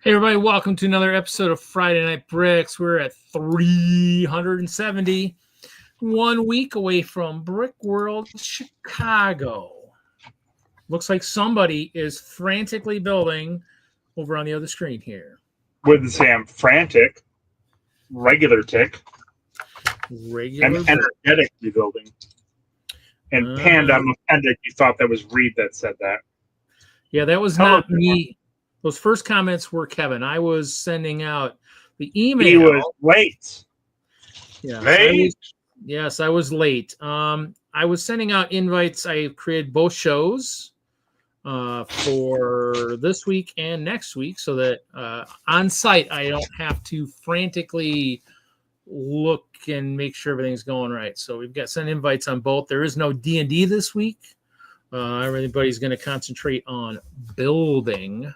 Hey everybody, welcome to another episode of Friday Night Bricks. We're at 370, 1 week away from Brickworld Chicago. Looks like somebody is frantically building over on the other screen here. Wouldn't say I'm frantic. Regular tick. Regular I'm energetically building. And Panda, I'm appendix. You thought that was Reed that said that. Yeah, that was not me. Those first comments were Kevin. I was sending out the email. He was late. Yes, late? I was late. I was sending out invites. I created both shows for this week and next week so that on site I don't have to frantically look and make sure everything's going right. So we've got sent invites on both. There is no D&D this week. Everybody's going to concentrate on building.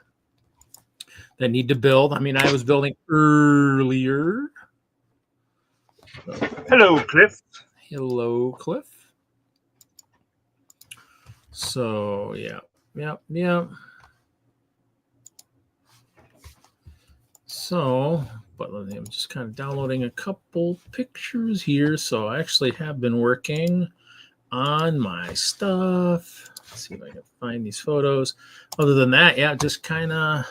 That need to build. I mean, I was building earlier. Hello, Cliff. Hello, Cliff. So, yeah. So, but I'm just kind of downloading a couple pictures here. So I actually have been working on my stuff. Let's see if I can find these photos. Other than that, yeah, just kind of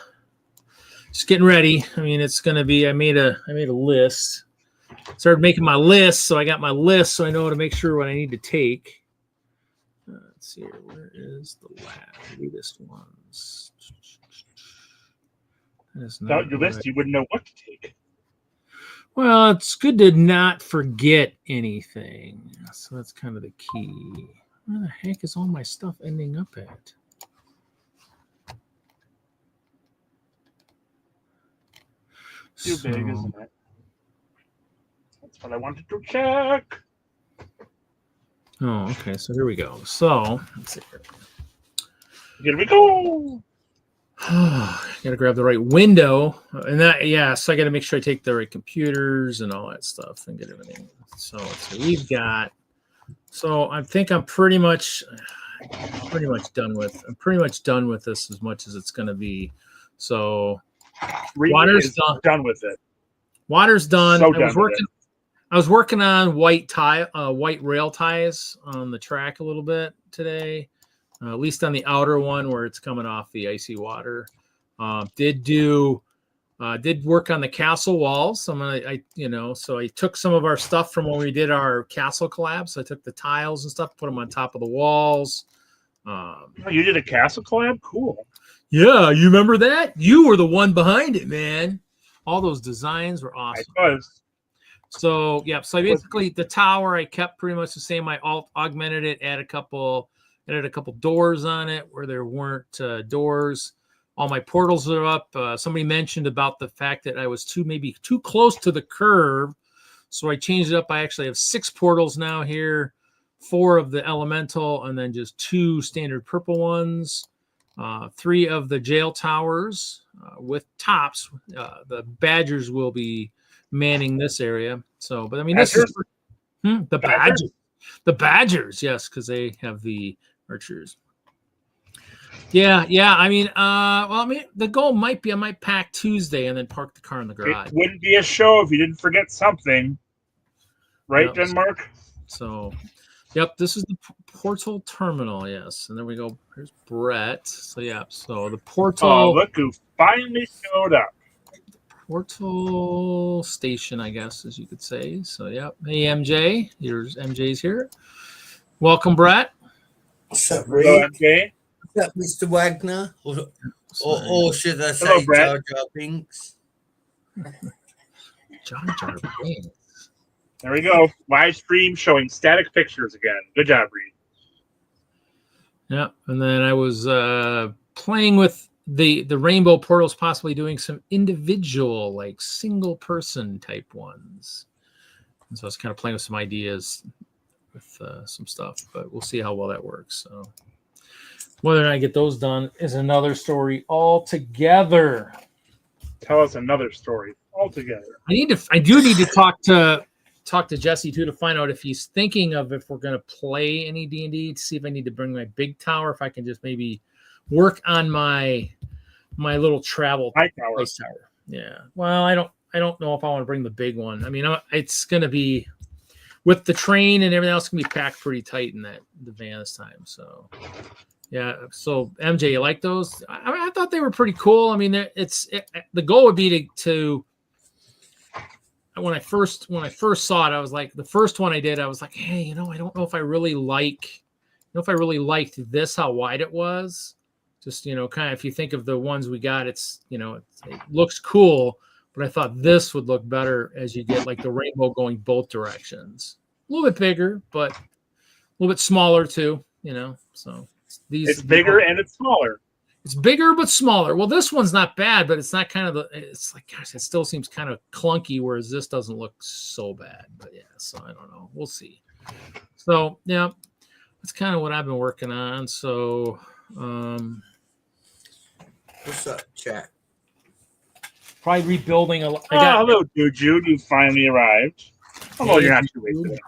just getting ready. I mean, it's going to be, I made a list. Started making my list. So I got my list. So I know how to make sure what I need to take. Let's see here. Where is the lab? Maybe this one's. Without your list, you wouldn't know what to take. Well, it's good to not forget anything. So that's kind of the key. Where the heck is all my stuff ending up at? Too big, isn't it? That's what I wanted to check. Oh, okay. So here we go. So let's see here. Here we go. Gotta grab the right window, and that so I gotta make sure I take the right computers and all that stuff and get everything. So we've got. So I think I'm pretty much done with. I'm pretty much done with this as much as it's gonna be. So. Water's done with it. Water's done. So I was working on white rail ties on the track a little bit today, at least on the outer one where it's coming off the icy water. Did do Did work on the castle walls. So I took some of our stuff from when we did our castle collab. So I took the tiles and stuff, put them on top of the walls. Oh, you did a castle collab? Cool. Yeah, you remember that? You were the one behind it, man. All those designs were awesome. I was. So yeah, so basically the tower I kept pretty much the same. I augmented it, added a couple doors on it where there weren't doors. All my portals are up. Somebody mentioned about the fact that I was maybe too close to the curve, so I changed it up. I actually have 6 portals now here, 4 of the elemental, and then just 2 standard purple ones. 3 of the jail towers with tops. The badgers will be manning this area. So, but I mean, this is the badgers. The badgers, yes, because they have the archers. Yeah. I mean, the goal might be I might pack Tuesday and then park the car in the garage. It wouldn't be a show if you didn't forget something, right, Yep. Denmark? So, yep, this is the portal terminal. Yes, and there we go. Here's Brett. So yeah, so the portal. Oh, look who finally showed up. Portal station, I guess, as you could say. So yeah, hey MJ, here's MJ's here. Welcome, Brett. What's up, Hello, Rick? MJ. What's up, Mr. Wagner? Or should I say Hello, Brett. Jar Jar Binks? Jar Jar Binks. There we go. Live stream showing static pictures again. Good job, Reed. Yeah, and then I was playing with the rainbow portals, possibly doing some individual, like single person type ones. And so I was kind of playing with some ideas with some stuff, but we'll see how well that works. So whether or not I get those done is another story altogether. Tell us another story altogether. I do need to talk to Jesse too to find out if he's thinking of if we're going to play any D&D, to see if I need to bring my big tower, if I can just maybe work on my little travel place tower. Yeah. Well, I don't know if I want to bring the big one. I mean, it's going to be with the train and everything else, can be packed pretty tight in the van this time. So yeah. So MJ, you like those? I thought they were pretty cool. I mean, the goal would be to when I first saw it, I was like, the first one I did, I was like, hey, I don't know if I really liked this, how wide it was. Just, kind of, if you think of the ones we got, it looks cool, but I thought this would look better as you get like the rainbow going both directions. A little bit bigger, but a little bit smaller too, so it's bigger and it's smaller. It's bigger but smaller. Well, this one's not bad, but it's not it's like, gosh, it still seems kind of clunky, whereas this doesn't look so bad. But yeah, so I don't know. We'll see. So yeah, that's kind of what I've been working on. So What's up, chat? probably rebuilding a lot. Hello, Jude. You finally arrived. Although you're not too late today.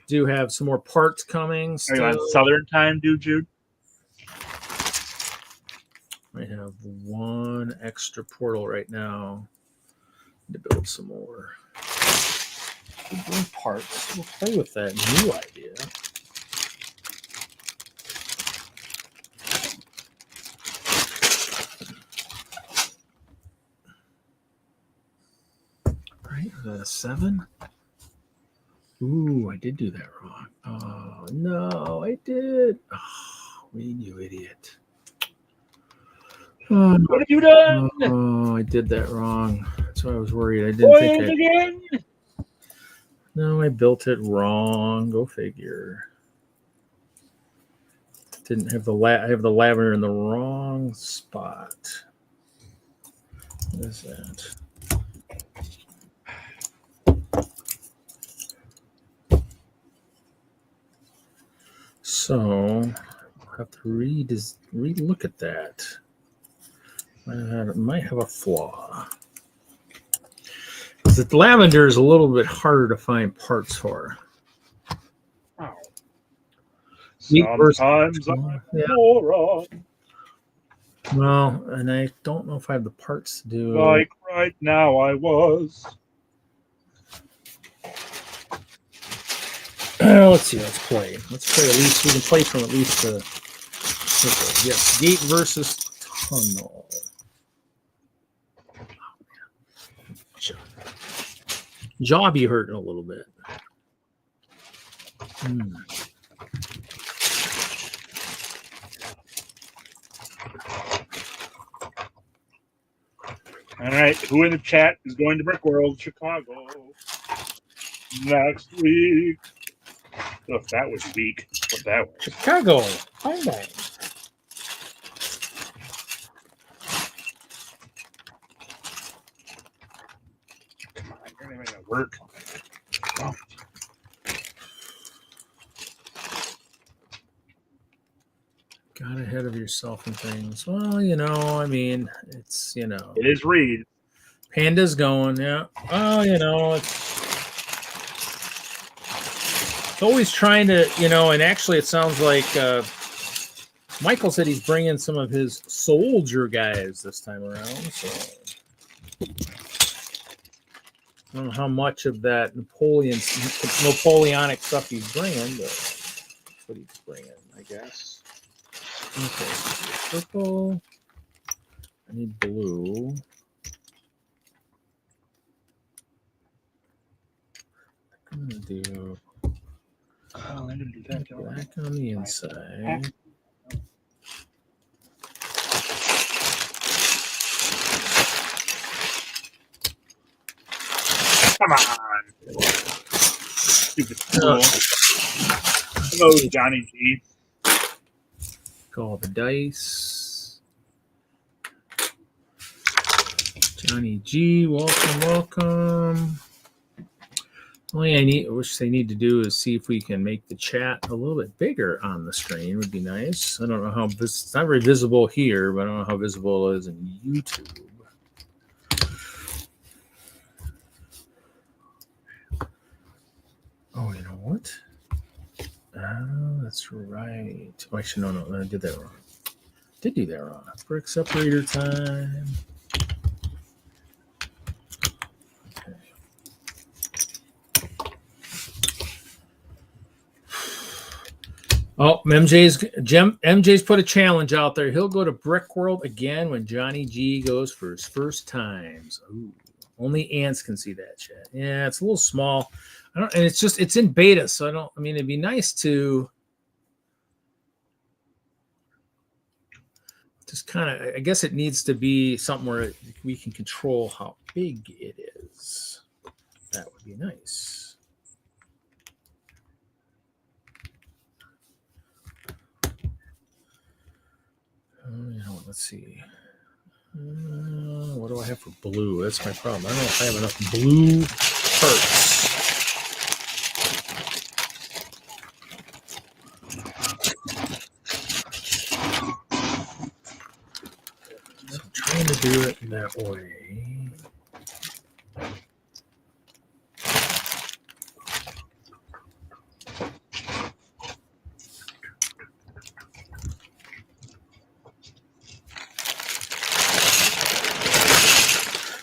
Do have some more parts coming. Are you on Southern time, Jude? I have 1 extra portal right now. Need to build some more. Parts. We'll play with that new idea. Right, 7. Ooh, I did do that wrong. Oh no, I did. Oh, Reed, you idiot. What have you done? Oh, I did that wrong. That's why I was worried. I didn't think again. No, I built it wrong. Go figure. Didn't have I have the lavender in the wrong spot. What is that? So I'll have to relook at that. It might have a flaw. The lavender is a little bit harder to find parts for. Oh. Sometimes I'm moron. Well, and I don't know if I have the parts to do. Like right now I was. Let's see. Let's play. At least. We can play from at least the circle. Yes, gate versus tunnel. jaw be hurting a little bit. All right, who in the chat is going to Brickworld Chicago next week? Oh, if that was weak, what that was. Chicago. Bye bye. Come on, you're not even gonna work. Oh. Got ahead of yourself and things. Well, you know, I mean, it's, you know. It is Reed. Panda's going, yeah. Oh, you know, it's always trying to, you know, and actually it sounds like Michael said he's bringing some of his soldier guys this time around. So I don't know how much of that Napoleonic stuff he's bringing, but that's what he's bringing, I guess. Okay, purple. I need blue. I'm gonna do Oh, I didn't do that. black on the inside. Come on. Stupid fool. Hello, Johnny G. Call the dice. Johnny G, welcome. Only I wish they need to do is see if we can make the chat a little bit bigger on the screen. Would be nice. I don't know how it's not very visible here, but I don't know how visible it is in YouTube. Oh, you know what? Oh, that's right. Oh, actually, no, I did that wrong. Did do that wrong. Brick separator time. Okay. Oh, MJ's put a challenge out there. He'll go to Brickworld again when Johnny G goes for his first times. Ooh, only ants can see that chat. Yeah, it's a little small. And it's in beta, so I mean, it'd be nice to just kind of, I guess it needs to be something where we can control how big it is. That would be nice. You know, let's see. What do I have for blue? That's my problem. I don't know if I have enough blue parts. So I'm trying to do it that way.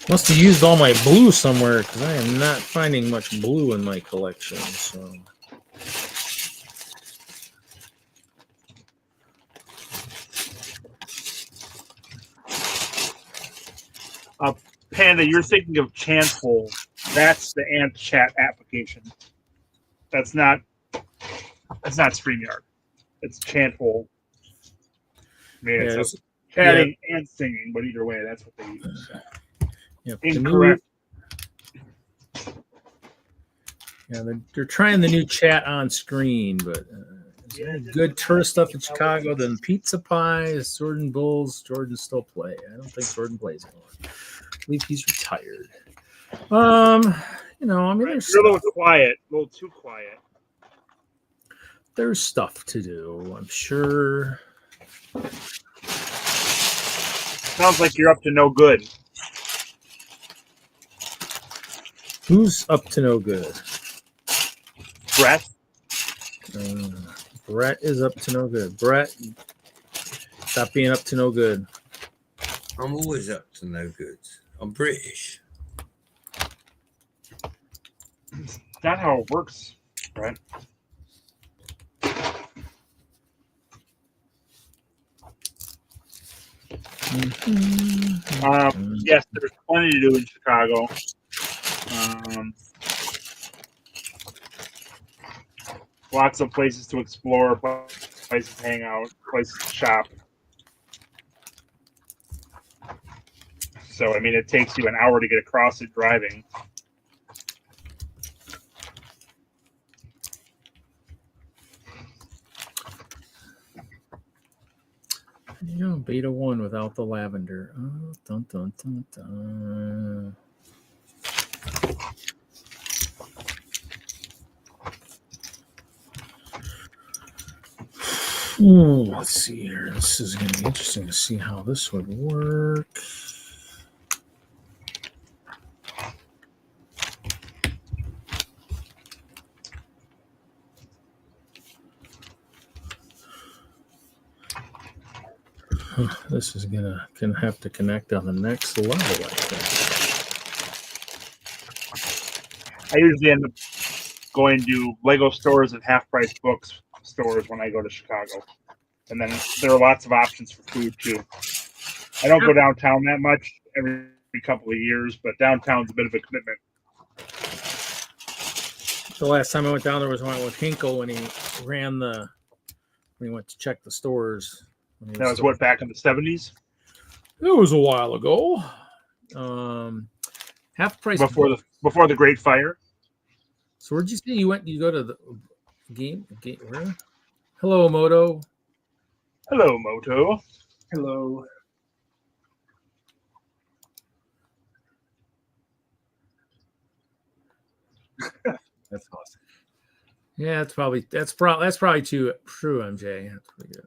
Must have used all my blue somewhere because I am not finding much blue in my collection. So. Panda, you're thinking of Chanthole. That's the Ant Chat application. That's not StreamYard. It's Chanthole. I mean, it's chatting and singing, but either way, that's what they use. Yep. Incorrect. They're trying the new chat on screen, but good tourist stuff in Chicago than pizza pies, Jordan Bulls. Jordan still play. I don't think Jordan plays anymore. I believe he's retired. You know, I mean, You're a little quiet, a little too quiet. There's stuff to do, I'm sure. Sounds like you're up to no good. Who's up to no good? Brett. Brett is up to no good. Brett, stop being up to no good. I'm always up to no good. I'm British. Is that how it works, Brett? Yes, there's plenty to do in Chicago. lots of places to explore, places to hang out, places to shop. So, I mean, it takes you an hour to get across it driving. You know, beta 1 without the lavender. Oh, dun, dun, dun, dun. Let's see here. This is going to be interesting to see how this would work. This is gonna have to connect on the next level, I think. I usually end up going to Lego stores and half-price books stores when I go to Chicago. And then there are lots of options for food, too. I don't go downtown that much, every couple of years, but downtown's a bit of a commitment. The last time I went down there was when I went with Hinkle when he went to check the stores. That was what, back in the 70s? It was a while ago. Half price before the Great Fire. So where'd you say you went? You go to the game where? Hello, Moto. Hello, Moto. Hello. That's awesome. Yeah, that's probably true, MJ. That's pretty good.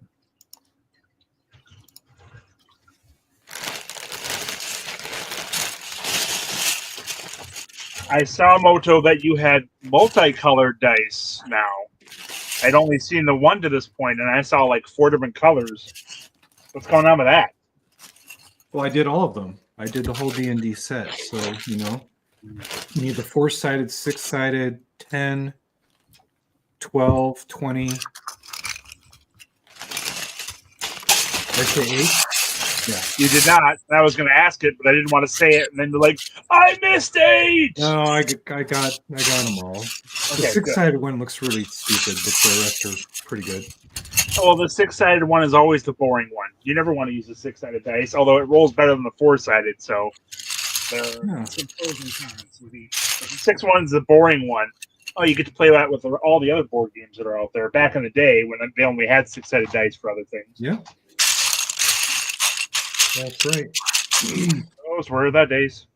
I saw, Moto, that you had multicolored dice now. I'd only seen the one to this point, and I saw like 4 different colors. What's going on with that? Well, I did all of them. I did the whole D&D set. So, you know, you need the 4-sided, 6-sided, 10, 12, 20. I'd say 8. Yeah. You did not. I was going to ask it, but I didn't want to say it. And then you're like, I missed 8! No, I got them all. The 6-sided one looks really stupid, but the rest are pretty good. Well, the 6-sided one is always the boring one. You never want to use the 6-sided dice, although it rolls better than the 4-sided. So there are some pros and cons. The 6-1 is the boring one. Oh, you get to play that with all the other board games that are out there. Back in the day when they only had 6-sided dice for other things. Yeah. That's right. Those were the days.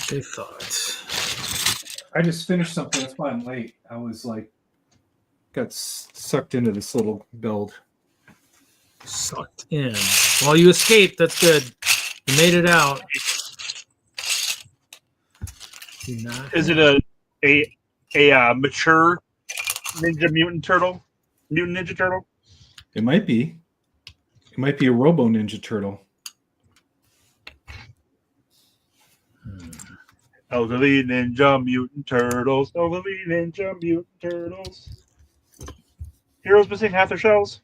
They thought. I just finished something. That's why I'm late. I was like, got sucked into this little build. Sucked in. Well, you escaped. That's good. You made it out. Is it a mature Mutant Ninja Turtle? It might be. It might be a Robo Ninja Turtle. Elderly Ninja Mutant Turtles. Elderly Ninja Mutant Turtles. Heroes missing half their shells.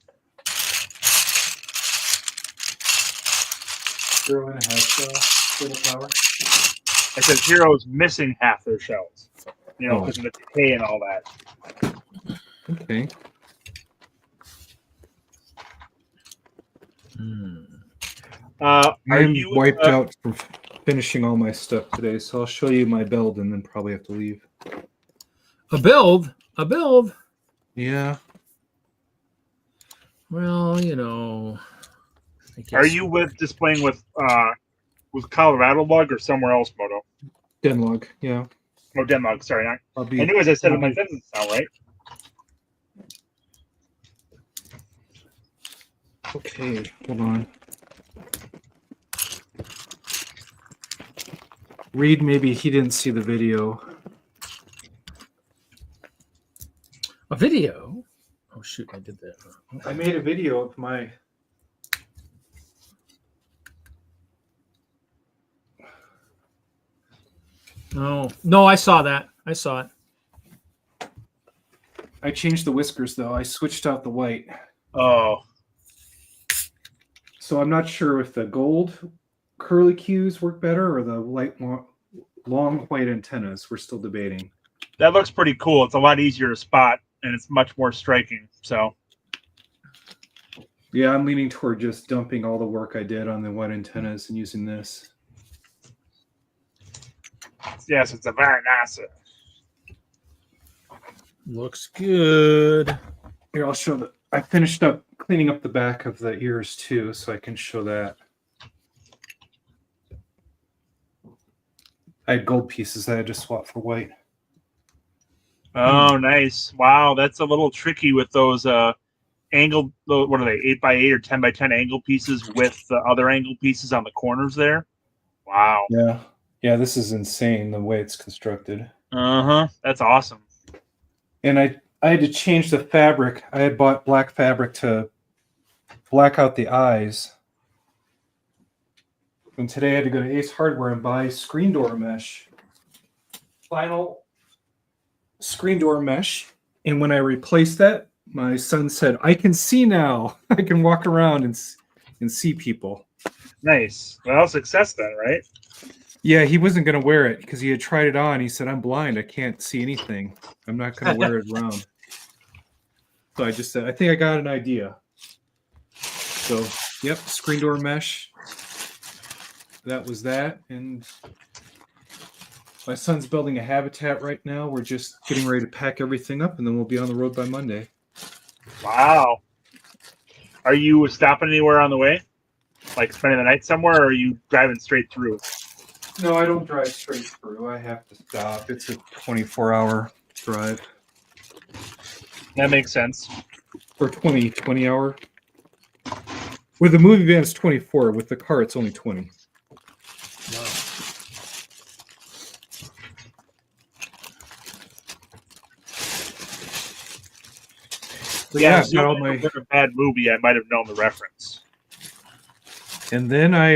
Hero and a half little power. I said heroes missing half their shells. You know, because of the decay and all that. Okay. I'm wiped out from finishing all my stuff today, so I'll show you my build and then probably have to leave. A build? Yeah. Well, you know. Are you displaying with Colorado Lug or somewhere else, Moto? Denlog, yeah. Oh, Denlog, sorry. I knew as I said it, that doesn't sound right. Okay, hold on. Reed, maybe he didn't see the video. A video? Oh, shoot, I did that. I made a video of my... No, I saw that. I saw it. I changed the whiskers, though. I switched out the white. Oh. So I'm not sure if the gold curlicues work better or the long white antennas? We're still debating. That looks pretty cool. It's a lot easier to spot, and it's much more striking. So, yeah, I'm leaning toward just dumping all the work I did on the white antennas and using this. yes, it's a very nice. Looks good. Here, I'll show that. I finished up cleaning up the back of the ears too, so I can show that. I had gold pieces that I had to swap for white. Oh, nice. Wow, that's a little tricky with those angled, what are they, 8x8 or 10x10 angle pieces with the other angle pieces on the corners there. Wow. Yeah. Yeah, this is insane the way it's constructed. Uh-huh. That's awesome. And I had to change the fabric. I had bought black fabric to black out the eyes. And today I had to go to Ace Hardware and buy screen door mesh. Final screen door mesh. And when I replaced that, my son said, I can see now. I can walk around and see people. Nice. Well, success then, right? Yeah, he wasn't going to wear it because he had tried it on. He said, I'm blind. I can't see anything. I'm not going to wear it around. So I just said, I think I got an idea. So, yep, screen door mesh. That was that. And my son's building a habitat right now. We're just getting ready to pack everything up, and then we'll be on the road by Monday. Wow. Are you stopping anywhere on the way? Like spending the night somewhere, or are you driving straight through? No, I don't drive straight through. I have to stop. It's a 24-hour drive. That makes sense. Or 20 hour. With the movie van, it's 24. With the car, it's only 20. Wow. But Yeah, I've got all my. if it was a bad movie, I might have known the reference. And then I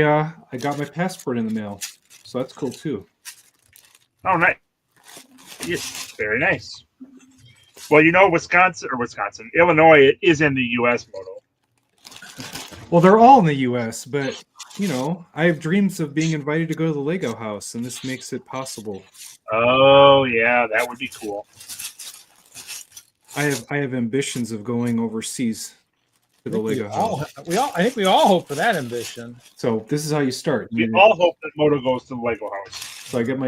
got my passport in the mail, so that's cool too. Oh, nice. Yes, very nice. Well, you know, Illinois is in the U.S. Moto. Well, they're all in the U.S., but you know, I have dreams of being invited to go to the Lego house, and this makes it possible. Oh, yeah, that would be cool. I have ambitions of going overseas to the Lego house. I think we all hope for that ambition. So this is how you start. We all hope that Moto goes to the Lego house. So I got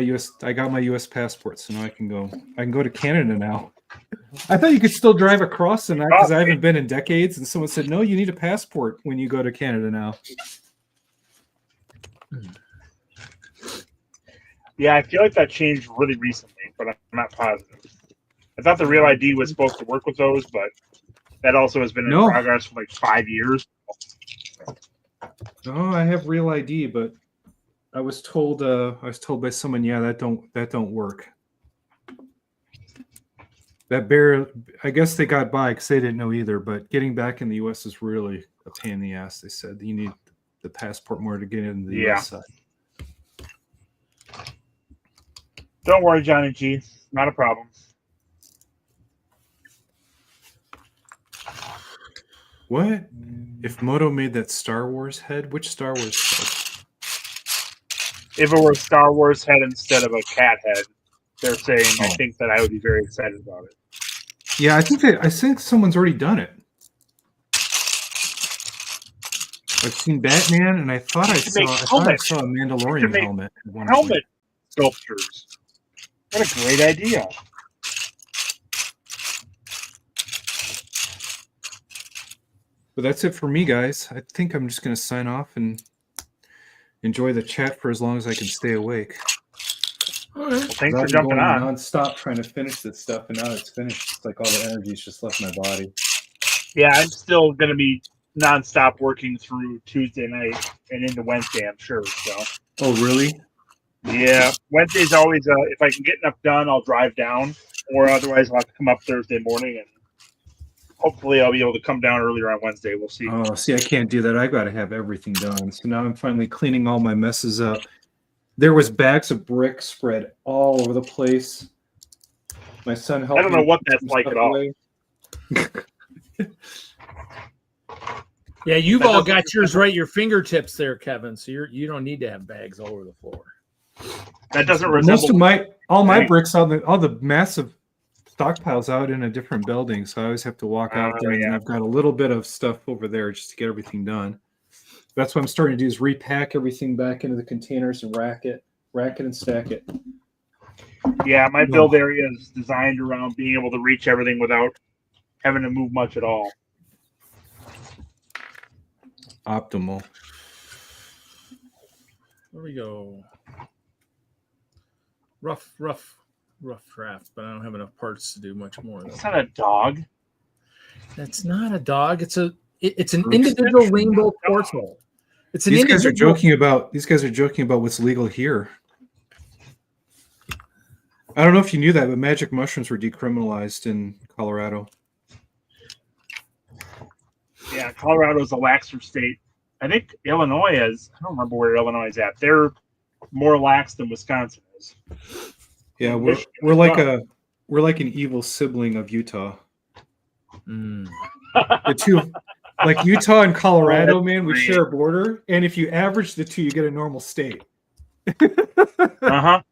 my US passport, so now I can go to Canada now. I thought you could still drive across and because I haven't been in decades, and someone said, no, you need a passport when you go to Canada now. Yeah, I feel like that changed really recently, but I'm not positive. I thought the Real ID was supposed to work with those, but that also has been in progress for like 5 years. No, I have Real ID, but I was told by someone, yeah, that don't work. I guess they got by because they didn't know either, but getting back in the US is really a pain in the ass. They said you need the passport more to get into the US side. Don't worry, Johnny G. Not a problem. What? If Moto made that Star Wars head, which Star Wars head? If it were a Star Wars head instead of a cat head, they're saying I think that I would be very excited about it. Yeah, I think someone's already done it. I've seen Batman, and I thought I saw a Mandalorian helmet. Helmet sculptures. What a great idea! But that's it for me, guys. I think I'm just going to sign off and enjoy the chat for as long as I can stay awake. All right. Well, thanks for jumping on. Non-stop trying to finish this stuff, and now it's finished. It's like all the energy's just left my body. Yeah, I'm still going to be non-stop working through Tuesday night and into Wednesday, I'm sure. So. Oh, really? Yeah. Wednesday's always, if I can get enough done, I'll drive down. Or otherwise, I'll have to come up Thursday morning, and hopefully I'll be able to come down earlier on Wednesday. We'll see. Oh, see, I can't do that. I got to have everything done. So now I'm finally cleaning all my messes up. There was bags of brick spread all over the place. My son helped me. I don't know what that's like at all. Yeah, you've That all doesn't got yours resemble- right at your fingertips there, Kevin. So you don't need to have bags all over the floor. That doesn't Most resemble. of all my Right. bricks, all the massive stockpiles out in a different building, so I always have to walk out there, and Yeah. I've got a little bit of stuff over there just to get everything done. That's what I'm starting to do is repack everything back into the containers and rack it and stack it. Yeah, my build area is designed around being able to reach everything without having to move much at all. Optimal. There we go. Rough draft, but I don't have enough parts to do much more. It's not a dog. That's not a dog. It's an individual rainbow portal. It's an These guys individual. These guys are joking about what's legal here. I don't know if you knew that, but magic mushrooms were decriminalized in Colorado. Yeah, Colorado's a laxer state. I think Illinois is. I don't remember where Illinois is at. They're more lax than Wisconsin is. Yeah, Michigan we're as like well. we're like an evil sibling of Utah. Mm. The two, like Utah and Colorado, that's man, we great. share a border, and if you average the two, you get a normal state. Uh-huh.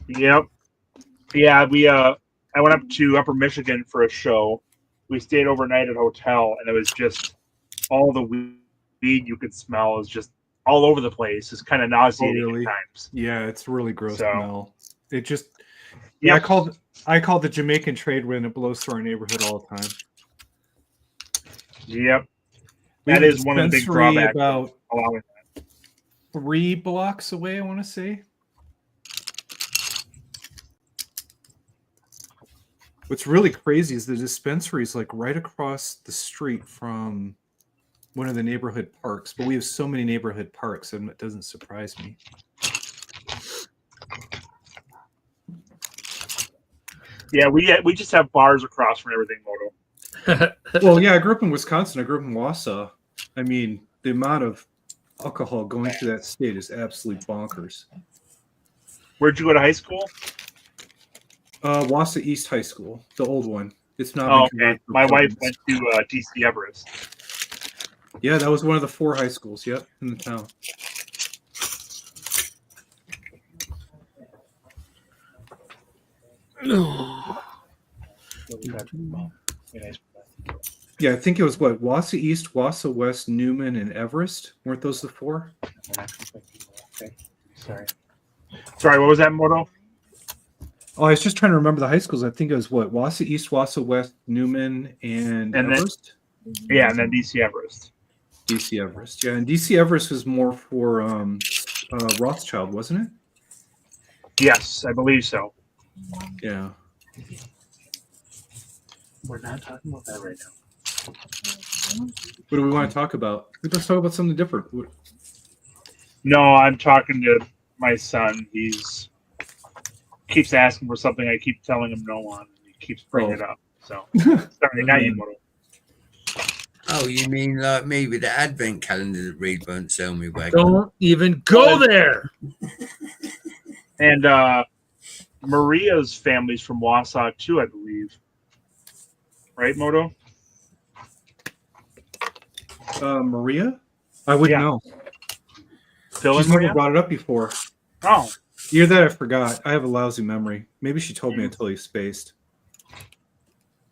Yep. Yeah, I went up to Upper Michigan for a show. We stayed overnight at a hotel, and it was just all the weed you could smell is just all over the place. It's kind of nauseating really? at times. Yeah, it's really gross So- smell. It just yeah, Yep. I call the Jamaican trade when it blows through our neighborhood all the time. Yep. We That have a is one of the big dispensary drawbacks. about Allowing 3 blocks away, I want to say. What's really crazy is the dispensary is like right across the street from one of the neighborhood parks, but we have so many neighborhood parks, and it doesn't surprise me. Yeah, we just have bars across from everything, Moto. Well, yeah, I grew up in Wisconsin. I grew up in Wausau. I mean, the amount of alcohol going through that state is absolutely bonkers. Where'd you go to high school? Wausau East High School, the old one. It's not. Oh, been okay. converted for My wife programs. went to DC Everest. Yeah, that was one of the 4 high schools. Yep, in the town. Yeah, I think it was what Wausau East, Wausau West, Newman, and Everest. Weren't those the 4? Sorry, what was that, Moto? Oh, I was just trying to remember the high schools. I think it was what Wausau East, Wausau West, Newman, and then- Everest. Yeah, and then DC Everest. DC Everest. Yeah, and DC Everest was more for Rothschild, wasn't it? Yes, I believe so. Yeah. We're not talking about that right now. What do we want to talk about? Let's talk about something different. No, I'm talking to my son. He's keeps asking for something. I keep telling him no on, and he keeps bringing it up. So, sorry, not you, Moto. Oh, you mean like me with the advent calendar that Reed won't sell me back? Don't even go there. And Maria's family's from Wausau too, I believe. Right, Moto? Maria? I wouldn't Yeah. know. Phil She's and never Maria? brought it up before. Oh, Either that I forgot. I have a lousy memory. Maybe she told me until you spaced.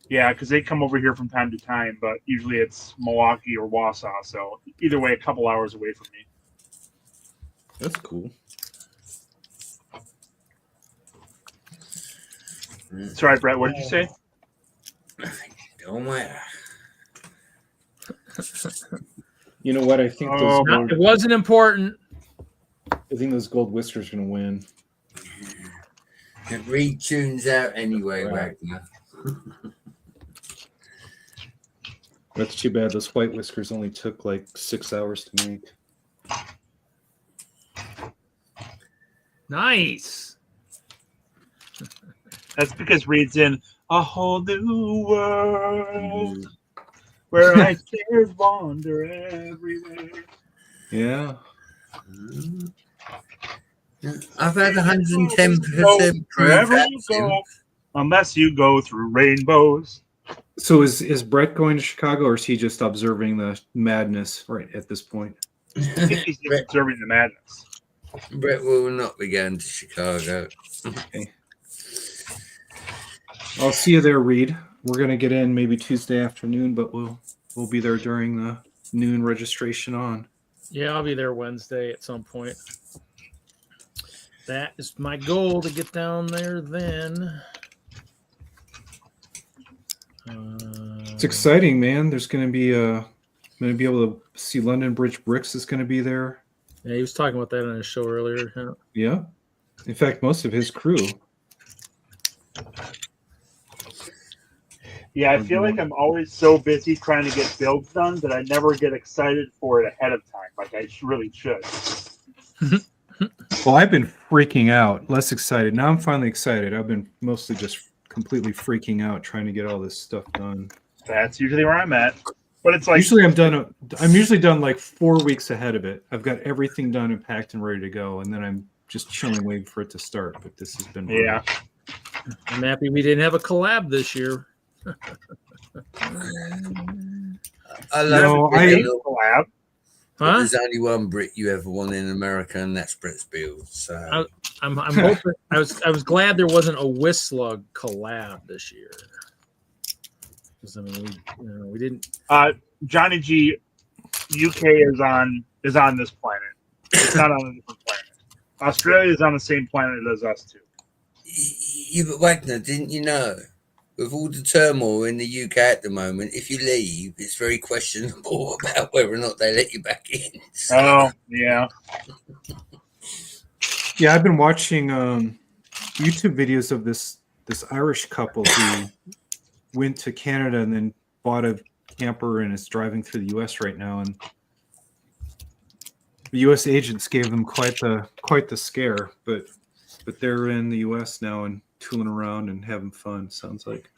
yeah, because they come over here from time to time, but usually it's Milwaukee or Wausau. So either way, a couple hours away from me. That's cool. Sorry, Brett, what did you say? Don't matter. You know what? I think Oh, It wasn't important. those gold whiskers are gonna win. And Reed tunes out anyway, Right. Wagner. That's too bad. Those white whiskers only took like 6 hours to make. Nice. That's because Reed's in a whole new world where I can wander everywhere. Yeah. I've had 110% proof wherever you go, unless you go through rainbows. So is Brett going to Chicago, or is he just observing the madness right at this point? I think he's just observing the madness. Brett will not be going to Chicago. Okay. I'll see you there, Reed. We're gonna get in maybe Tuesday afternoon, but we'll be there during the noon registration on. Yeah, I'll be there Wednesday at some point. That is my goal, to get down there then. It's exciting, man. There's gonna be I'm gonna be able to see London Bridge Bricks is gonna be there. Yeah, he was talking about that on his show earlier. Huh? Yeah. In fact, most of his crew. Yeah, I feel like I'm always so busy trying to get builds done that I never get excited for it ahead of time. Like I really should. Well, I've been freaking out, less excited. Now I'm finally excited. I've been mostly just completely freaking out trying to get all this stuff done. That's usually where I'm at. But it's like usually I'm usually done like 4 weeks ahead of it. I've got everything done and packed and ready to go, and then I'm just chilling waiting for it to start. But this has been yeah. I'm happy we didn't have a collab this year. I love collab. Huh? There's only one Brit you ever won in America, and that's Brett's build. So I'm hoping. I was glad there wasn't a Whistler collab this year. Because I mean, we didn't. Johnny G, UK is on this planet. It's not on a different planet. Australia is on the same planet as us too. Yeah, but Wagner, didn't you know? With all the turmoil in the UK at the moment, if you leave, it's very questionable about whether or not they let you back in. So. Oh, yeah. Yeah, I've been watching YouTube videos of this Irish couple who went to Canada and then bought a camper and is driving through the U.S. right now. And the U.S. agents gave them quite the scare, but they're in the U.S. now and tooling around and having fun, sounds like.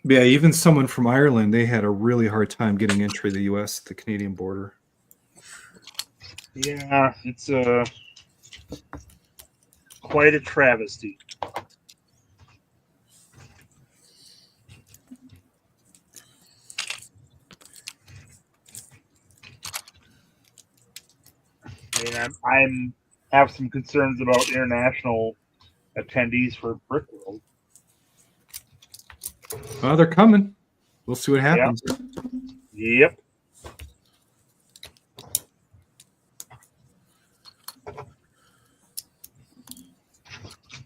But yeah, even someone from Ireland, they had a really hard time getting entry to the U.S. at the Canadian border. Yeah, it's quite a travesty. I mean, I'm have some concerns about international attendees for Brickworld. Oh, they're coming. We'll see what happens. Yep.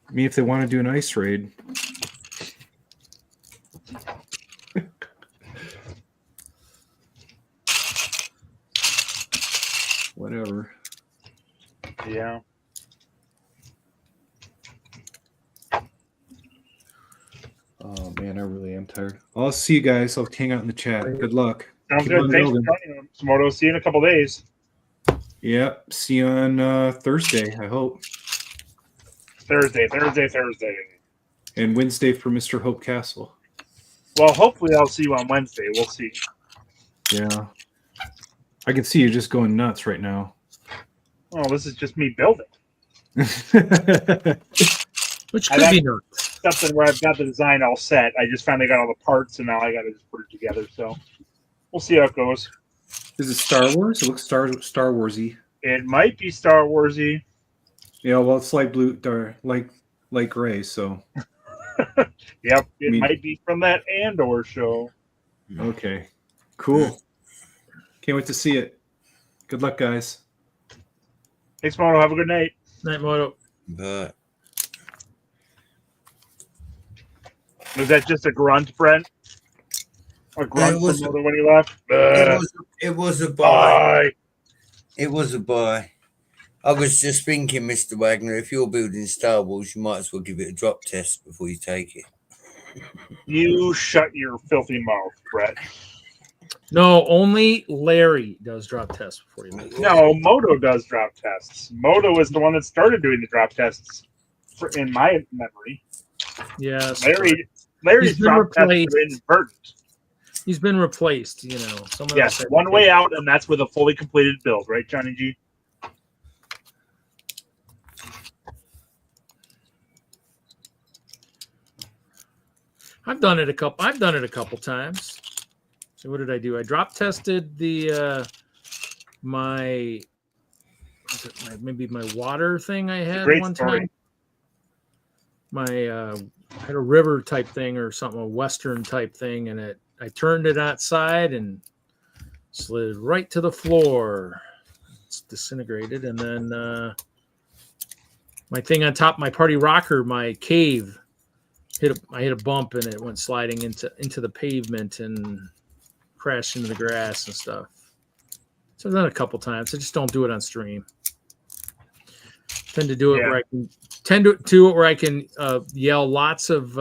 I mean, if they want to do an ice raid. Whatever. Yeah. Oh man, I really am tired. I'll see you guys. I'll hang out in the chat. Good luck. Sounds good. Thanks for joining us, Moto. See you in a couple days. Yep. See you on Thursday, I hope. Thursday. And Wednesday for Mr. Hope Castle. Well, hopefully I'll see you on Wednesday. We'll see. Yeah. I can see you just going nuts right now. Oh, this is just me building. Which could be something where I've got the design all set. I just finally got all the parts, and now I got to just put it together. So we'll see how it goes. Is it Star Wars? It looks Star Warsy. It might be Star Warsy. Yeah, well, it's light blue, light gray. So. Yep, it might be from that Andor show. Okay, cool. Can't wait to see it. Good luck, guys. Thanks, Moto. Have a good night. Night, Moto. But was that just a grunt, Brent? A grunt from Moto when he left? It was a buy. It was a buy. I was just thinking, Mr. Wagner, if you're building Star Wars, you might as well give it a drop test before you take it. You shut your filthy mouth, Brett. No, only Larry does drop tests before you make it. No, Moto does drop tests. Moto is the one that started doing the drop tests, in my memory. Yes. Larry's drop tests are inadvertent. He's been replaced, you know. Yes, one way out, and that's with a fully completed build, right, Johnny G? I've done it a couple times. So what did I do? I drop tested the my water thing I had Great one story. time. I had a river type thing or something, a western type thing, and I turned it outside and slid right to the floor. It's disintegrated, and then my thing on top, my party rocker, my cave, I hit a bump and it went sliding into the pavement and crashed into the grass and stuff. So I've done it a couple times. I just don't do it on stream. Tend to do it where I can yell lots of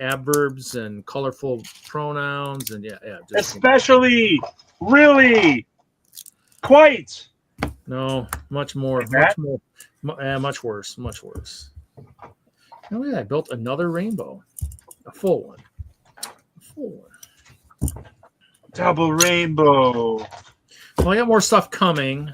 adverbs and colorful pronouns and especially, really, quite. No, much more, like much worse. Oh yeah, I built another rainbow, a full one. Double rainbow. Well, I got more stuff coming.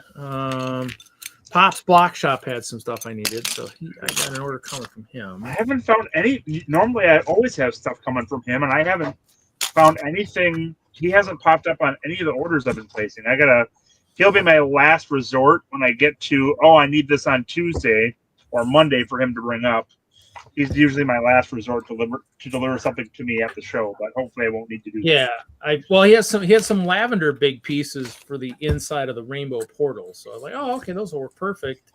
Pop's Block Shop had some stuff I needed, so I got an order coming from him. I haven't found any. Normally, I always have stuff coming from him, and I haven't found anything. He hasn't popped up on any of the orders I've been placing. He'll be my last resort when I get to, I need this on Tuesday or Monday for him to bring up. He's usually my last resort to deliver something to me at the show, but hopefully I won't need to do that. He had some lavender big pieces for the inside of the rainbow portal. So I was like, oh, okay, those will work perfect.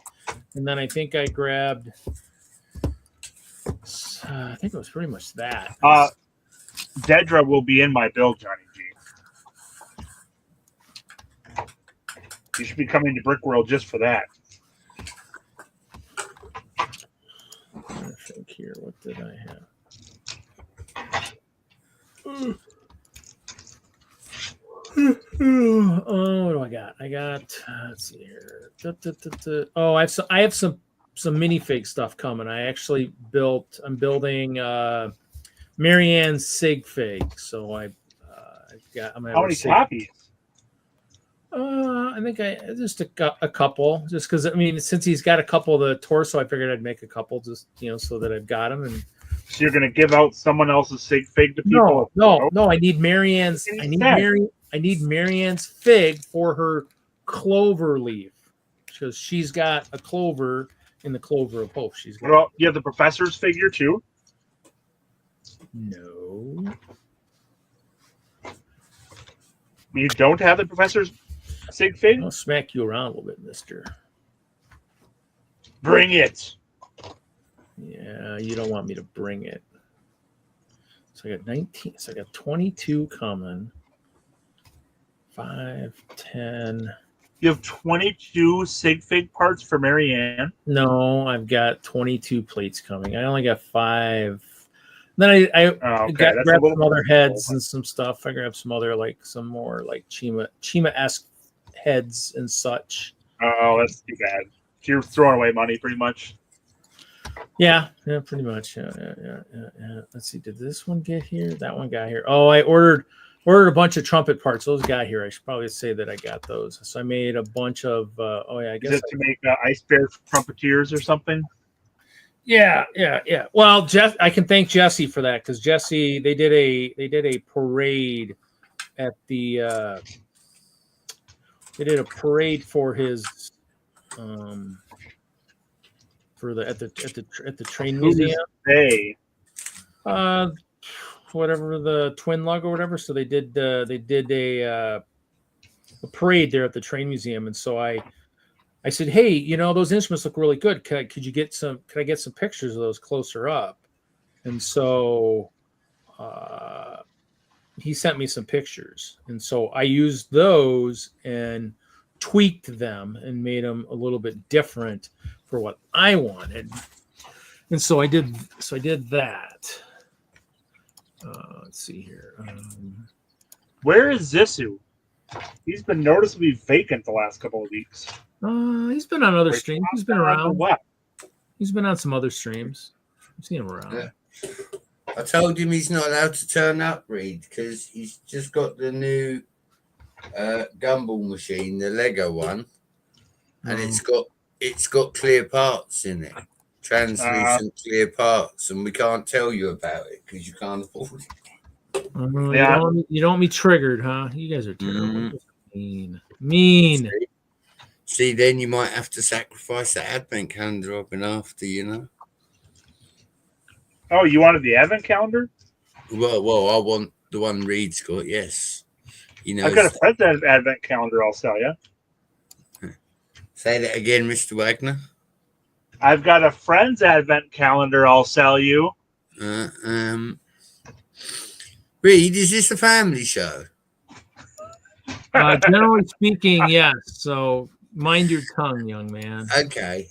And then I think I grabbed, I think it was pretty much that. Dedra will be in my build, Johnny G. You should be coming to Brickworld just for that. I think here, what did I have? Oh, what do I got? Let's see here. Oh, I have some minifig stuff coming. I'm building Marianne's Sig Fig. So I'm how many copies? I think just a couple, just because since he's got a couple of the torso, I figured I'd make a couple just so that I've got them. And so you're gonna give out someone else's Sig Fig to people? No. I need Marianne's. I need Marianne's fig for her clover leaf because she's got a clover in the clover of hope. Well, you have the professor's figure too. No, you don't have the professor's Sig Fig? I'll smack you around a little bit, mister. Bring it. Yeah, you don't want me to bring it. So I got 19. So I got 22 coming. 5, 10. You have 22 Sig Fig parts for Marianne? No, I've got 22 plates coming. I only got 5. Then I grabbed some other heads and some stuff. I grabbed some other some more Chima-esque heads and such. Oh, that's too bad. You're throwing away money pretty much. Yeah, pretty much. Yeah. Let's see. Did this one get here? That one got here. Oh, I ordered a bunch of trumpet parts. Those got here. I should probably say that I got those. So I made a bunch of. I guess. Is it to make ice bear trumpeteers or something? Yeah. Well, I can thank Jesse for that because Jesse they did a parade at the. They did a parade for his. At the train museum. Whatever the twin lug or whatever. So they did a parade there at the train museum, and so I said, hey, those instruments look really good. Could I get some pictures of those closer up? And so he sent me some pictures, and so I used those and tweaked them and made them a little bit different for what I wanted. And so I did that. Let's see here. Where is Zissou? He's been noticeably vacant the last couple of weeks. He's been on other streams. He's been around. What? He's been on some other streams. I've seen him around. Yeah. I told him he's not allowed to turn up, Reed, because he's just got the new gumball machine, the Lego one, and it's got clear parts in it. translucent clear parts, and we can't tell you about it because you can't afford it. Yeah. You don't want me triggered, huh? You guys are terrible. Mean. See, then you might have to sacrifice that advent calendar I've been after, you know. Oh, you wanted the advent calendar? Well, I want the one Reed's got. Yes, you know. I've got a friend's advent calendar. I'll sell you. Say that again, Mr. Wagner. I've got a friend's advent calendar. I'll sell you. Reed, is this a family show? Generally speaking, yes. So mind your tongue, young man. Okay.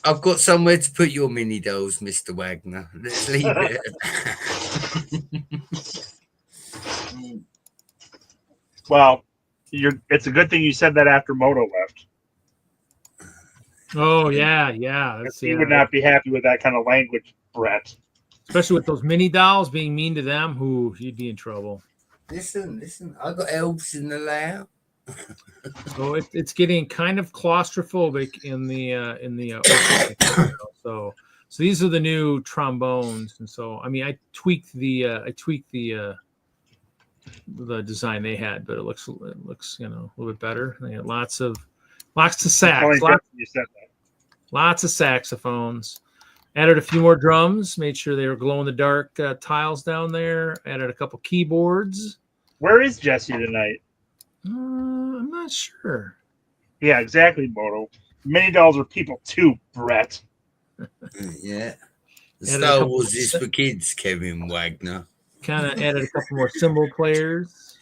I've got somewhere to put your mini dolls, Mr. Wagner. Let's leave it at that. Well, it's a good thing you said that after Moto left. Oh yeah. He would not be happy with that kind of language, Brett. Especially with those mini dolls being mean to them, you'd be in trouble. Listen. I got elves in the layout. So it's getting kind of claustrophobic in the so these are the new trombones, and so I mean I tweaked the design they had, but it looks a little bit better. They got lots of sax, lots of saxophones. Added a few more drums, made sure they were glow in the dark tiles down there. Added a couple keyboards. Where is Jesse tonight? I'm not sure. Yeah, exactly, Moto. Mini dolls are people too, Brett. Yeah. The Star Wars is for kids, Kevin Wagner. Kind of added a couple more cymbal players.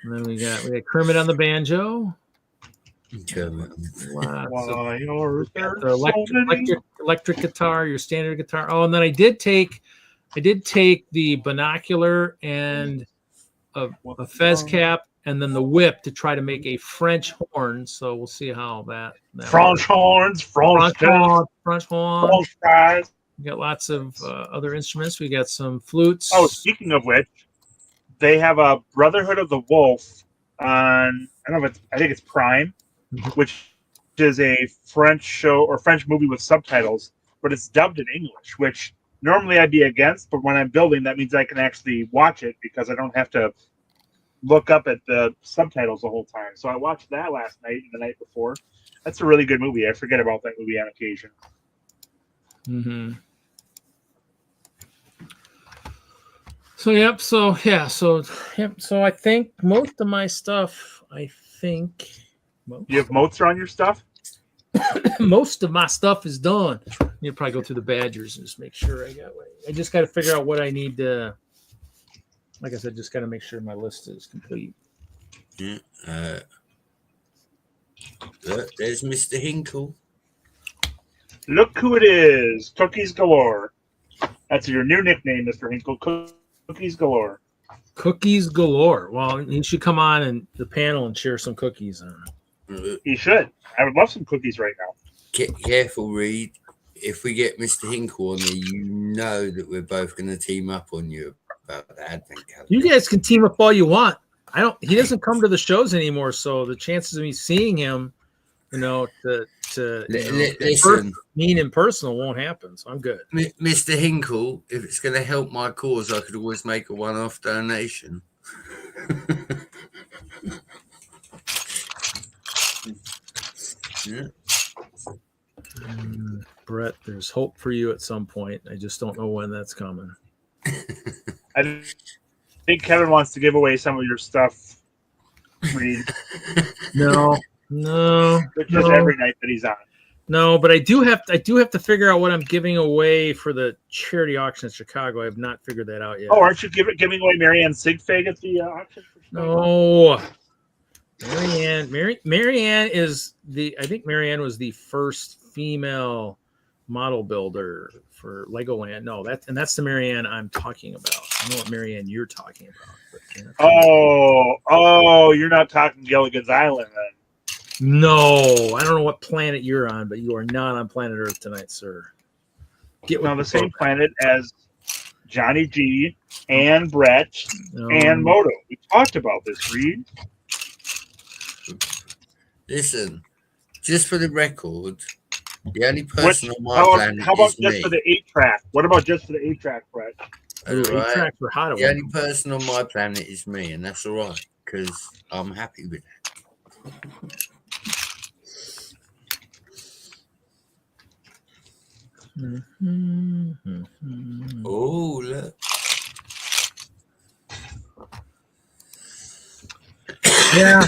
And then we got Kermit on the banjo. Kermit. Electric guitar, your standard guitar. Oh, and then I did take the binocular and a fez cap, and then the whip to try to make a French horn. So we'll see how that French horns, French horn. We got lots of other instruments. We got some flutes. Oh, speaking of which, they have a Brotherhood of the Wolf on. I think it's Prime, which is a French show or French movie with subtitles, but it's dubbed in English, which normally I'd be against. But when I'm building, that means I can actually watch it because I don't have to look up at the subtitles the whole time. So I watched that last night and the night before. That's a really good movie. I forget about that movie on occasion. Mm-hmm. So I think most of my stuff. You have moats on your stuff? Most of my stuff is done. You'll probably go through the Badgers and just make sure I just got to figure out what I need to. Like I said, just got to make sure my list is complete. Yeah. There's Mr. Hinkle. Look who it is. Cookies galore. That's your new nickname, Mr. Hinkle. Cookies galore. Cookies galore. Well, he should come on and the panel and share some cookies. He should. I would love some cookies right now. Careful, Reed. If we get Mr. Hinkle on there, you know that we're both going to team up on you about the advent calendar. You guys can team up all you want. He doesn't come to the shows anymore, so the chances of me seeing him, listen, mean and personal won't happen. So I'm good. Mr. Hinkle, if it's going to help my cause, I could always make a one-off donation. Yeah. Brett, there's hope for you at some point. I just don't know when that's coming. I think Kevin wants to give away some of your stuff. Reed. No. Which is every night that he's on. No, but I do have to figure out what I'm giving away for the charity auction in Chicago. I have not figured that out yet. Oh, aren't you giving away Marianne Sigfig at the auction? No. Marianne is I think Marianne was the first female model builder for Legoland. No, that's the Marianne I'm talking about. I know what Marianne you're talking about. Oh, you're not talking Gilligan's Island then. No, I don't know what planet you're on, but you are not on planet Earth tonight, sir. Get on the same planet as Johnny G and Brett and Moto. We talked about this, Reed. Listen, just for the record, The only person on my How planet about is just me. for the 8-track? What about just for the 8-track, Brett? Ooh, All right. 8-track for hot The only person on my planet is me, and that's all right because I'm happy with that. Oh, look. Yeah,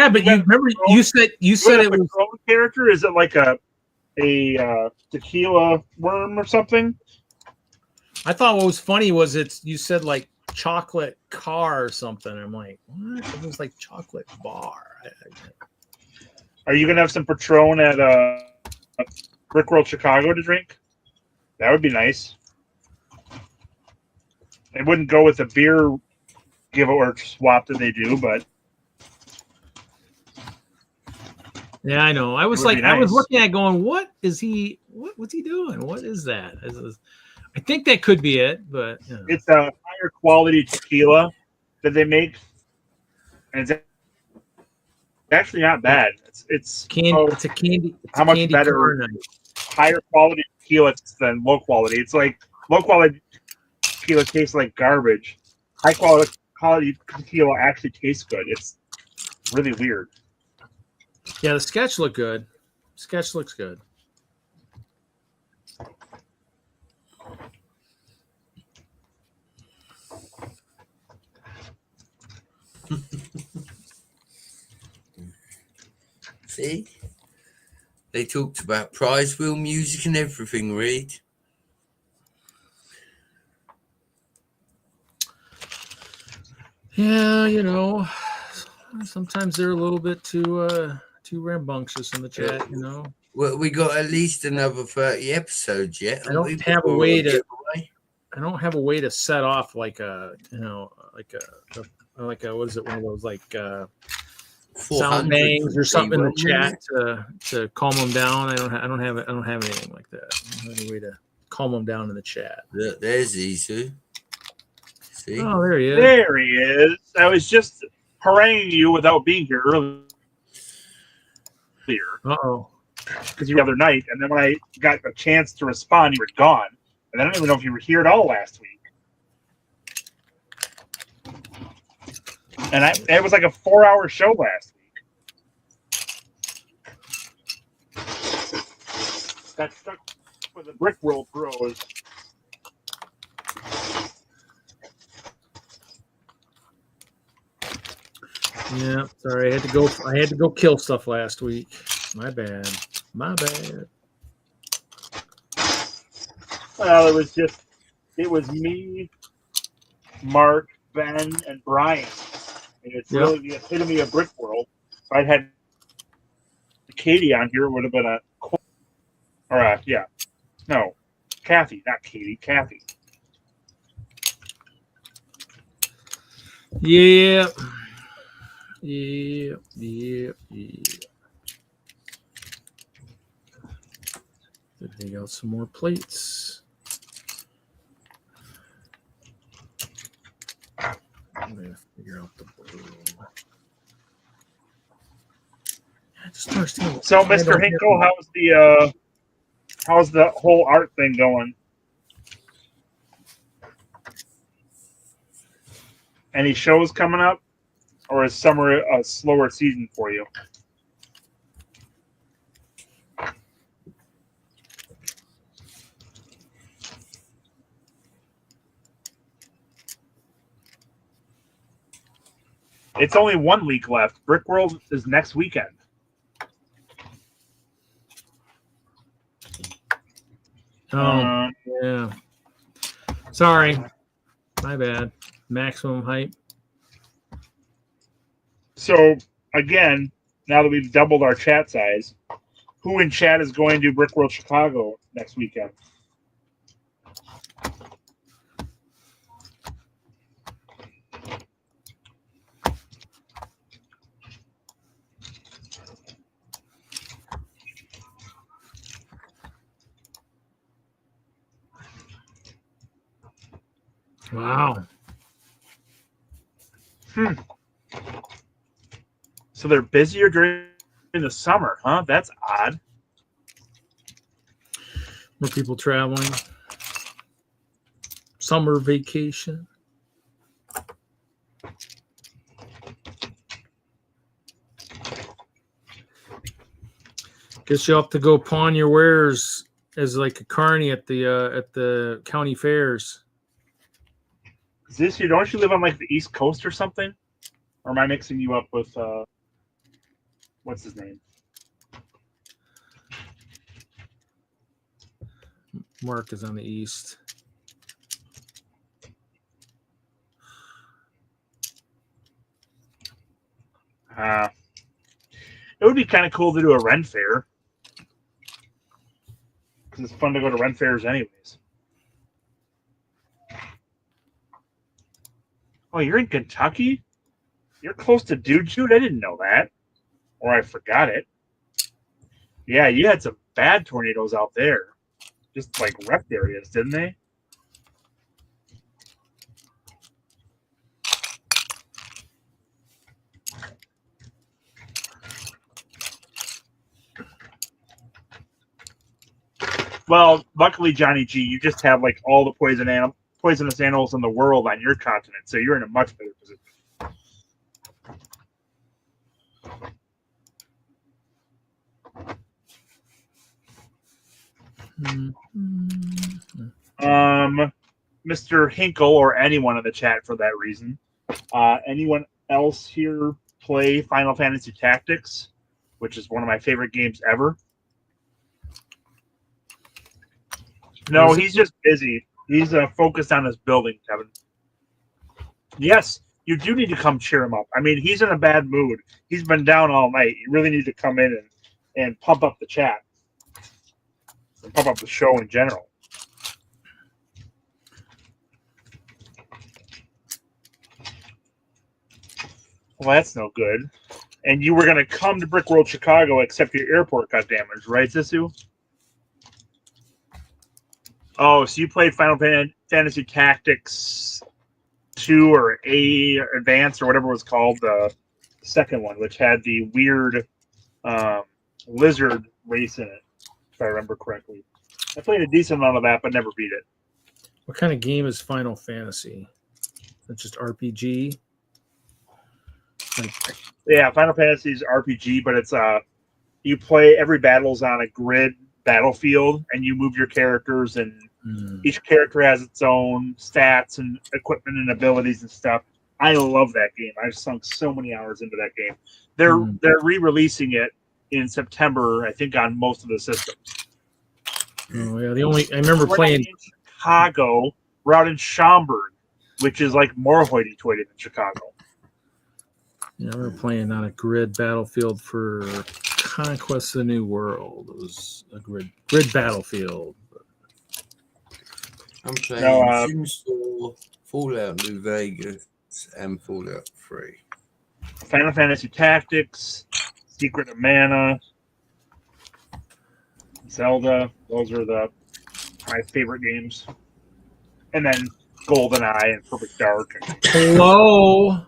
but you remember you said it was Clone character. Is it like a tequila worm or something? I thought what was funny was you said like chocolate car or something. I'm like, what? It was like chocolate bar. Are you gonna have some Patron at Brickworld Chicago to drink? That would be nice. It wouldn't go with the beer give or swap that they do, but Yeah, I know. I was It would like, be I was nice. looking at going, what is he? What's he doing? What is that? I think that could be it, but you know. it's a higher quality tequila that they make, and it's actually not bad. It's It's a candy. It's how a much candy better car night. higher quality tequila than low quality. It's like low quality tequila tastes like garbage. High quality tequila actually tastes good. It's really weird. Yeah, the sketch looked good. Sketch looks good. See? They talked about prize wheel music and everything, Reed. Yeah, you know, sometimes they're a little bit too rambunctious in the chat. You know, Well, we got at least another 30 episodes yet. I don't have a way to. I don't have a way to set off like a like a what is it, one of those like sound bangs or something in the chat to calm them down. I don't have anything like that. I don't have any way to calm them down in the chat. Look, there's Isu. See? Oh, there he is. There he is. I was just haranguing you without being here earlier. Uh-oh. Because you were the other night, and then when I got a chance to respond, you were gone. And I don't even know if you were here at all last week. And it was like a 4-hour show last week. Got stuck with the Brickworld bros. Yeah, sorry. I had to go kill stuff last week. My bad. Well, it was me, Mark, Ben, and Brian. And it's really the epitome of Brickworld. If I'd had Katie on here, it would have been No, Kathy, not Katie, Kathy. Yeah. Dig out some more plates. I'm gonna figure out the blue. So, Mr. Hinkle, how's the whole art thing going? Any shows coming up, or is summer a slower season for you? It's only 1 week left. Brickworld is next weekend. Oh, yeah. Sorry. My bad. Maximum height. So, again, now that we've doubled our chat size, who in chat is going to Brickworld Chicago next weekend? Wow. So they're busier during the summer, huh? That's odd. More people traveling. Summer vacation. Guess you'll have to go pawn your wares as like a carny at the county fairs. Is this you? Don't you live on like the East Coast or something? Or am I mixing you up with what's his name? Mark is on the east. It would be kind of cool to do a Ren fair. Because it's fun to go to Ren fairs anyways. Oh, you're in Kentucky? You're close to Dude Shoot? I didn't know that. Or I forgot it. Yeah, you had some bad tornadoes out there. Just like wrecked areas, didn't they? Well, luckily, Johnny G, you just have like all the poisonous animals in the world on your continent, so you're in a much better position. Mr. Hinkle, or anyone in the chat for that reason. Anyone else here play Final Fantasy Tactics, which is one of my favorite games ever? No, he's just busy. He's focused on his building, Kevin. Yes, you do need to come cheer him up. I mean, he's in a bad mood. He's been down all night. You really need to come in and pump up the chat. And pump up the show in general. Well, that's no good. And you were going to come to Brickworld Chicago, except your airport got damaged, right, Sisu? Oh, so you played Final Fantasy Tactics 2 or A Advanced or whatever it was called, the second one, which had the weird lizard race in it, if I remember correctly. I played a decent amount of that, but never beat it. What kind of game is Final Fantasy? It's just RPG? Yeah, Final Fantasy is RPG, but it's you play every battle's on a grid battlefield, and you move your characters, and each character has its own stats and equipment and abilities and stuff. I love that game. I've sunk so many hours into that game. They're re-releasing it in September, I think, on most of the systems. Oh yeah, I remember playing in Chicago. We're out in Schaumburg, which is like more hoity-toity than Chicago. Yeah, we were playing on a grid battlefield for Conquest of the New World. It was a grid battlefield. I'm playing Sims 4, Fallout New Vegas, and Fallout 3. Final Fantasy Tactics, Secret of Mana, Zelda. Those are my favorite games. And then GoldenEye and Perfect Dark. Hello.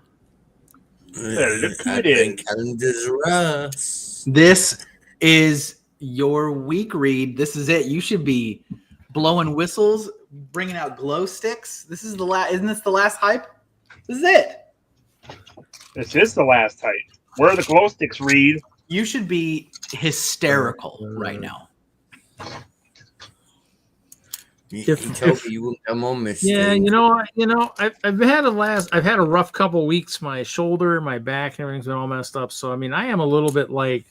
Calendars are us. This is your week read. This is it. You should be blowing whistles, bringing out glow sticks. This is the last. Isn't this the last hype? This is it. This is the last hype. Where are the glow sticks, Reed? You should be hysterical right now. You told me you wouldn't come on, Miss. Yeah, I've had a rough couple of weeks. My shoulder, my back, and everything's been all messed up. So I mean, I am a little bit like,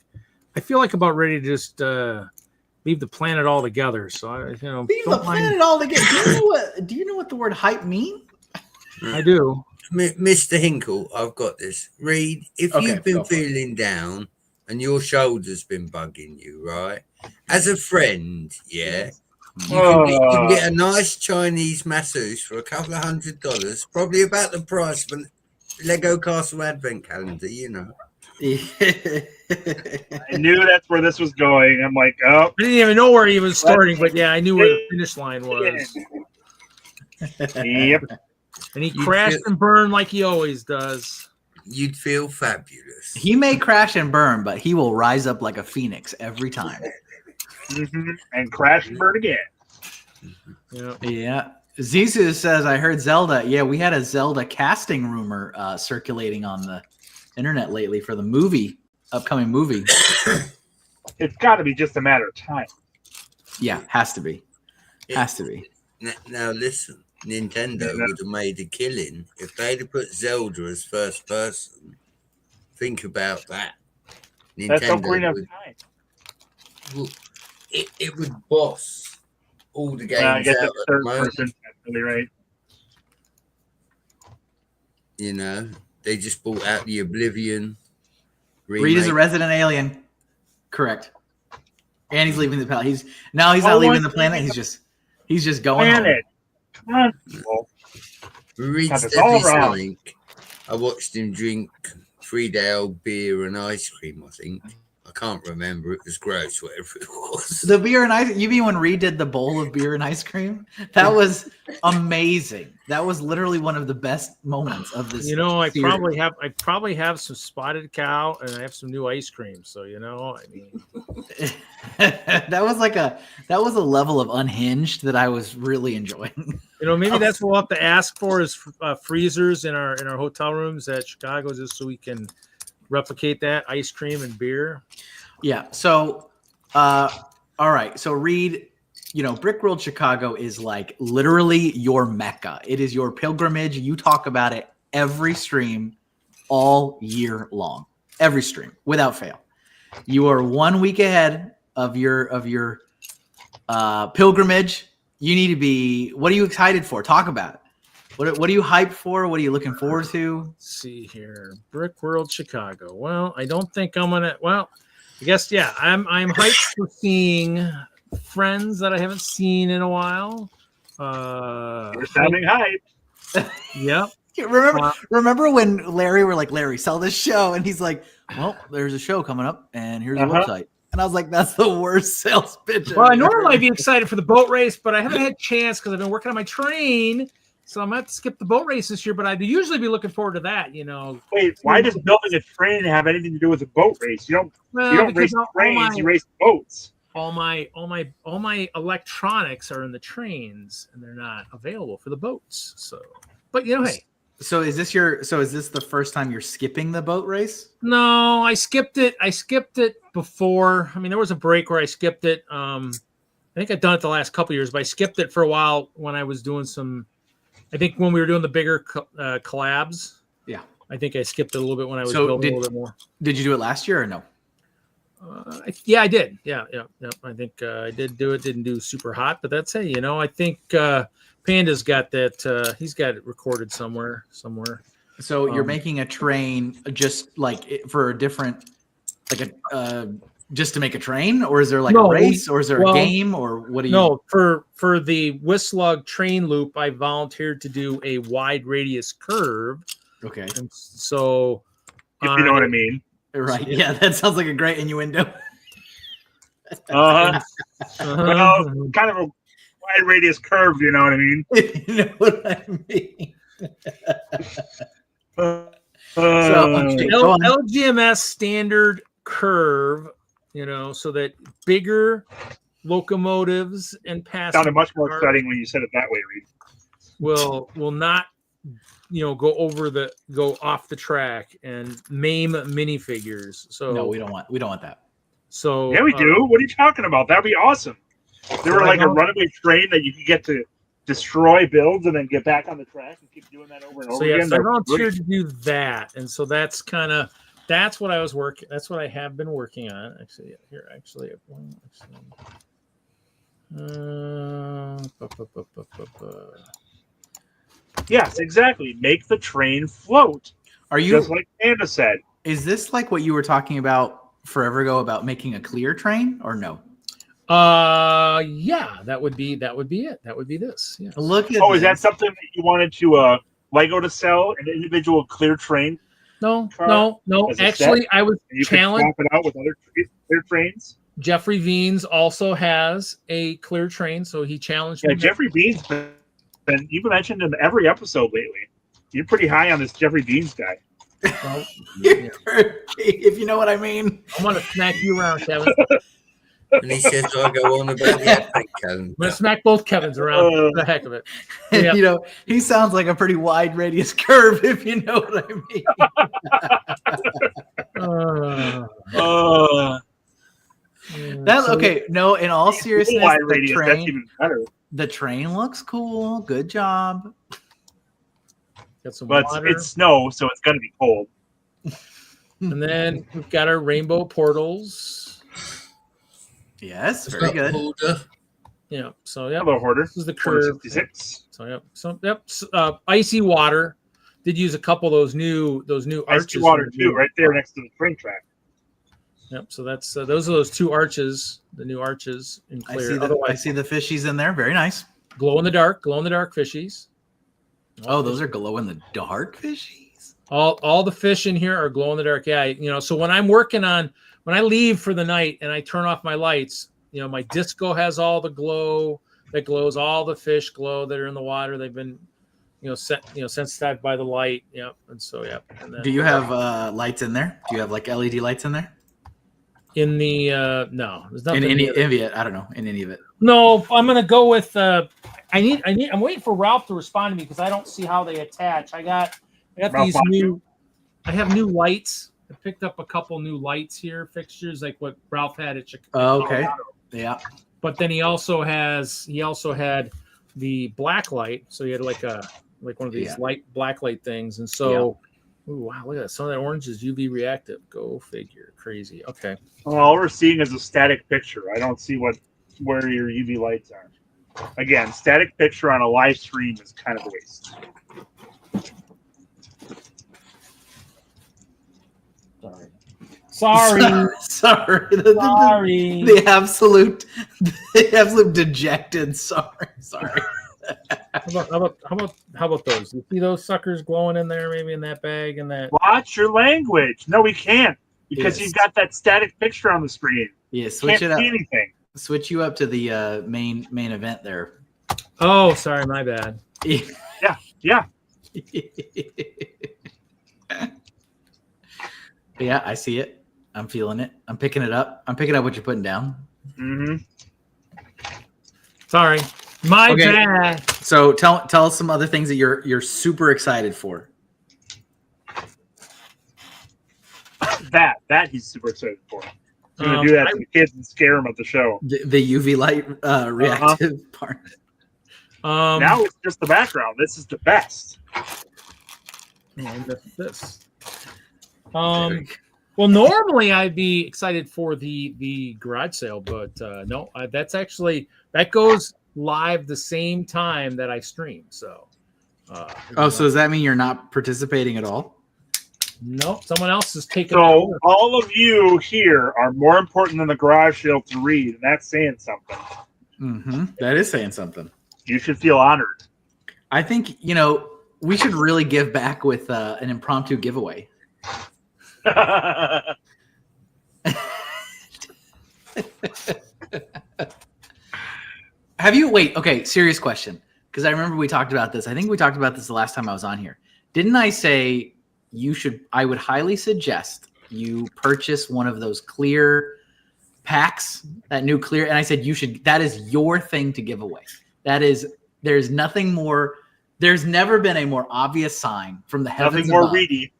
I feel like about ready to just leave the planet altogether. So leave the planet altogether. Do you know what the word hype means? I do, Mr. Hinkle. I've got this. Reed, if you've been feeling down and your shoulder's been bugging you, right? As a friend, yeah. You can get a nice Chinese masseuse for a couple of $100, probably about the price of a Lego Castle Advent calendar, you know. I knew that's where this was going. I'm like, oh. I didn't even know where he was starting, but yeah, I knew where the finish line was. Yep. And he crashed and burned like he always does. You'd feel fabulous. He may crash and burn, but he will rise up like a phoenix every time. And crash and burn again. Yeah. Zizu says, I heard Zelda. Yeah, we had a Zelda casting rumor circulating on the internet lately for the upcoming movie. It's got to be just a matter of time. Yeah, has to be. Has to be. Now listen, Nintendo would have made a killing if they'd have put Zelda as first person. Think about that. That's Ocarina of would, Time. well, it would boss all the games I guess out it's at third the moment. person. That's really right. You know, they just brought out the Oblivion. Reed is a resident alien. Correct. And he's leaving the planet. He's not leaving the planet. He's just going planet. Come on, people. Reed's It's all definitely wrong. something. I watched him drink 3-day-old beer and ice cream, I think. I can't remember. It was gross, whatever it was. The beer and ice. You mean when Reed did the bowl of beer and ice cream? That was amazing. That was literally one of the best moments of this. You know, I series. probably have some spotted cow and I have some new ice cream. So I mean, that was a level of unhinged that I was really enjoying. You know, maybe that's what we'll have to ask for is freezers in our hotel rooms at Chicago, just so we can replicate that ice cream and beer. Yeah. So, all right. So Reed, Brickworld Chicago is like literally your Mecca. It is your pilgrimage. You talk about it every stream all year long, every stream without fail. You are 1 week ahead of your pilgrimage. You need to be. What are you excited for? Talk about it. What are you hyped for? What are you looking forward to? Let's see here, Brickworld Chicago. Well, I don't think I'm gonna. Well, I guess yeah. I'm hyped for seeing friends that I haven't seen in a while. You're sounding hype. Yep. Remember when we're like, Larry, sell this show, and he's like, well, there's a show coming up, and here's a website. And I was like, that's the worst sales pitch. Well, I normally be excited for the boat race, but I haven't had a chance because I've been working on my train. So I'm going to have to skip the boat race this year, but I'd usually be looking forward to that, Wait, why does building a train have anything to do with a boat race? You don't race trains, you race boats. All my electronics are in the trains and they're not available for the boats. So, but hey. So is this the first time you're skipping the boat race? No, I skipped it. I skipped it before. I mean, there was a break where I skipped it. I think I've done it the last couple of years, but I skipped it for a while when I was doing I think when we were doing the bigger collabs. Yeah. I think I skipped it a little bit when I was building a little bit more. Did you do it last year or no? Yeah, I did. Yeah. I think I did do it. Didn't do super hot, but that's it. I think Panda's got that. He's got it recorded somewhere. So you're making a train just like for a different, just to make a train, or is there a race, or is there a game, or what do you? No, for the Whistler train loop, I volunteered to do a wide radius curve. Okay. And so, if you know what I mean. Right. Yeah, that sounds like a great innuendo. Well, kind of a wide radius curve, you know what I mean? You know what I mean? LGMS standard curve, so that bigger locomotives and passengers sounded much more exciting when you said it that way, Reed. will not go off the track and maim minifigures. So no, we don't want that. So yeah, we do. What are you talking about? That'd be awesome. There were like a runaway train that you could get to destroy builds and then get back on the track and keep doing that over and over again. So I volunteered to do that, and so that's what I was working. That's what I have been working on. Actually, here, Yes, exactly. Make the train float. Are you just like Panda said? Is this like what you were talking about forever ago about making a clear train, or no? Yeah, that would be it. That would be this. Yeah. Look at. Is that something that you wanted to Lego to sell an individual clear train? No. Actually, I was challenged. You could swap it out with other clear trains. Jeffrey Beans also has a clear train, so he challenged me. Jeffrey Beans, and you've mentioned him every episode lately. You're pretty high on this Jeffrey Beans guy. Well, if you know what I mean. I'm gonna smack you around, Kevin. And he says I go on about the advent calendar. I'm gonna smack both Kevins around for the heck of it. Yeah. You know, he sounds like a pretty wide radius curve, if you know what I mean. Okay. No, in all seriousness, Wide radius, that's even better. The train looks cool. Good job. Got some But water. it's snow, so it's gonna be cold. And then we've got our rainbow portals. Yes, very good. Yeah. So yeah. Hello, Hoarder. This is the curve. 66. So yep. So yep. Icy water. Did use a couple of those new arches. Icy water too, right there next to the train track. Yep. So that's those are those two arches, the new arches in clear. I see the fishies in there. Very nice. Glow in the dark fishies. Oh, those are glow in the dark fishies. All the fish in here are glow in the dark. Yeah, you know. So when I'm working on, when I leave for the night and I turn off my lights, you know, my disco has all the glow that glows. All the fish glow that are in the water. They've been, sensitized by the light. Yep. And so yeah. And then, do you have lights in there? Do you have like LED lights in there? In the no, there's nothing. In any of it, I don't know. In any of it. No, I'm gonna go with. I'm waiting for Ralph to respond to me because I don't see how they attach. I got these new. I have new lights. I picked up a couple new lights here, fixtures like what Ralph had at Chicago. Oh, okay. Yeah. But then he also had the black light. So he had like one of these black light things, and so. Yeah. Ooh, wow, look at that. Some of that orange is UV reactive. Go figure. Crazy. Okay. Well, all we're seeing is a static picture. I don't see where your UV lights are. Again, static picture on a live stream is kind of a waste. Sorry. Sorry. Sorry. The absolute dejected. Sorry. How about those? You see those suckers glowing in there, maybe in that bag and that. Watch your language. No, we can't because you've got that static picture on the screen. Yeah, switch can't it up. See anything. Switch you up to the main event there. Oh, sorry, my bad. Yeah. Yeah, I see it. I'm feeling it. I'm picking it up. I'm picking up what you're putting down. Mm-hmm. Sorry. My bad. So tell us some other things that you're super excited for. That he's super excited for. He's gonna do that to the kids and scare them at the show. The UV light reactive part. Now it's just the background. This is the best. And this. Well, normally I'd be excited for the garage sale, but no, that goes live the same time that I stream. So, so does that mean you're not participating at all? No, someone else is taking. So all of you here are more important than the garage sale to read, and that's saying something. Mm-hmm. That is saying something. You should feel honored. I think we should really give back with an impromptu giveaway. Have you okay, serious question, because I remember we talked about this. I think we talked about this the last time I was on here. Didn't I say I would highly suggest you purchase one of those clear packs, that new clear, and I said that is your thing to give away. There's nothing more, there's never been a more obvious sign from the heavens nothing more above. reedy.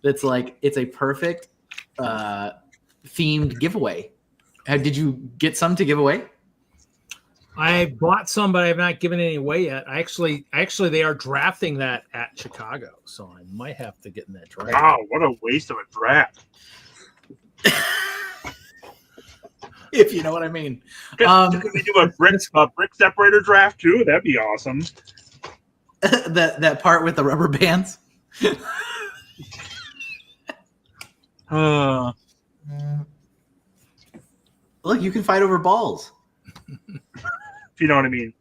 That's like, it's a perfect themed giveaway. Did you get some to give away? I bought some, but I have not given any away yet. Actually, they are drafting that at Chicago, so I might have to get in that draft. Wow, what a waste of a draft! If you know what I mean. Could we do a brick separator draft too? That'd be awesome. that part with the rubber bands. Look, you can fight over balls. If you know what I mean.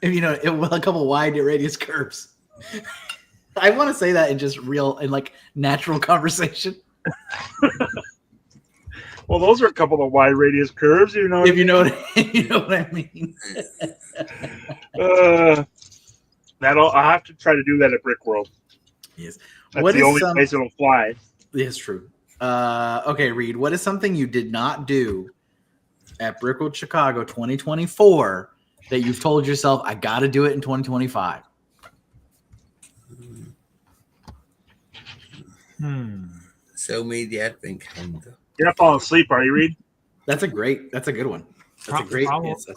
If you know, with a couple wide radius curves. I want to say that in just real and like natural conversation. Well, those are a couple of wide radius curves. You know, if you know what I mean. I'll have to try to do that at Brickworld. Yes, that's the only place it'll fly. It's true. Okay, Reed, what is something you did not do at Brickworld Chicago 2024 that you've told yourself, I got to do it in 2025? Sell me the advent calendar. You're not falling asleep, are you, Reed? That's a good one. That's a great.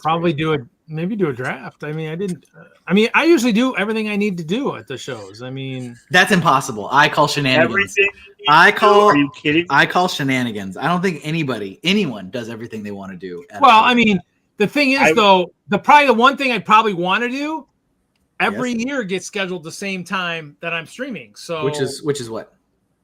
Probably do it. Maybe do a draft. I mean, I usually do everything I need to do at the shows. I mean, that's impossible. I call shenanigans. Everything. Are you kidding? I call shenanigans. I don't think anyone does everything they want to do. Well, I mean, the thing is, though, the one thing I probably want to do every year gets scheduled the same time that I'm streaming. So which is what?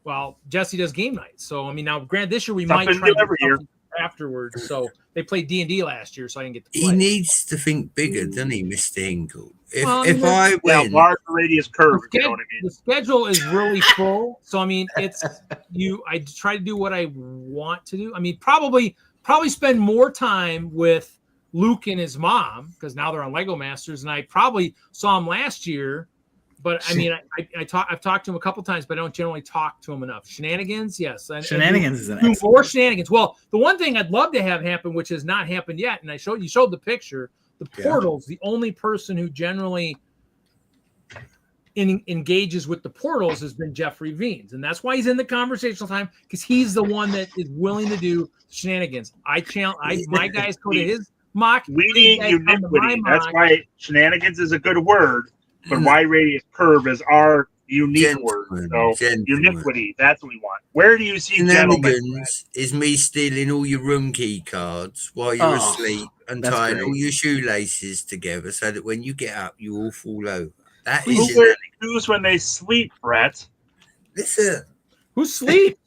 Well, Jesse does game night. So I mean, now, granted, this year we might try to every year afterwards. So they played D&D last year, so I didn't get to play. He needs to think bigger, doesn't he, Mr. Hinkle? If I win, large radius curve. You know what I mean? The schedule is really full, so I mean, it's I try to do what I want to do. I mean, probably spend more time with Luke and his mom because now they're on Lego Masters, and I probably saw him last year. But I mean, I've talked to him a couple times, but I don't generally talk to him enough. Shenanigans, yes. Shenanigans is an excellent. More shenanigans. Well, the one thing I'd love to have happen, which has not happened yet, and you showed the picture. The portals. The only person who generally engages with the portals has been Jeffrey Veens, and that's why he's in the conversational time because he's the one that is willing to do shenanigans. My guys go to his mock. We need uniquity. That's why shenanigans is a good word. But wide radius curve is our unique word. So uniquity, that's what we want. Where do you see shenanigans? Is me stealing all your room key cards while you're asleep and tying all your shoelaces together so that when you get up, you all fall over. That is shenanigans. Who's when they sleep, Brett? Listen. Who sleeps?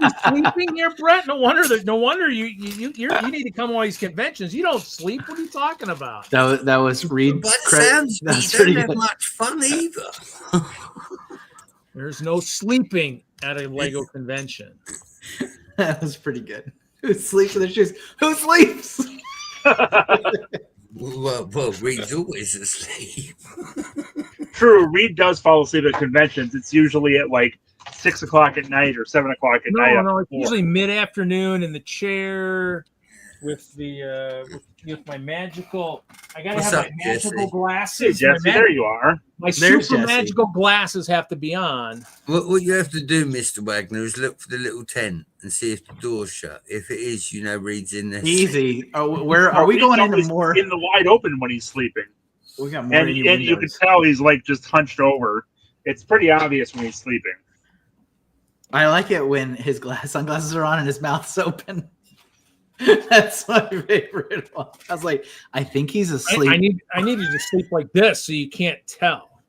You're sleeping here, Brett? No wonder you need to come to all these conventions. You don't sleep. What are you talking about? That was Reed. But it don't have much fun either. There's no sleeping at a Lego convention. That was pretty good. Who sleeps with their shoes? Who sleeps? Well, Reed's always asleep. True, Reed does fall asleep at conventions. It's usually at like 6 o'clock at night or 7 o'clock at night. No, it's usually mid-afternoon in the chair with my magical. I gotta have my magical glasses. Hey, Jesse, there you are. My super magical glasses have to be on. What you have to do, Mr. Wagner, is look for the little tent and see if the door's shut. If it is, Reed's in there. Easy. Where are we going into more? In the wide open when he's sleeping. We got more. And you can tell he's like just hunched over. It's pretty obvious when he's sleeping. I like it when his sunglasses are on and his mouth's open. That's my favorite one. I was like, I think he's asleep. I need you to sleep like this so you can't tell.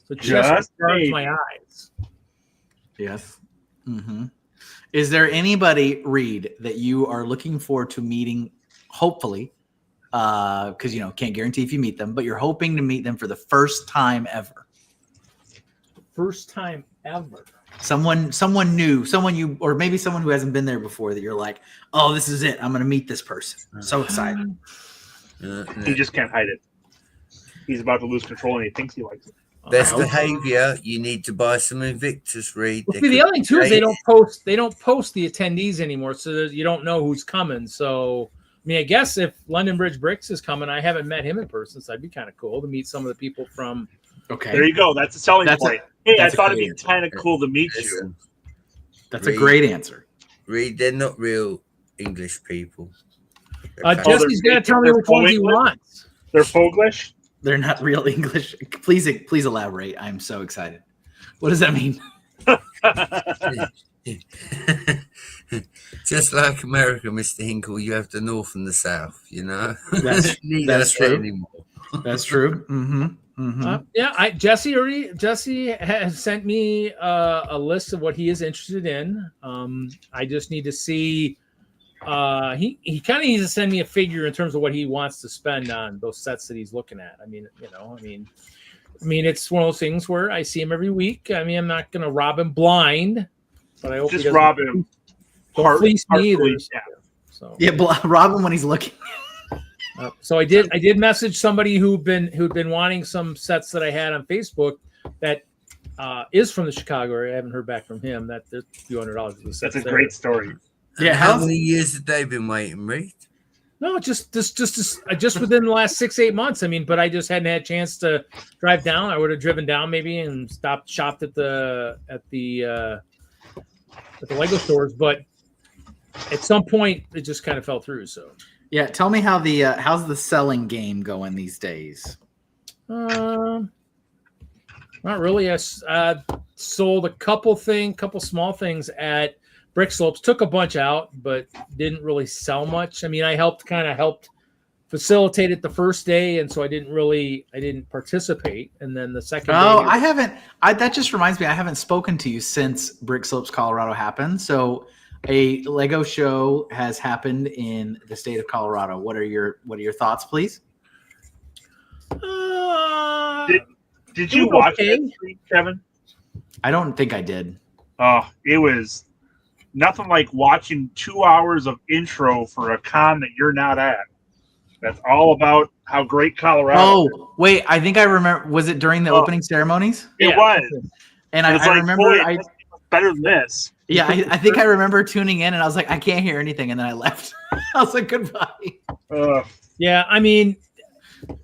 So just burns my eyes. Yes. Mm-hmm. Is there anybody, Reed, that you are looking forward to meeting? Hopefully, because can't guarantee if you meet them, but you're hoping to meet them for the first time ever. First time ever. Someone new, or maybe someone who hasn't been there before that you're like, oh, this is it. I'm going to meet this person. So excited. He just can't hide it. He's about to lose control and he thinks he likes it. Best behavior. You need to buy some Invictus, Reed. Well, the other thing too is they don't post the attendees anymore, so you don't know who's coming. So I mean, I guess if London Bridge Bricks is coming, I haven't met him in person, so that'd be kind of cool to meet some of the people from. Okay, there you go. That's a selling point. Hey, I thought it'd be kind of cool to meet you. That's a great answer. Reed, they're not real English people. Jesse's gonna tell me which ones he wants. They're Foglish. They're not real English. Please elaborate. I'm so excited. What does that mean? Just like America, Mr. Hinkle, you have the North and the South. That's true. Anymore. That's true. Mm-hmm. Mm-hmm. Jesse has sent me a list of what he is interested in. I just need to see. He kind of needs to send me a figure in terms of what he wants to spend on those sets that he's looking at. I mean, it's one of those things where I see him every week. I mean, I'm not going to rob him blind, but I hope just rob him. Don't fleece me either. Yeah. So rob him when he's looking. So I did message somebody who'd been wanting some sets that I had on Facebook that is from the Chicago area. I haven't heard back from him. That there's a few $100 for the sets. That's a great story. Yeah, How many years have they been waiting, Reed? No, just within the last 6-8 months. I mean, but I just hadn't had a chance to drive down. I would have driven down maybe and shopped at the Lego stores, but at some point it just kind of fell through. So Yeah, tell me how how's the selling game going these days? not really. I sold a couple small things at Brick Slopes. Took a bunch out, but didn't really sell much. I mean, I helped facilitate it the first day, and so I didn't participate. And then the second day, I haven't. That just reminds me, I haven't spoken to you since Brick Slopes, Colorado happened. So a Lego show has happened in the state of Colorado. What are your thoughts, please? Did you watch it, Kevin? I don't think I did. Oh, it was nothing like watching 2 hours of intro for a con that you're not at. That's all about how great Colorado is. Oh, wait, I think I remember. Was it during the opening ceremonies? It was. And It's I like, remember. boy, better than this. Yeah, I think I remember tuning in, and I was like, I can't hear anything, and then I left. I was like, goodbye. Yeah, I mean,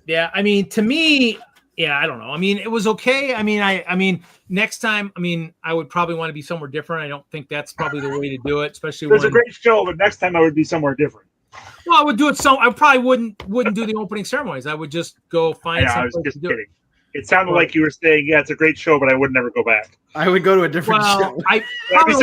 to me, yeah, I don't know. I mean, it was okay. I mean, next time, I would probably want to be somewhere different. I don't think that's probably the way to do it, especially It was a great show, but next time I would be somewhere different. Well, I would do it. So I probably wouldn't do the opening ceremonies. I would just go find. I was just kidding. It sounded like you were saying, "Yeah, it's a great show, but I would never go back." I would go to a different show. I probably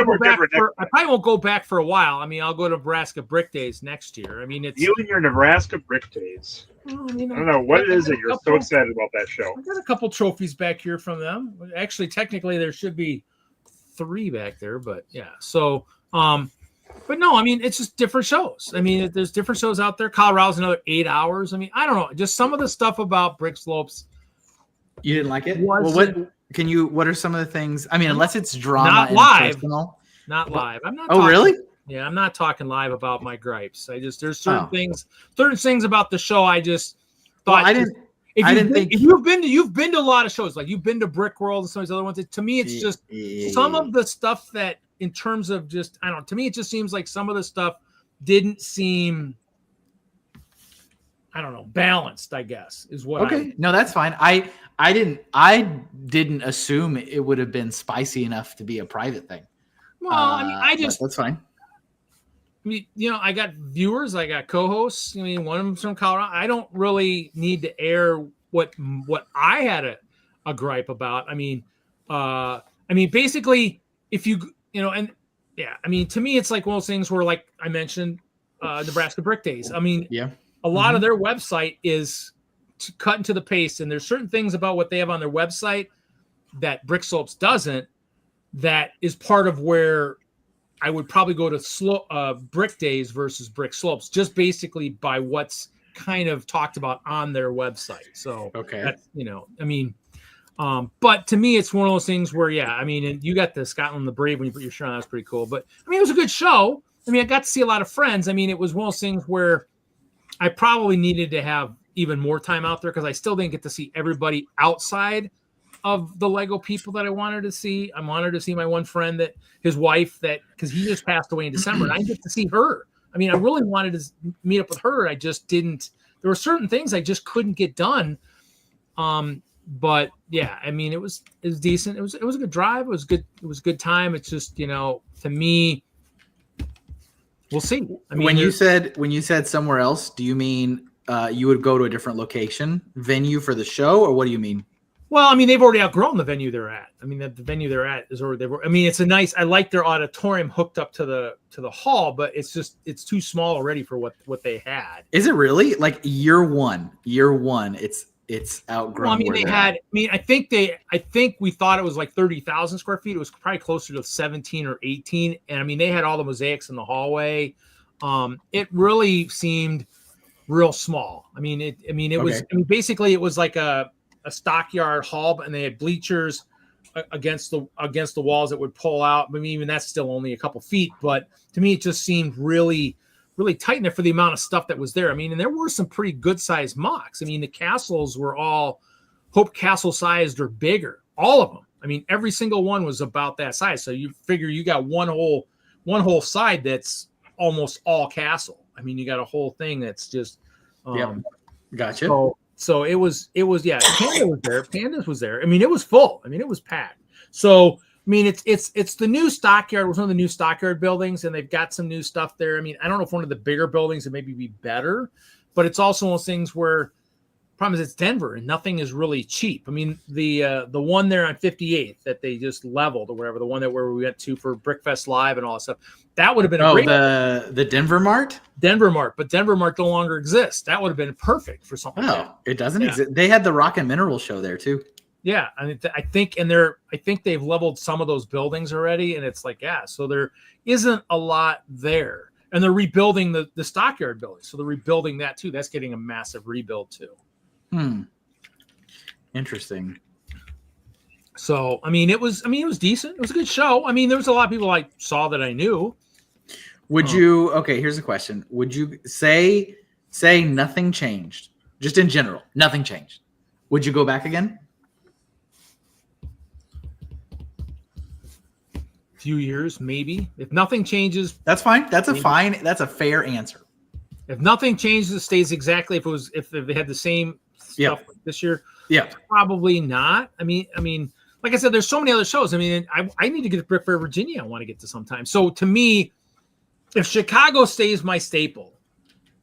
won't go back for a while. I mean, I'll go to Nebraska Brick Days next year. I mean, it's you and your Nebraska Brick Days. Well, I don't know what it is that you're so excited about that show. I got a couple trophies back here from them. Actually, technically, there should be 3 back there, but yeah. So, but no, I mean, it's just different shows. I mean, there's different shows out there. Colorado's another 8 hours. I mean, I don't know. Just some of the stuff about Brick Slopes. You didn't like it? Well, what are some of the things? I mean, unless it's drama, not live. Personal. Not live. I'm not. Oh, really? Yeah, I'm not talking live about my gripes. There's certain things about the show. I just thought if you've been to a lot of shows, like you've been to Brickworld and some of these other ones. To me, it's just some of the stuff that, in terms of just, I don't know. To me, it just seems like some of the stuff didn't seem, I don't know, balanced, I guess, is what. Okay, no, that's fine. I didn't assume it would have been spicy enough to be a private thing. Well, I mean, that's fine. I mean, I got viewers, I got co-hosts. I mean, one of them's from Colorado. I don't really need to air what I had a gripe about. I mean, basically, if and yeah, I mean, to me, it's like one of those things where, like I mentioned, Nebraska Brick Days. I mean, yeah. A lot of their website is cut into the paste, and there's certain things about what they have on their website that Brick Slopes doesn't. That is part of where I would probably go to Brick Days versus Brick Slopes, just basically by what's kind of talked about on their website. So, okay, that's, I mean, but to me, it's one of those things where, yeah, I mean, and you got the Scotland the Brave when you put your shirt on. That was pretty cool. But I mean, it was a good show. I mean, I got to see a lot of friends. I mean, it was one of those things where I probably needed to have even more time out there because I still didn't get to see everybody outside of the Lego people that I wanted to see. I wanted to see my one friend, that his wife, because he just passed away in December, and I didn't get to see her. I mean, I really wanted to meet up with her. I just didn't. There were certain things I just couldn't get done. But yeah, I mean, it was decent. It was a good drive. It was good. It was a good time. It's just, to me, we'll see. I mean, when you said somewhere else, do you mean you would go to a different venue for the show, or what do you mean? Well, I mean, they've already outgrown the venue they're at. I mean, the venue they're at is already. I mean, it's I like their auditorium hooked up to the hall, but it's too small already for what they had. Is it really? Like year one, it's outgrown. Well, I mean, I think we thought it was like 30,000 square feet. It was probably closer to 17 or 18, and I mean, they had all the mosaics in the hallway. It really seemed real small. I mean, it was. I mean, basically, it was like a stockyard hall, and they had bleachers against the walls that would pull out. I mean, even that's still only a couple feet, but to me, it just seemed really, really tight in there for the amount of stuff that was there. I mean, and there were some pretty good sized MOCs. I mean, the castles were all Hope Castle sized or bigger, all of them. I mean, every single one was about that size. So you figure you got one whole side that's almost all castle. I mean, you got a whole thing that's just Gotcha. So it was yeah. Panda was there. Pandas was there. I mean, it was full. I mean, it was packed. So I mean, it's the new stockyard. It was one of the new stockyard buildings, and they've got some new stuff there. I mean, I don't know if one of the bigger buildings would maybe be better, but it's also one of those things where problem is it's Denver and nothing is really cheap. I mean, the one there on 58th that they just leveled or whatever, the one that where we went to for Brickfest Live and all that stuff, that would have been a great the Denver Mart? Denver Mart, but Denver Mart no longer exists. That would have been perfect for something. Oh, it doesn't exist. They had the Rock and Mineral show there too. Yeah, I mean, I think they've leveled some of those buildings already, and it's like, yeah, so there isn't a lot there, and they're rebuilding the stockyard building, so they're rebuilding that too. That's getting a massive rebuild too. Interesting. So I mean, it was decent. It was a good show. I mean, there was a lot of people I saw that I knew. Would you? Okay, here's a question. Would you say nothing changed? Just in general, nothing changed. Would you go back again? Few years, maybe. If nothing changes, that's fine. That's a fair answer. If nothing changes, it stays exactly. If they had the same stuff this year, probably not. I mean, like I said, there's so many other shows. I mean, I need to get to Brickworld, Virginia. I want to get to sometime. So to me, if Chicago stays my staple,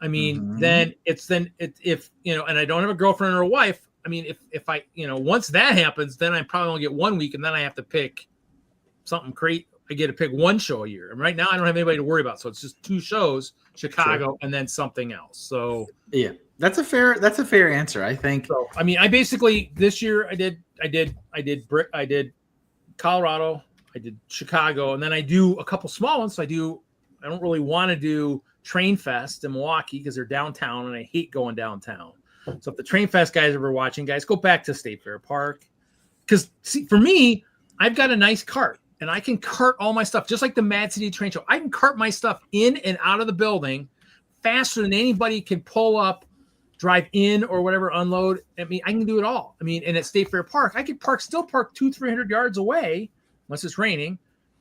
I mean, then if you know, and I don't have a girlfriend or a wife. I mean, if I once that happens, then I probably only get 1 week, and then I have to pick something great. I get to pick one show a year, and right now I don't have anybody to worry about, so it's just 2 shows, Chicago, and then something else. So yeah, that's a fair answer, I think. So I mean, I basically this year I did Colorado, I did Chicago, and then I do a couple small ones. So I don't really want to do Train Fest in Milwaukee because they're downtown, and I hate going downtown. So if the Train Fest guys are watching, guys, go back to State Fair Park, because see, for me, I've got a nice cart. And I can cart all my stuff, just like the Mad City Train Show. I can cart my stuff in and out of the building faster than anybody can pull up, drive in, or whatever, unload. I mean, I can do it all. I mean, and at State Fair Park, I could still park 200-300 yards away, unless it's raining,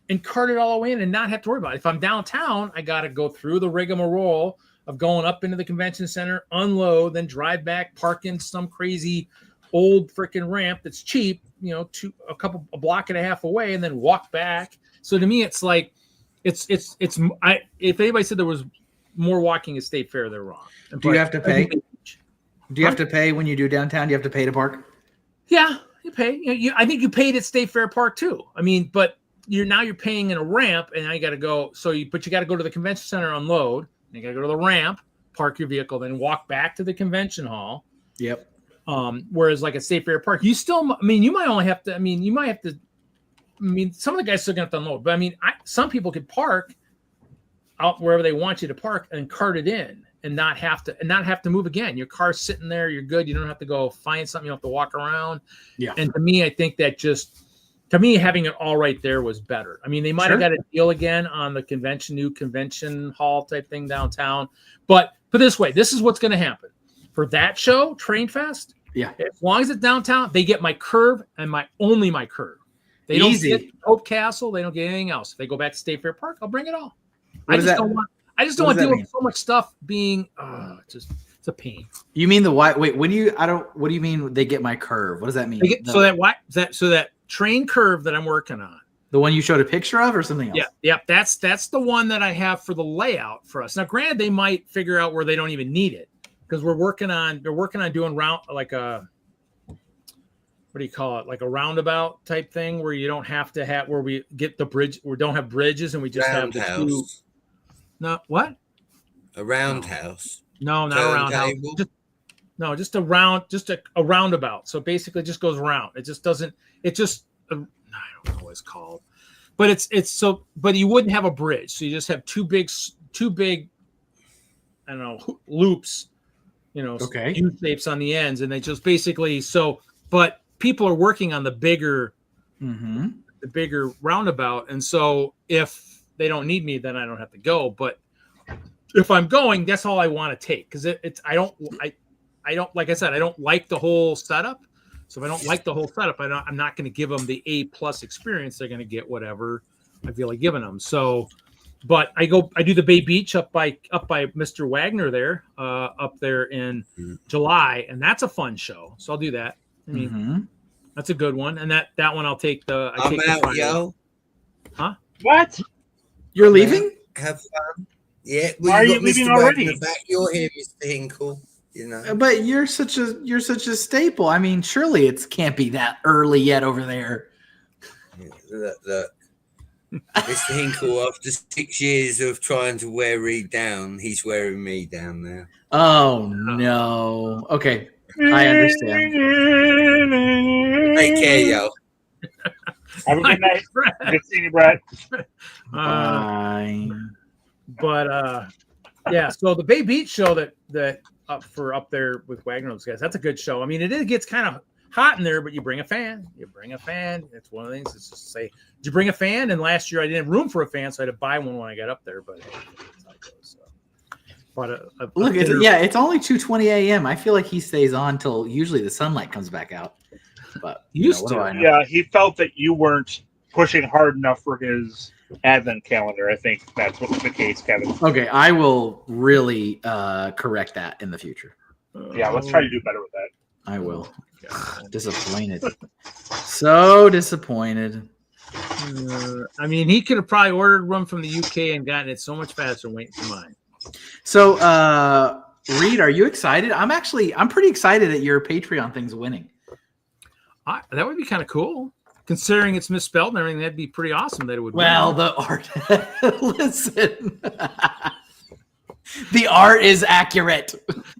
and cart it all the way in and not have to worry about it. If I'm downtown, I got to go through the rigmarole of going up into the convention center, unload, then drive back, park in some crazy old freaking ramp that's cheap, a block and a half away, and then walk back. So to me, it's like, if anybody said there was more walking at State Fair, they're wrong. Do you have to pay? Do you have to pay when you do downtown? Do you have to pay to park? Yeah, you pay. I think you paid at State Fair Park too. I mean, but you're paying in a ramp, and now you got to go. But you got to go to the convention center, unload. And you got to go to the ramp, park your vehicle, then walk back to the convention hall. Yep. Whereas like at State Fair Park, some of the guys still gonna have to unload, but I mean, some people could park out wherever they want you to park and cart it in and not have to move again. Your car's sitting there, you're good. You don't have to go find something. You don't have to walk around. Yeah. And to me, I think that having it all right there was better. I mean, they might have got a deal again on the new convention hall type thing downtown, but put this way, this is what's going to happen for that show, Train Fest. Yeah. As long as it's downtown, they get my curve and my curve. They don't get Hope Castle. They don't get anything else. If they go back to State Fair Park, I'll bring it all. I just don't want to deal with so much stuff being it's a pain. You mean the why? Wait, what do you mean they get my curve? What does that mean? So that train curve that I'm working on. The one you showed a picture of or something else? Yeah. That's the one that I have for the layout for us. Now, granted, they might figure out where they don't even need it. Because they're working on doing round like a, what do you call it? Like a roundabout type thing where you don't have to have, where we get the bridge, we don't have bridges and we just have the two. No, what? A roundhouse. No, not a roundhouse. Just a roundabout. So basically it just goes around. I don't know what it's called, but but you wouldn't have a bridge. So you just have two big, I don't know, loops. U shapes on the ends, and they just basically but people are working on the bigger roundabout, and so if they don't need me, then I don't have to go. But if I'm going, that's all I want to take, because I don't like I said, I don't like the whole setup. So if I don't like the whole setup, I'm not going to give them the A+ experience. They're going to get whatever I feel like giving them. So But I do the Bay Beach up by Mr. Wagner there, up there in July, and that's a fun show. So I'll do that. I mean, that's a good one, and that one I'll take the. I'm out, yo. Huh? What? You're leaving? Have fun. Yeah. Why are you leaving already? Back. You're here, Mr. Hinkle. You know. But you're such a staple. I mean, surely it can't be that early yet over there. Yeah, look. Mr. Hinkle, after 6 years of trying to wear Reed down, he's wearing me down now. Oh no. Okay. I understand. Take care, yo. Have a good night. Good seeing you, Brett. Bye. But yeah, so the Bay Beach show that up there with Wagner, those guys, that's a good show. I mean, it gets kind of hot in there, but you bring a fan. It's one of the things. It's just say, did you bring a fan? And last year I didn't have room for a fan, so I had to buy one when I got up there. But hey, that's how it goes. So. But look, it's only 2:20 a.m. I feel like he stays on till usually the sunlight comes back out. But yeah, he felt that you weren't pushing hard enough for his advent calendar. I think that's what's the case, Kevin. Okay, I will really correct that in the future. Yeah, let's try to do better with that. I will. Disappointed. So disappointed. I mean, he could have probably ordered one from the UK and gotten it so much faster waiting for mine. So, Reed, are you excited? I'm pretty excited that your Patreon thing's winning. That would be kind of cool. Considering it's misspelled and everything, that'd be pretty awesome that it would win. The art. Listen. The art is accurate.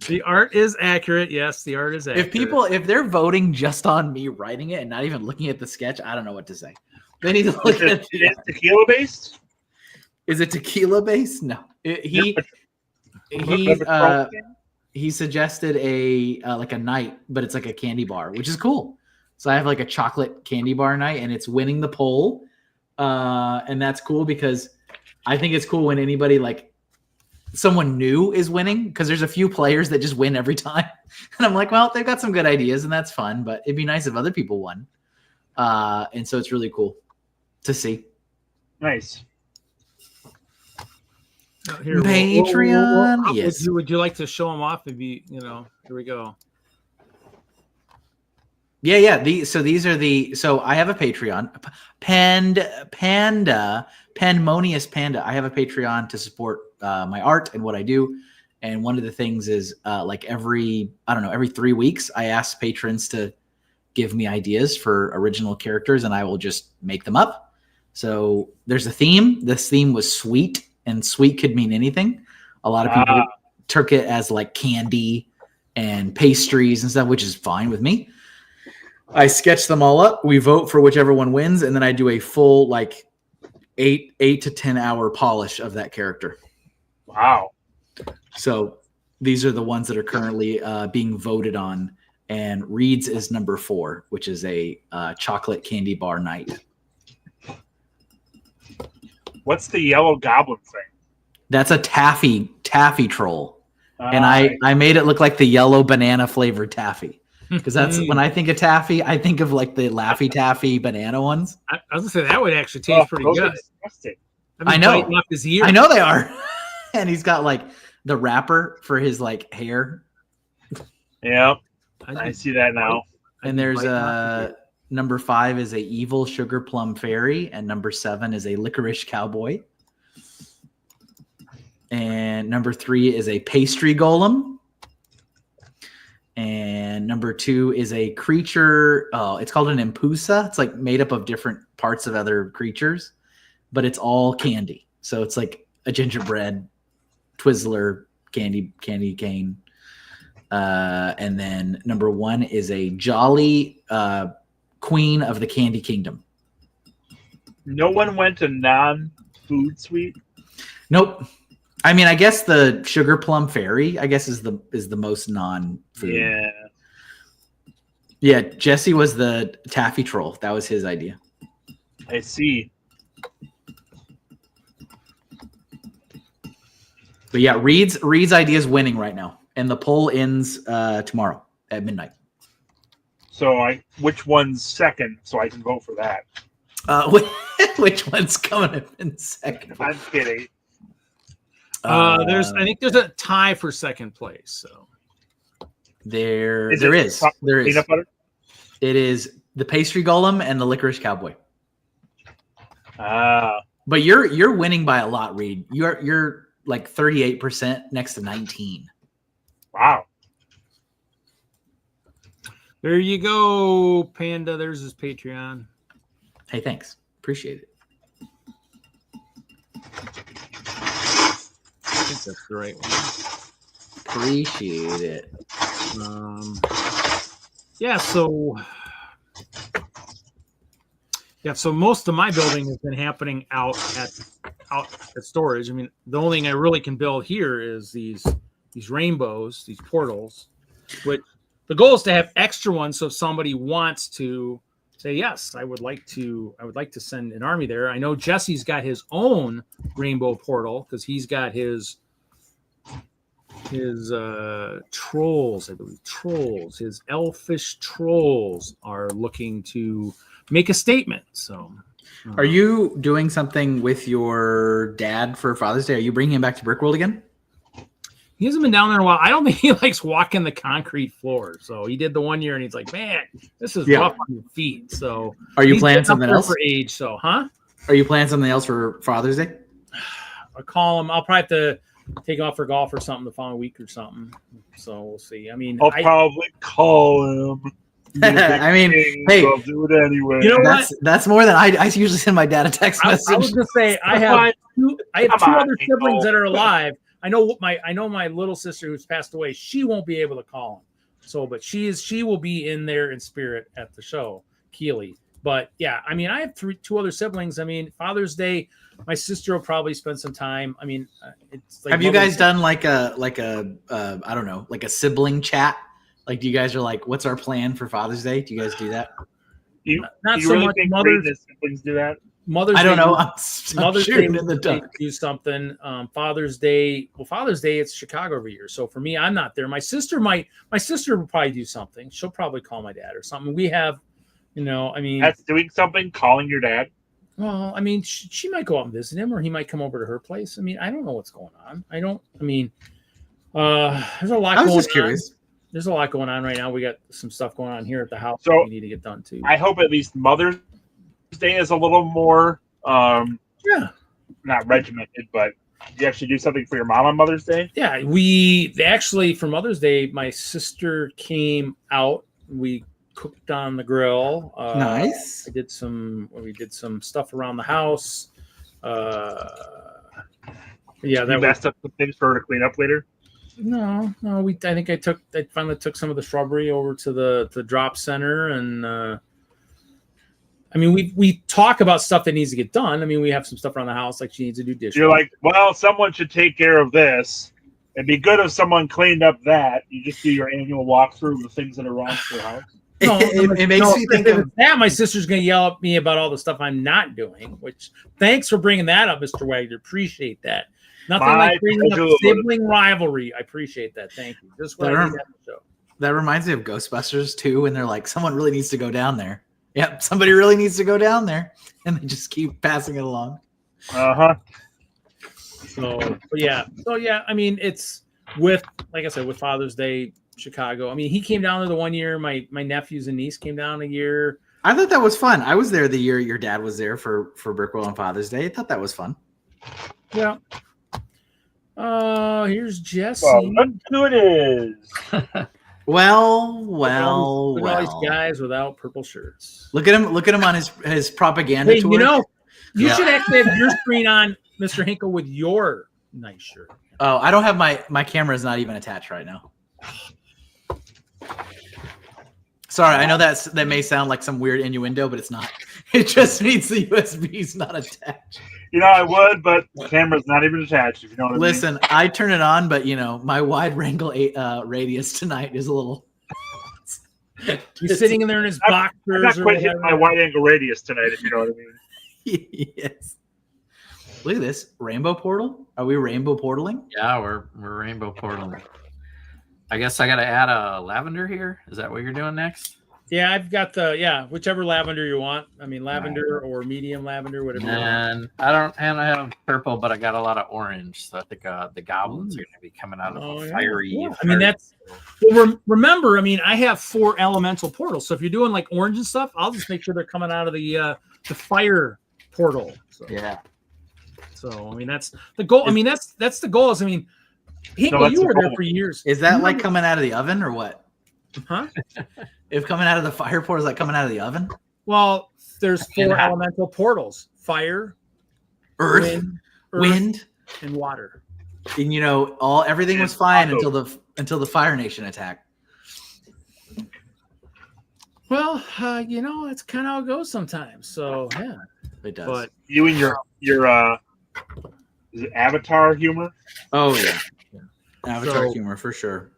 The art is accurate. Yes, the art is accurate. If they're voting just on me writing it and not even looking at the sketch, I don't know what to say. They need to look at it. Tequila based? Is it tequila based? No. He suggested a night, but it's like a candy bar, which is cool. So I have like a chocolate candy bar night, and it's winning the poll. And that's cool because I think it's cool when anybody like someone new is winning, because there's a few players that just win every time. And I'm like, well, they've got some good ideas and that's fun, but it'd be nice if other people won. And so it's really cool to see. Nice. Here, Patreon. Yes. Would you like to show them off? Here we go. Yeah. These are so I have a Patreon. Pandemonious Panda. I have a Patreon to support my art and what I do. And one of the things is like every 3 weeks, I ask patrons to give me ideas for original characters, and I will just make them up. So there's a theme. This theme was sweet, and sweet could mean anything. A lot of people took it as like candy and pastries and stuff, which is fine with me. I sketch them all up. We vote for whichever one wins, and then I do a full like 8 to 10 hour polish of that character. Wow. So these are the ones that are currently being voted on, and Reed's is number 4, which is a chocolate candy bar night. What's the yellow goblin thing? That's a taffy troll. And I made it look like the yellow banana flavored taffy. Because that's when I think of taffy, I think of like the Laffy Taffy banana ones. I was gonna say that would actually taste pretty good. I know. Off his ear. I know they are. And he's got like the wrapper for his like hair. Yep. I see that now. And there's number 5 is a evil sugar plum fairy, and number 7 is a licorice cowboy. And number 3 is a pastry golem. And number 2 is a creature. It's called an impusa. It's like made up of different parts of other creatures, but it's all candy. So it's like a gingerbread, Twizzler, candy cane. And then number 1 is a jolly queen of the candy kingdom. No one went to non-food sweet? Nope. I mean, I guess the sugar plum fairy, I guess, is the most non-food. Yeah. Yeah, Jesse was the taffy troll. That was his idea. I see. But yeah, Reed's idea is winning right now, and the poll ends tomorrow at midnight. So which one's second, so I can vote for that? Which one's coming up in second? I'm kidding. I think there's a tie for second place. So There is. Peanut butter? It is the pastry golem and the licorice cowboy. But you're winning by a lot, Reed. You're like 38% next to 19. Wow. there you go, Panda. There's his Patreon. Hey, thanks. Appreciate it. I think that's the right one. Appreciate it. So most of my building has been happening out at storage. I mean, the only thing I really can build here is these rainbows, these portals. But the goal is to have extra ones, so if somebody wants to say, yes, I would like to send an army there. I know Jesse's got his own rainbow portal because he's got his trolls, I believe. His elfish trolls are looking to make a statement. So, are you doing something with your dad for Father's Day? Are you bringing him back to Brickworld again? He hasn't been down there in a while. I don't think he likes walking the concrete floor. So he did the 1 year, and he's like, "Man, this is rough on your feet." So, are you planning something else for age? So, huh? Are you planning something else for Father's Day? I'll call him. I'll probably have to take off for golf or something the following week or something. So we'll see. I mean, I'll probably call him. I mean, hey, I'll do it anyway. You know what? That's more than I usually send my dad a text message. I was gonna say I have two other siblings that are alive. I know my little sister who's passed away. She won't be able to call him. So, but she will be in there in spirit at the show, Keely. But yeah, I mean, I have two other siblings. I mean, Father's Day, my sister will probably spend some time. I mean, it's like, have you guys done like a I don't know, like a sibling chat? Like, do you guys are like, what's our plan for Father's Day? Do you guys do that? Not so really much. Mother's siblings do that. Mother's I don't Day, know. I'm Mother's Day in the dark. Do something. Father's Day. Well, Father's Day, it's Chicago every year. So for me, I'm not there. My sister will probably do something. She'll probably call my dad or something. We have, I mean, that's doing something. Calling your dad. Well, I mean, she might go out and visit him, or he might come over to her place. I mean, I don't know what's going on. There's a lot. I was just curious. There's a lot going on right now. We got some stuff going on here at the house so that we need to get done too. I hope at least Mother's Day is a little more, not regimented, but you actually do something for your mom on Mother's Day. Yeah, we actually for Mother's Day, my sister came out. We cooked on the grill. Nice. We did some stuff around the house. Yeah, that messed up some things for her to clean up later. No. I think I finally took some of the shrubbery over to the drop center, and I mean, we talk about stuff that needs to get done. I mean, we have some stuff around the house, like she needs to do dishes. You're like, well, someone should take care of this. It'd be good if someone cleaned up that. You just do your annual walkthrough of the things that are wrong for the house. It makes me think of that. My sister's going to yell at me about all the stuff I'm not doing. Which, thanks for bringing that up, Mr. Wagner. Appreciate that. Nothing like bringing up sibling rivalry. I appreciate that. Thank you. Just what I need on the show. That reminds me of Ghostbusters too, and they're like, someone really needs to go down there. Yep, somebody really needs to go down there, and they just keep passing it along. So yeah. I mean, it's with, like I said, with Father's Day, Chicago. I mean, he came down there the 1 year. My nephews and niece came down a year. I thought that was fun. I was there the year your dad was there for Brickworld on Father's Day. I thought that was fun. Yeah. Here's Jesse. Well, look who it is. Well. Look at all these guys without purple shirts. Look at him on his propaganda Hey, tour. You should actually have your screen on, Mr. Hinkle, with your nice shirt. Oh, I don't have my camera is not even attached right now. Sorry, I know that may sound like some weird innuendo, but it's not. It just means the USB is not attached. I would, but the camera's not even attached, if you know what I mean. Listen, I turn it on, but my wide wrangle radius tonight is a little. He's sitting in there in his boxers. I'm not quite hitting my wide angle radius tonight, if you know what I mean. Yes. Look at this rainbow portal. Are we rainbow portaling? Yeah, we're rainbow portaling. I guess I got to add a lavender here. Is that what you're doing next? Yeah, I've got whichever lavender you want. I mean, lavender or medium lavender, whatever. And I have purple, but I got a lot of orange. So I think the goblins are going to be coming out of a fiery. Yeah. I mean, that's. Well, remember, I mean, I have 4 elemental portals. So if you're doing like orange and stuff, I'll just make sure they're coming out of the fire portal. So. Yeah. So I mean, that's the goal. I mean, that's the goal. Is I mean, Hinkle, you were there for years. Is that like coming out of the oven or what? Huh? If coming out of the fire portal, is that coming out of the oven? Well, there's 4 elemental portals: fire, earth, wind, and water. And everything was fine until the Fire Nation attacked. Well, it's kind of how it goes sometimes. So yeah, it does. But you and your is it Avatar humor? Oh yeah. Avatar humor for sure.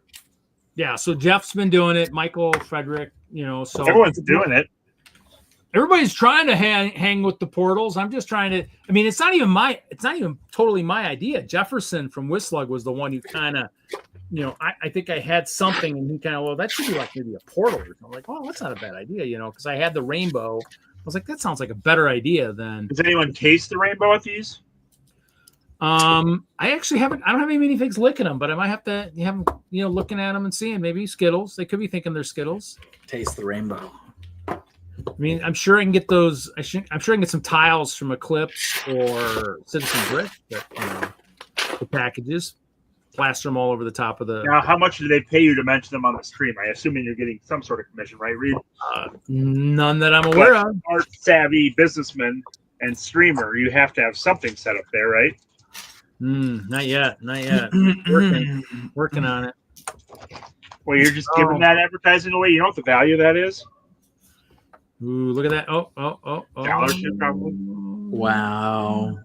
Yeah, so Jeff's been doing it. Michael, Frederick, so everyone's doing it. Everybody's trying to hang with the portals. I'm just trying to. I mean, it's not even totally my idea. Jefferson from Whistler was the one who kind of, I think I had something, and he kind of, well, that should be like maybe a portal or something. I'm like, oh, that's not a bad idea, because I had the rainbow. I was like, that sounds like a better idea than. Does anyone taste the rainbow at these? I actually haven't. I don't have any minifigs licking them, but I might have to have them, looking at them and seeing maybe Skittles. They could be thinking they're Skittles. Taste the rainbow. I mean, I'm sure I can get those. I'm sure I can get some tiles from Eclipse or Citizen Brick, the packages. Plaster them all over the top of the. Now, how much do they pay you to mention them on the stream? I assuming you're getting some sort of commission, right, Reed? None that I'm aware of. Art savvy businessman and streamer, you have to have something set up there, right? Not yet. Working on it. Well, you're just giving that advertising away. You know what the value of that is? Ooh, look at that! Oh! Scholarship, probably. Wow.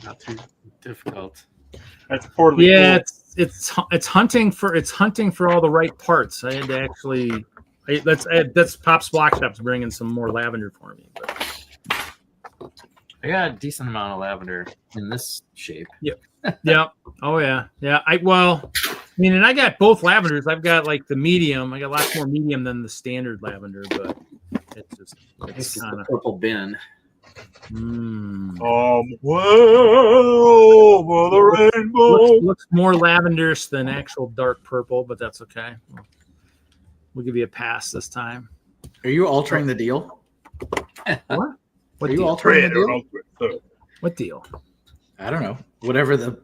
Not too difficult. That's poorly. Yeah, cool. It's hunting for all the right parts. I had to actually. That's Pop's Block Shop's bringing some more lavender for me. But. I got a decent amount of lavender in this shape. Yep. Yeah. Oh yeah. Yeah. I got both lavenders. I've got like the medium. I got lots more medium than the standard lavender, but it's kind of purple bin. Whoa, the rainbow looks more lavendous than actual dark purple, but that's okay. We'll give you a pass this time. Are you altering the deal? What? Are you altering the deal? What deal? I don't know. Whatever the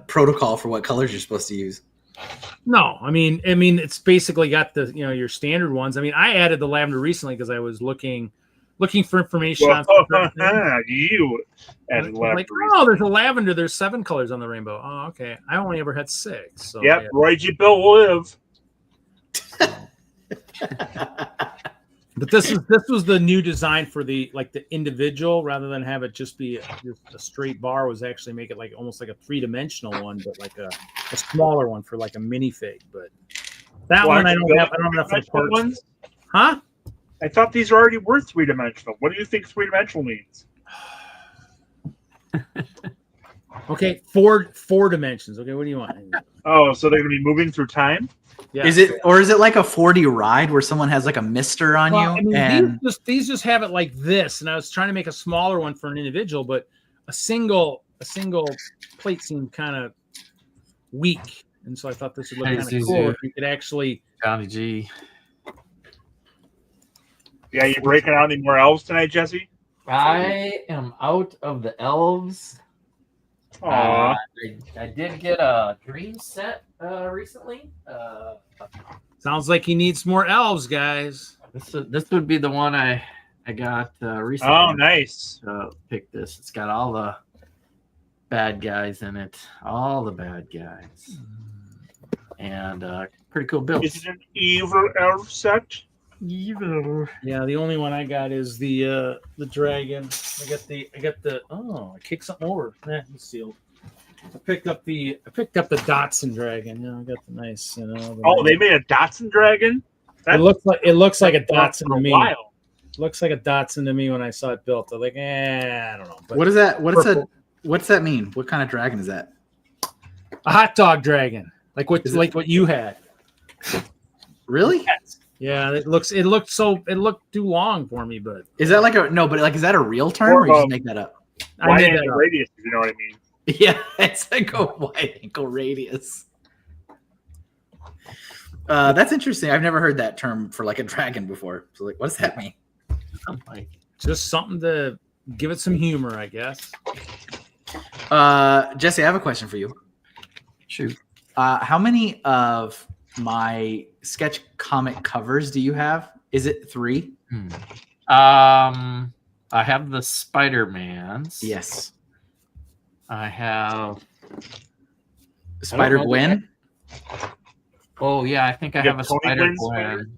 protocol for what colors you're supposed to use. No, I mean, it's basically got the your standard ones. I mean, I added the lavender recently because I was looking for information on. You added lavender. Like, oh, there's a lavender. There's 7 colors on the rainbow. Oh, okay. I only ever had 6. So yep, Roy G. Bill will live. But this was the new design for the individual, rather than have it just be a straight bar. Was actually make it like almost like a 3-dimensional one, but like a smaller one for like a minifig. But that one I don't have enough parts. Huh? I thought these already were 3-dimensional. What do you think 3-dimensional means? Okay, four dimensions. Okay, what do you want? Oh, so they're gonna be moving through time? Yeah. Is it like a 4D ride where someone has like a mister on you? I mean, and these just have it like this, and I was trying to make a smaller one for an individual, but a single plate seemed kind of weak, and so I thought this would look kind of cool if you could actually. Johnny G. Yeah, you breaking out any more elves tonight, Jesse? I am out of the elves. I did get a dream set recently. Sounds like he needs more elves, guys. This would be the one I got recently. Oh, nice. Pick this. It's got all the bad guys in it. All the bad guys. And pretty cool build. Is it an evil elf set? Evil. Yeah, the only one I got is the dragon. I got the I kicked something over. It's sealed. I picked up the Dotson dragon. I got the nice, they made a Dotson dragon? It looks like a Dotson to me. Looks like a Dotson to me when I saw it built. I'm like, I don't know. But what is that? What's that mean? What kind of dragon is that? A hot dog dragon. Like what you had. Really? Yeah, it looked too long for me, but Is that like a no? But like, is that a real term or you just make that up? I Wide made that angle up. radius, if you know what I mean. Yeah, it's like a wide ankle radius. That's interesting. I've never heard that term for like a dragon before. So like, what does that mean? I'm like, Just something to give it some humor, I guess. Jesse, I have a question for you. shoot. How many of my sketch comic covers do you have? Is it 3? I have the Spider-Mans. Yes. I have Spider-Gwen? Oh yeah, I think I You have a have Tony Spider-Gwen.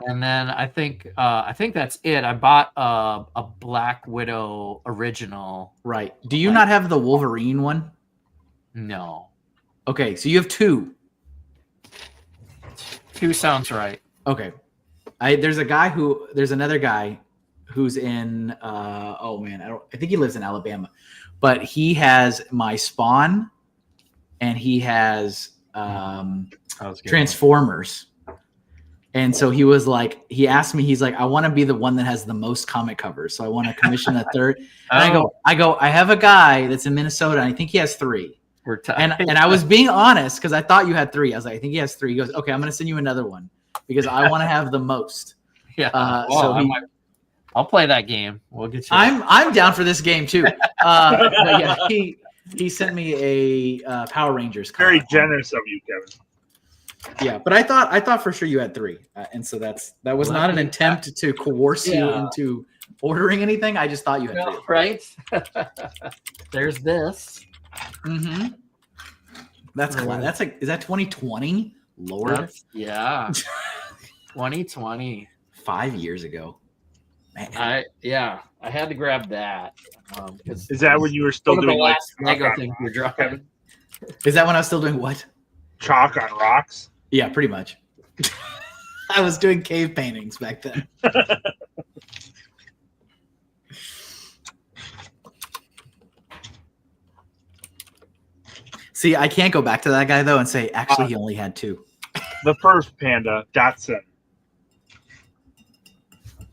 And then I think that's it. I bought a Black Widow original. Right. Do you not have the Wolverine one? No. Okay, so you have 2. 2 sounds right. Okay. There's another guy who's in I think he lives in Alabama. But he has my Spawn and he has Transformers. And so he asked me, he's like, I want to be the one that has the most comic covers. So I want to commission a third. And I have a guy that's in Minnesota and I think he has 3. We're And I was being honest because I thought you had 3. I was like, I think he has 3. He goes, okay, I'm going to send you another one because I want to have the most. Yeah. So I'll play that game. We'll get you. I'm down for this game too. But yeah, he sent me a Power Rangers. Very comic. generous of you, Kevin. Yeah, but I thought for sure you had 3, and so that was not an attempt to coerce you into ordering anything. I just thought you had 3. Right? There's this. Mm-hmm. That's like, is that 2020? Lord, yeah. 2020. 5 years ago. Man. I had to grab that. Is that when you were still doing like Lego thing you're dropping? Is that when I was still doing what? Chalk on rocks? Yeah, pretty much. I was doing cave paintings back then. See, I can't go back to that guy though and say actually he only had 2. The first panda, Dotson.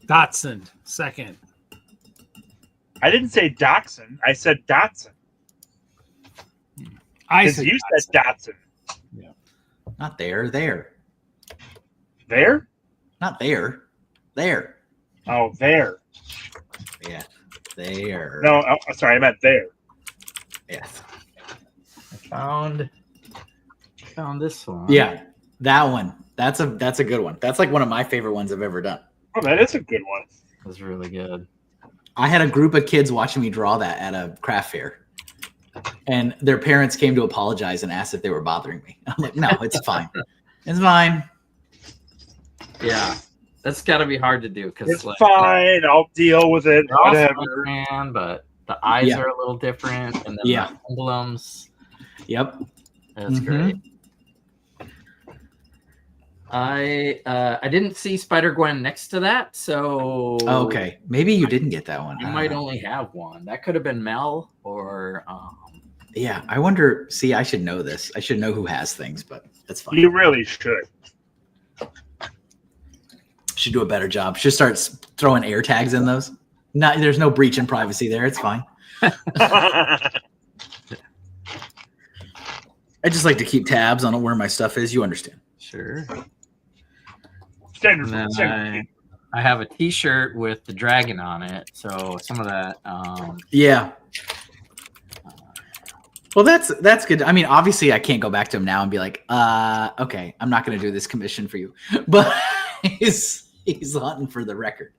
Dotson, second. I didn't say Dachshund. I said Dotson. Because you said Dotson. Yeah. Not there. There. There? Not there. There. Oh, there. Yeah. There. No, sorry, I meant there. Yes. I found this one. Yeah, that one. That's a good one. That's like one of my favorite ones I've ever done. Oh, that is a good one. It was really good. I had a group of kids watching me draw that at a craft fair. And their parents came to apologize and asked if they were bothering me. I'm like, no, it's fine. It's fine. Yeah. That's got to be hard to do. It's fine. I'll deal with it. Whatever. Man, but the eyes are a little different. And then the emblems. Yep. That's great. I didn't see Spider-Gwen next to that, so okay, maybe you didn't get that one. You might only have one. That could have been Mel or yeah, I wonder. See, I should know this. I should know who has things, but that's fine. You really should. Should do a better job. Should start throwing air tags in those. Not, there's no breach in privacy there. It's fine. I just like to keep tabs on where my stuff is. You understand? Sure. Standard. I have a T-shirt with the dragon on it, so some of that. Yeah. Well, that's good. I mean, obviously, I can't go back to him now and be like, okay, I'm not going to do this commission for you. But he's hunting for the record.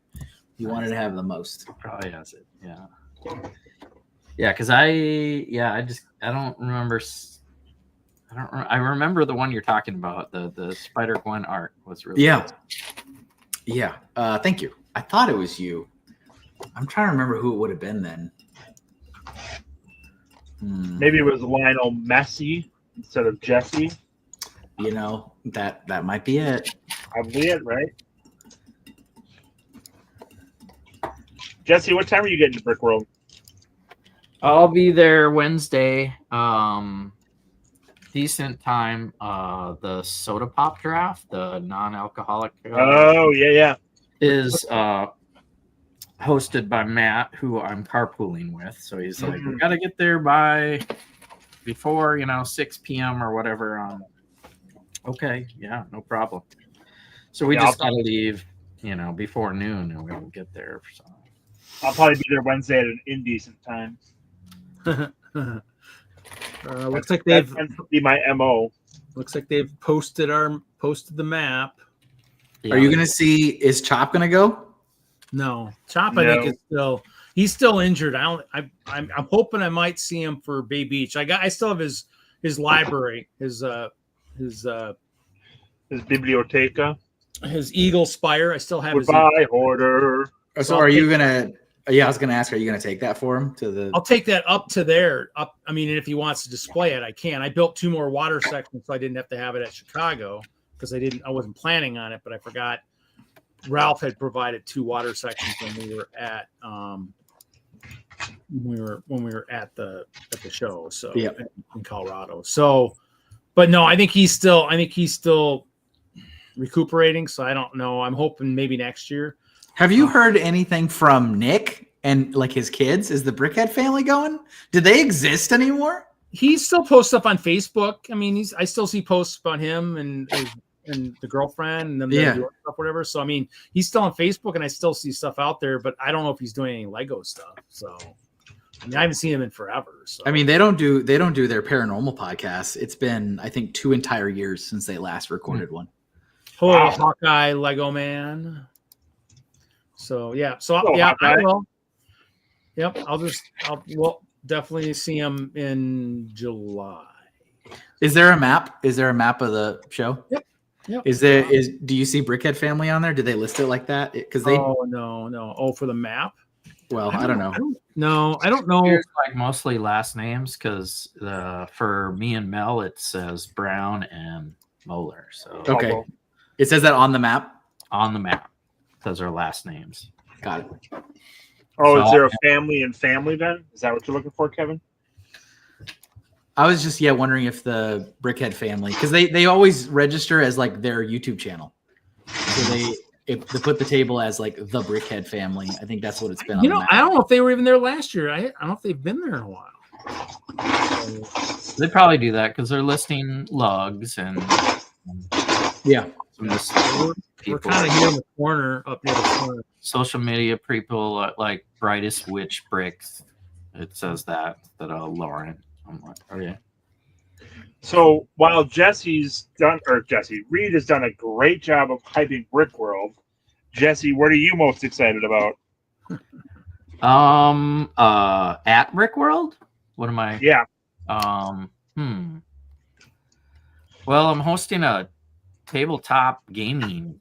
He wanted to have the most. Probably has it. Yeah. Yeah, because I don't remember. I remember the one you're talking about. The Spider-Gwen art was really good. Yeah. Thank you. I thought it was you. I'm trying to remember who it would have been then. Maybe it was Lionel Messi instead of Jesse. You know, that might be it. Probably it, right? Jesse, what time are you getting to Brickworld? I'll be there Wednesday. decent time. The soda pop draft, the non-alcoholic. Oh yeah. Is hosted by Matt, who I'm carpooling with. So he's like, we got to get there by before 6 p.m. or whatever. Okay, yeah, no problem. So we just got to leave, before noon, and we'll get there. So. I'll probably be there Wednesday at an indecent time. Looks like they've that tends to be my MO. Looks like they've posted the map. Are you gonna see? Is Chop gonna go? No, Chop. I think he's still injured. I'm hoping I might see him for Bay Beach. I still have his library, his biblioteca, his Eagle Spire. I still have Goodbye, Hoarder. So are you gonna? Yeah, I was gonna ask. Are you gonna take that for him to the? I'll take that up to there. Up. I mean, if he wants to display it, I can. I built 2 more water sections, so I didn't have to have it at Chicago because I wasn't planning on it, but I forgot. Ralph had provided 2 water sections when we were at the show. So in Colorado. So, but no, I think he's still recuperating. So I don't know. I'm hoping maybe next year. Have you heard anything from Nick and like his kids? Is the Brickhead family going? Do they exist anymore? He still posts stuff on Facebook. I mean, I still see posts about him and the girlfriend and them doing stuff, whatever. So I mean, he's still on Facebook, and I still see stuff out there, but I don't know if he's doing any Lego stuff. So I mean, I haven't seen him in forever. So I mean, they don't do their paranormal podcasts. It's been, I think, 2 entire years since they last recorded one. Hello, Hawkeye Lego Man. So yeah, I will. Yep, we'll definitely see him in July. Is there a map? Is there a map of the show? Yep. Do you see Brickhead family on there? Did they list it like that? Because they. Oh no. Oh, for the map. Well, I don't know. I don't know. It's like mostly last names because for me and Mel it says Brown and Moeller. So okay, it says that on the map. On the map, those are last names. Got it. Oh, so, is there a family and family then? Is that what you're looking for, Kevin? I was just wondering if the Brickhead family, because they always register as like their YouTube channel, so they put the table as like the Brickhead family. I think that's what it's been. I don't know if they were even there last year. I don't know if they've been there in a while. They probably do that because they're listing logs and we're kind of here in the corner, up near the corner. Social media people like Brightest Witch Bricks. It says that Lauren. I'm like, okay. So while Reed has done a great job of hyping Brickworld. Jesse, what are you most excited about? At Brickworld? What am I? Yeah. Well, I'm hosting a tabletop gaming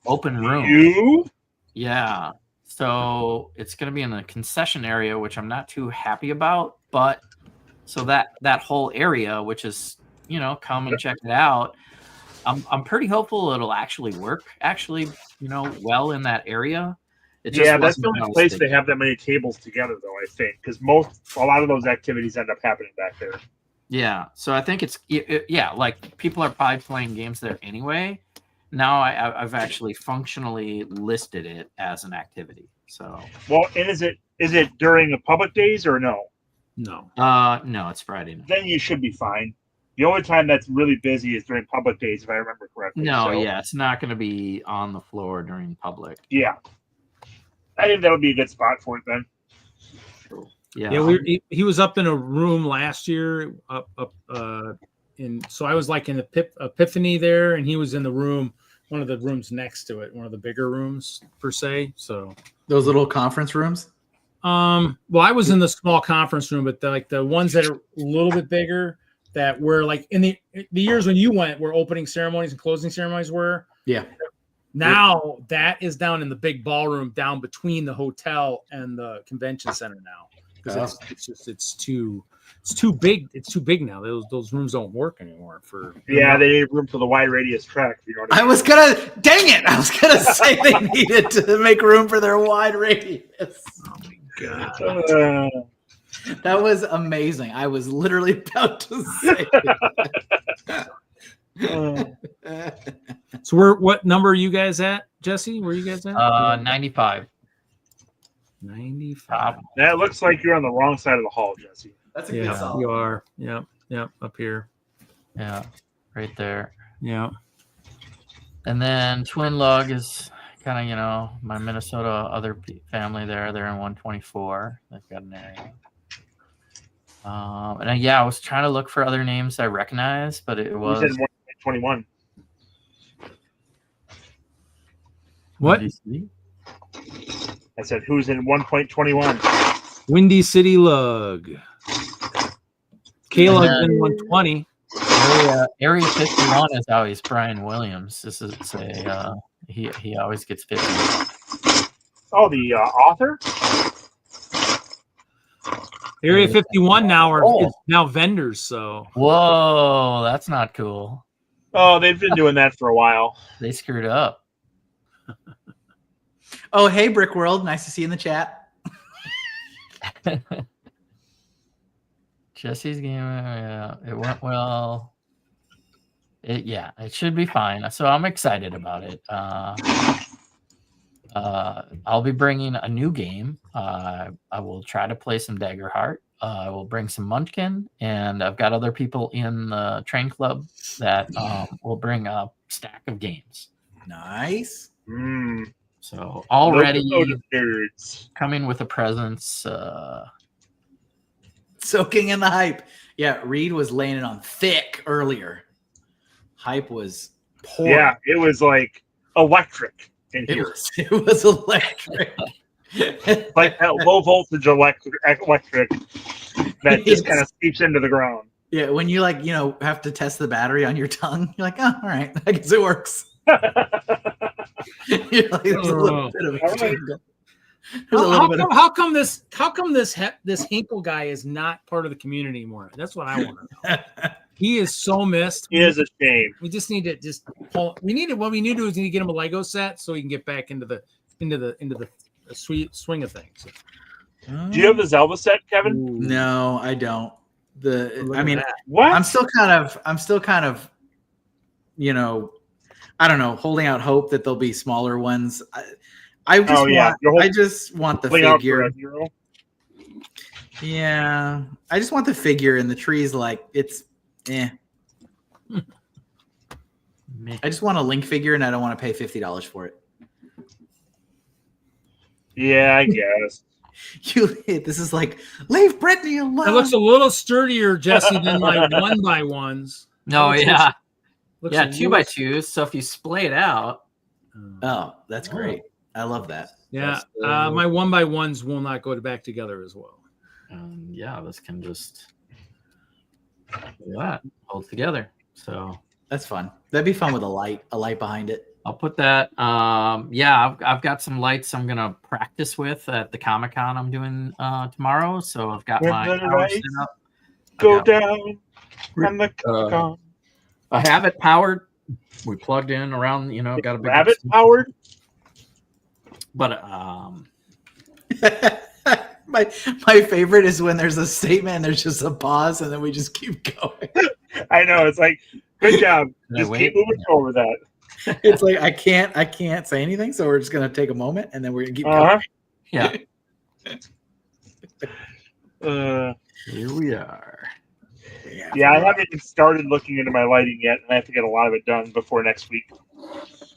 open room. You? Yeah. So it's going to be in the concession area, which I'm not too happy about, but so that whole area, which is, come and check it out. I'm pretty hopeful it'll actually work. Well in that area. That's the only place they have that many tables together, though. I think because a lot of those activities end up happening back there. Yeah. So I think it's like people are probably playing games there anyway. Now I've actually functionally listed it as an activity. So and is it during the public days or no? No. No, it's Friday night. Then you should be fine. The only time that's really busy is during public days, if I remember correctly. No, it's not going to be on the floor during public. Yeah. I think that would be a good spot for it then. Yeah. He was up in a room last year so I was like in Epiphany there, and he was in the room, one of the rooms next to it, one of the bigger rooms per se. So those little conference rooms. Well, I was in the small conference room, but the ones that are a little bit bigger, that were like in the years when you went, where opening ceremonies and closing ceremonies were. Yeah. Now that is down in the big ballroom down between the hotel and the convention center now. Because it's too big. It's too big now. Those rooms don't work anymore they need room for the wide radius track. Dang it! I was gonna say they needed to make room for their wide radius. Oh my god. That was amazing. I was literally about to say it. So what number are you guys at, Jesse? Where are you guys at? 95. 95. That looks like you're on the wrong side of the hall, Jesse. That's a good Yeah, solid. you are. Yep, up here. Yeah, right there. Yeah. And then Twin Lug is kind of, my Minnesota other family there. They're in 124. They've got an area. And I was trying to look for other names I recognize, but it was. You said 121. What? I said, who's in 1.21? Windy City Lug. K-Lug's in 120. Area 51 is always Brian Williams. This is he always gets 50. Oh, the author? Area 51 is now vendors, so. Whoa, that's not cool. Oh, they've been doing that for a while. They screwed up. Oh, hey, Brickworld. Nice to see you in the chat. Jesse's game, it went well. It should be fine. So I'm excited about it. I'll be bringing a new game. I will try to play some Daggerheart. I will bring some Munchkin, and I've got other people in the train club that will bring a stack of games. Nice. So already nerds coming with a presence. Soaking in the hype. Yeah, Reed was laying it on thick earlier. Hype was pouring. Yeah, it was like electric in here. It was electric. Like that low voltage electric that just kind of seeps into the ground. Yeah, when you have to test the battery on your tongue, you're like, oh, all right, I guess it works. You're like, there's a little bit of How come this Hinkle guy is not part of the community anymore? That's what I want to know. He is so missed. It is a shame. We just need to what we need to do is get him a Lego set so he can get back into the sweet swing of things. Do you have the Zelda set, Kevin? Ooh. No, I don't. What? I'm still kind of, I don't know, holding out hope that there'll be smaller ones. I just want the figure. Yeah, I just want the figure, and the tree's like it's. I just want a Link figure, and I don't want to pay $50 for it. Yeah, I guess. This is like, leave Brittany alone. It looks a little sturdier, Jesse, than my 1x1s. No, yeah. Looks 2x2s. So if you splay it out. Oh, that's great. I love that. Yeah, my 1x1s will not go back together as well. This can just hold together. So that's fun. That'd be fun with a light behind it. I'll put that. I've got some lights I'm gonna practice with at the Comic-Con I'm doing tomorrow. So I've got my power set up. Go down from the Comic-Con. I have it powered. We plugged in around. Got a big rabbit powered. But my favorite is when there's a statement and there's just a pause and then we just keep going. I know, it's like, good job. Just keep moving over that. It's like I can't say anything, so we're just gonna take a moment and then we're gonna keep going. Yeah. Here we are. Yeah, I haven't even started looking into my lighting yet, and I have to get a lot of it done before next week.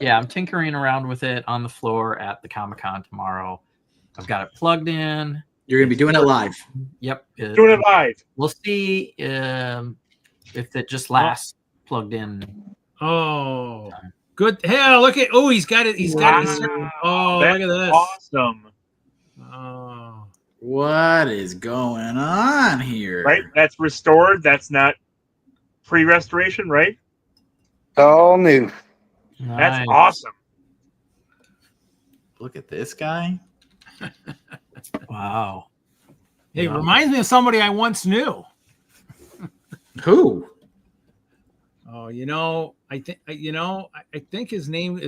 Yeah, I'm tinkering around with it on the floor at the Comic-Con tomorrow. I've got it plugged in. You're gonna be doing it live. Yep. Doing it live. We'll see if it just lasts plugged in. Oh, good. Hey, look at. Oh, he's got it. He's got it. Oh, that's look at this. Awesome. Oh. What is going on here? Right? That's restored. That's not pre-restoration, right? All new. That's awesome. Look at this guy. Wow. Hey, reminds me of somebody I once knew. Who? Oh, I think his name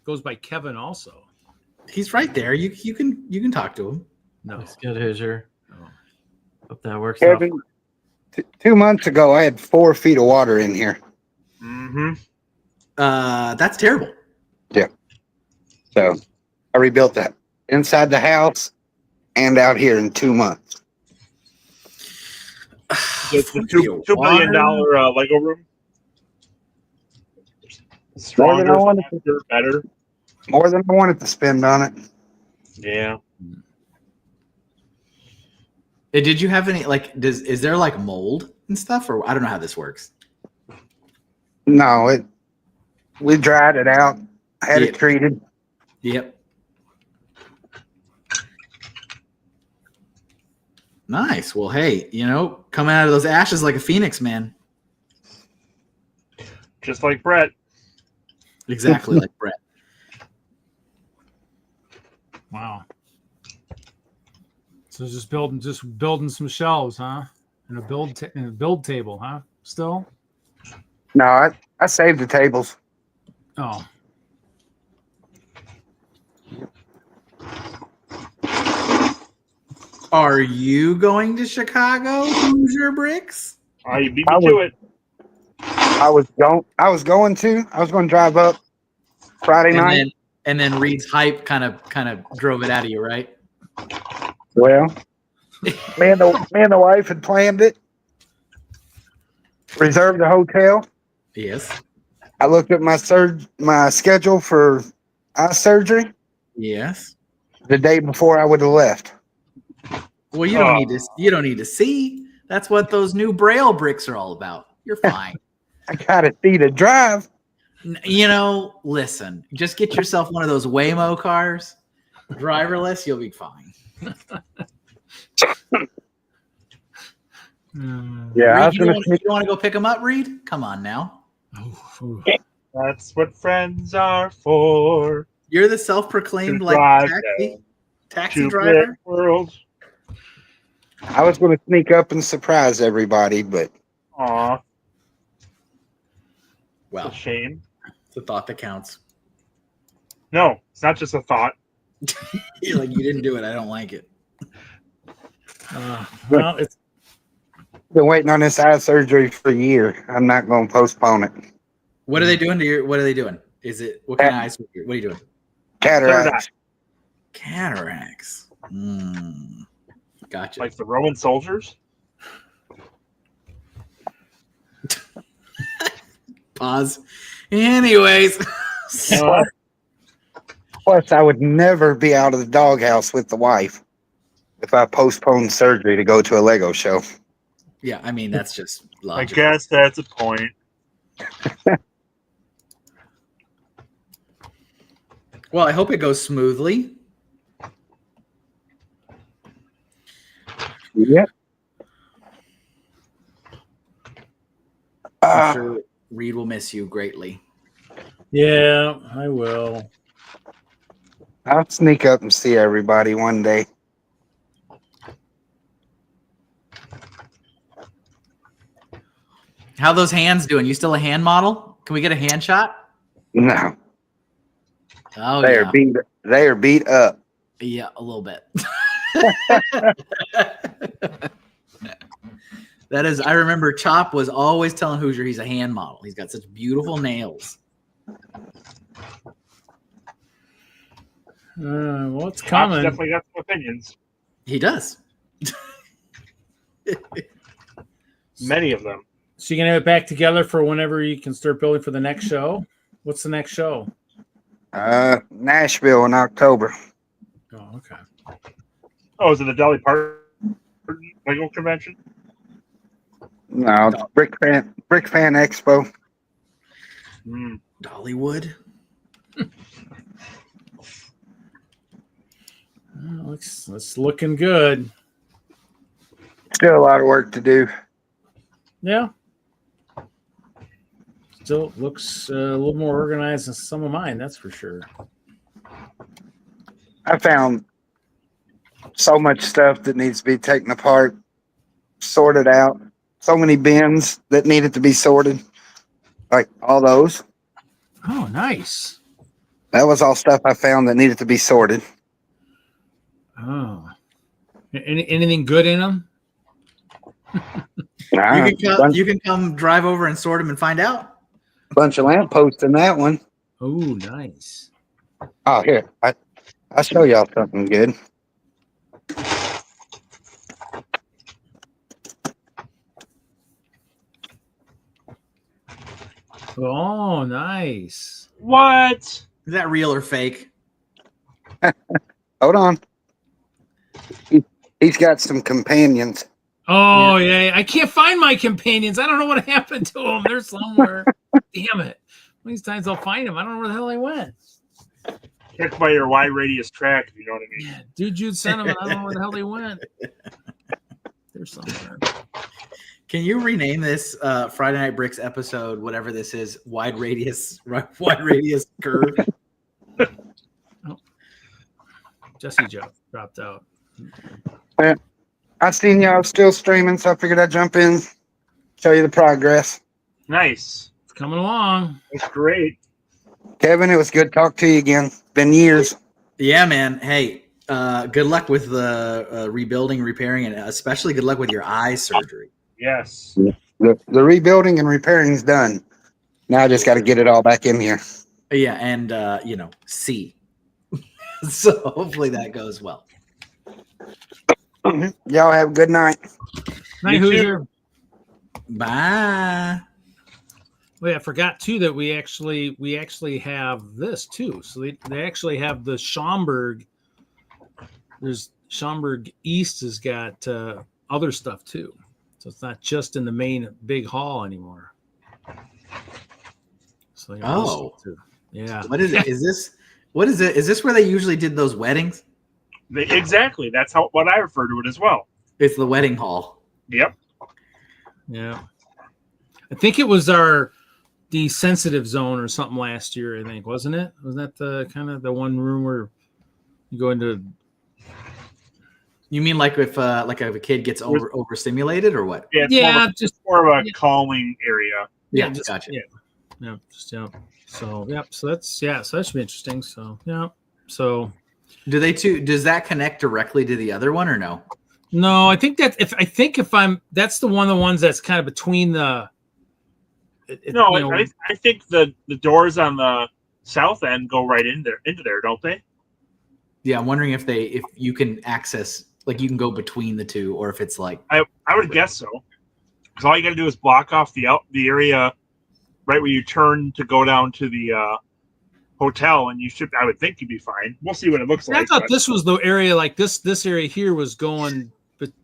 goes by Kevin also. He's right there. You can talk to him. No. Looks good, Hoosier. Oh. Hope that works out. Kevin, 2 months ago, I had 4 feet of water in here. Mm-hmm. That's terrible. So I rebuilt that inside the house and out here in 2 months. It's the $2 billion Lego room. Stronger, faster, better. More than I wanted to spend on it. Yeah. Did you have any is there like mold and stuff, or I don't know how this works? No, we dried it out. I had it treated. Yep. Nice. Well, hey, coming out of those ashes like a phoenix, man. Just like Brett. Exactly like Brett. Wow. So just building some shelves, huh? And a build table, huh? Still? No, I saved the tables. Oh. Are you going to Chicago, Hoosier Bricks? You beat me to it. I was going to drive up Friday night. And then Reed's hype kind of drove it out of you, right? Well, me and the wife had planned it. Reserved the hotel. Yes. I looked at my schedule for eye surgery. Yes. The day before I would have left. Well, you don't need to see. That's what those new Braille bricks are all about. You're fine. I gotta see to drive. Listen, just get yourself one of those Waymo cars, driverless, you'll be fine. Yeah, Reed, you want to go pick them up, Reed? Come on now. That's what friends are for. You're the self-proclaimed taxi driver. World. I was going to sneak up and surprise everybody, but Aw. Well, a shame. It's a thought that counts. No, it's not just a thought. You're like, you didn't do it. I don't like it. Well, it's been waiting on this eye surgery for a year. I'm not going to postpone it. What are they doing to your? What are they doing? Is it what kind of eye surgery? What are you doing? Cataracts. Cataracts. Gotcha. Like the Roman soldiers? Pause. Anyways. Plus, I would never be out of the doghouse with the wife if I postponed surgery to go to a Lego show. Yeah, I mean, that's just logical. I guess that's a point. Well, I hope it goes smoothly. Yep. I'm sure Reed will miss you greatly. Yeah, I will. I'll sneak up and see everybody one day. How those hands doing? You still a hand model? Can we get a hand shot? No. Oh, they yeah. are beat up. Yeah, a little bit. That is, I remember Chop was always telling Hoosier he's a hand model. He's got such beautiful nails. What's Chop's coming? definitely got some opinions. He does. Many of them. So you're gonna have it back together for whenever you can start building for the next show? What's the next show? Nashville in October. Oh, okay. Oh, is it the Dolly Parton Lego convention? No, it's Brick Fan Expo. Dollywood. It's looking good. Still a lot of work to do. Yeah. Still looks a little more organized than some of mine, that's for sure. I found so much stuff that needs to be taken apart, sorted out. So many bins that needed to be sorted. Like all those. Oh, nice. That was all stuff I found that needed to be sorted. Oh. Anything good in them? You can come drive over and sort them and find out. Bunch of lampposts in that one. Oh, nice. Oh, here. I'll show y'all something good. Oh, nice. What? Is that real or fake? Hold on. He's got some companions. Oh, yeah. I can't find my companions. I don't know what happened to them. They're somewhere. Damn it. These times I'll find them. I don't know where the hell they went. Check by your wide radius track, if you know what I mean. Yeah, dude, you'd send them, and I don't know where the hell they went. They're somewhere. Can you rename this Friday Night Bricks episode, whatever this is, wide radius curve? Oh. Jesse Joe dropped out. I seen y'all still streaming, so I figured I'd jump in, show you the progress. Nice. It's coming along. That's great. Kevin, it was good to talk to you again. Been years. Yeah, man. Hey, good luck with the rebuilding, repairing, and especially good luck with your eye surgery. Yes. The rebuilding and repairing is done. Now I just got to get it all back in here. Yeah, and see. So hopefully that goes well. Y'all have a good night. Night, Hoosier. Bye. Wait, I forgot too that we actually have this too. So they actually have the Schaumburg. There's Schaumburg East has got other stuff too. So it's not just in the main big hall anymore. So too. Yeah. What is it? What is it? Is this where they usually did those weddings? Exactly. That's what I refer to it as well. It's the wedding hall. Yep. Yeah. I think it was the sensitive zone or something last year, I think, wasn't it? Was that the kind of the one room where you go into? You mean like if a kid gets overstimulated or what? Yeah, just more of a calming area. Yeah, gotcha. Yeah. So so that should be interesting. So so does that connect directly to the other one or no? No, I think that's the one of the ones that's kind of between the. I think the doors on the south end go right into there, don't they? Yeah, I'm wondering if you can access, like you can go between the two, or if it's like I would guess so. Because all you got to do is block off the area right where you turn to go down to the hotel, and I would think you'd be fine. We'll see what it looks like. I thought this was the area, like this area here was going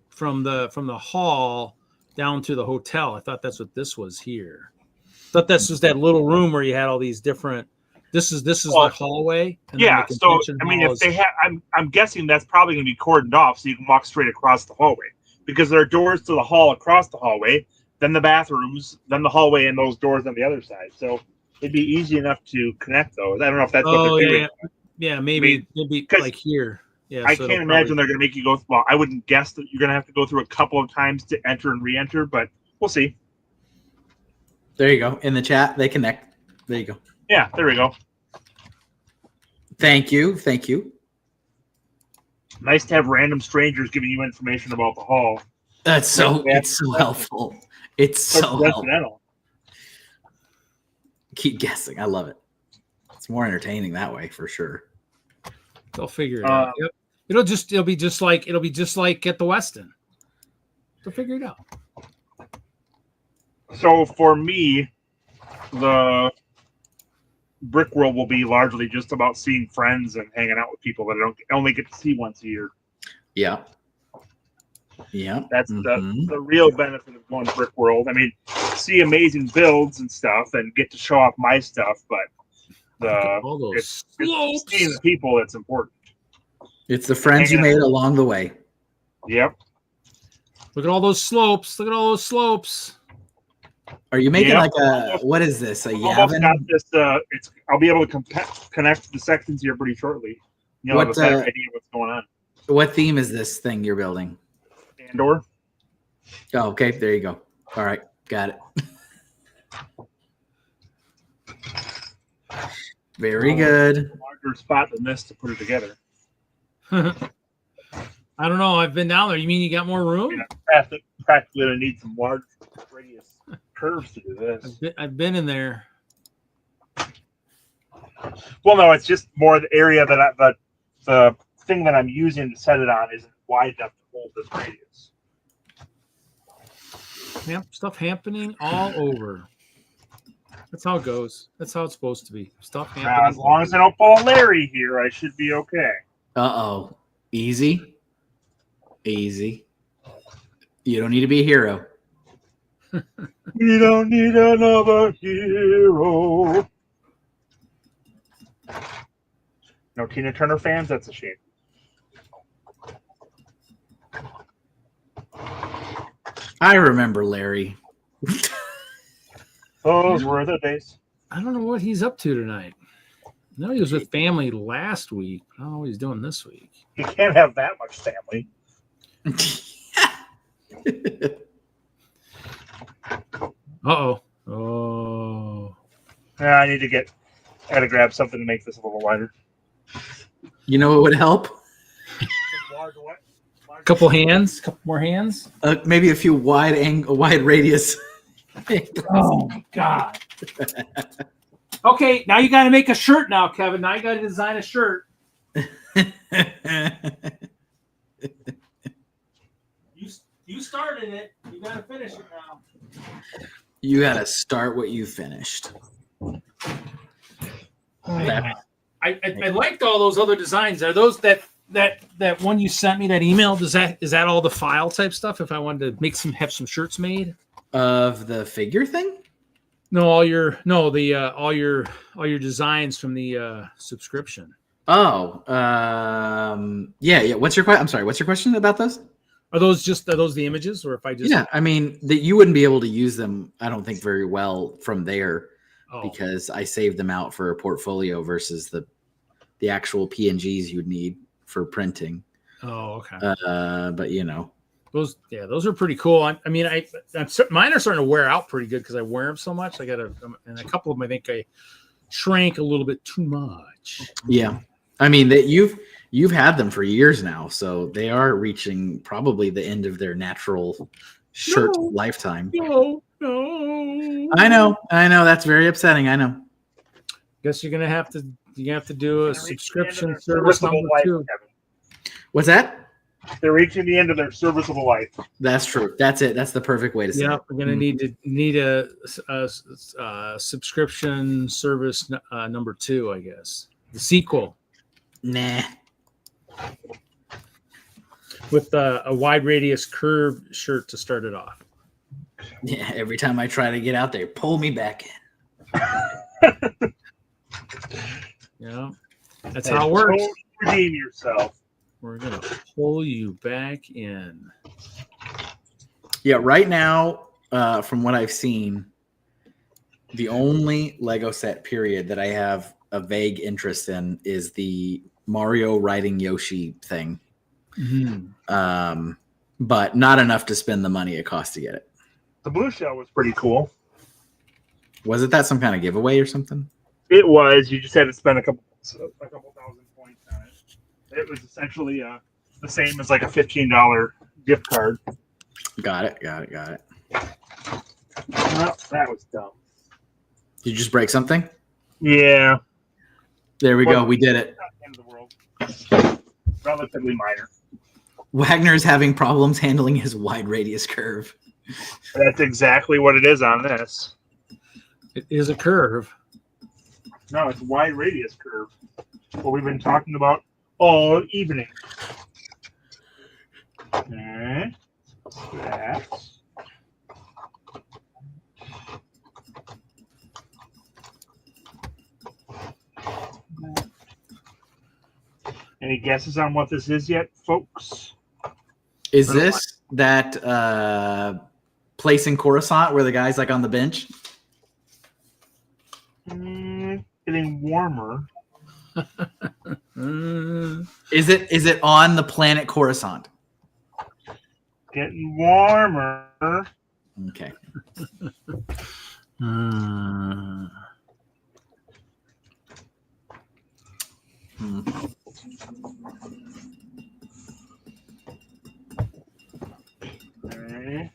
from the hall down to the hotel. I thought that's what this was here. I thought this was that little room where you had all these different. This is the hallway. And yeah. So I mean, if they have, I'm guessing that's probably going to be cordoned off, so you can walk straight across the hallway, because there are doors to the hall across the hallway, then the bathrooms, then the hallway, and those doors on the other side. So it'd be easy enough to connect those. I don't know if that's what they're doing. Yeah, maybe like here. Yeah, I can't imagine they're going to make you go. Well, I wouldn't guess that you're going to have to go through a couple of times to enter and re-enter, but we'll see. There you go. In the chat, they connect. There you go. Yeah, there we go. Thank you. Nice to have random strangers giving you information about the hall. It's so helpful. It's so helpful. Keep guessing. I love it. It's more entertaining that way for sure. They'll figure it out. Yep. It'll be just like at the Westin. They'll figure it out. So for me, the Brickworld will be largely just about seeing friends and hanging out with people that I only get to see once a year. Yeah. That's the real benefit of going to Brickworld. I mean, see amazing builds and stuff and get to show off my stuff, but it's seeing the people that's important. It's the friends you made along the way. Yep. Look at all those slopes. Are you making what is this? A Yavin? I'll be able to connect the sections here pretty shortly. You'll have a better idea what's going on. What theme is this thing you're building? Andor. Oh, okay. There you go. All right. Got it. Very good. A larger spot than this to put it together. I don't know. I've been down there. You mean you got more room? Yeah, practically going to need some large radius curves to do this. I've been in there. Well, no, it's just more the area that the thing that I'm using to set it on isn't wide enough to hold this radius. Stuff happening all over. That's how it goes. That's how it's supposed to be. Stuff happening. Now, as long as I don't pull Larry here, I should be okay. Uh-oh. Easy. Easy. You don't need to be a hero. We don't need another hero. No Tina Turner fans? That's a shame. I remember Larry. Those were the days. I don't know what he's up to tonight. No, he was with family last week. I don't know what he's doing this week. You can't have that much family. Uh-oh. Oh. Yeah, I gotta grab something to make this a little wider. You know what would help? Couple more hands. Maybe a few wide radius. Oh my God. Okay, now you got to make a shirt now, Kevin. Now you got to design a shirt. You started it. You got to finish it now. You got to start what you finished. I liked all those other designs. Are those that one you sent me, that email? Is that all the file type stuff? If I wanted to have some shirts made of the figure thing. No, all your designs from the subscription. Oh, yeah. What's your question? I'm sorry. What's your question about those? Are those the images, or if I just? Yeah, I mean that you wouldn't be able to use them. I don't think very well from there because I saved them out for a portfolio versus the actual PNGs you'd need for printing. Oh, okay. But you know. Those are pretty cool. I mean, mine are starting to wear out pretty good because I wear them so much. And a couple of them, I think I shrank a little bit too much. Yeah, I mean that you've had them for years now, so they are reaching probably the end of their natural shirt lifetime. No. I know. That's very upsetting. I know. Guess you're gonna have to do a subscription service number 2. What's that? They're reaching the end of their serviceable life. That's true. That's it. That's the perfect way to say it. Yeah, we're gonna need a subscription service number 2, I guess. The sequel. Nah. With a wide radius curve shirt to start it off. Yeah. Every time I try to get out there, pull me back in. Yeah, that's how it works. Redeem yourself. We're going to pull you back in. Yeah, right now, from what I've seen, the only Lego set, period, that I have a vague interest in is the Mario riding Yoshi thing. Mm-hmm. But not enough to spend the money it costs to get it. The blue shell was pretty cool. Wasn't that some kind of giveaway or something? It was. You just had to spend a couple thousand points on it. It was essentially the same as like a $15 gift card. Got it. Well, that was dumb. Did you just break something? Yeah. There we go. We did it. Not the end of the world. Relatively minor. Wagner's having problems handling his wide radius curve. That's exactly what it is on this. It is a curve. No, it's a wide radius curve. What we've been talking about all evening. Okay. That's any guesses on what this is yet, folks? Is this that place in Coruscant where the guy's like on the bench? Getting warmer. Is it on the planet Coruscant? Getting warmer. Okay. Okay.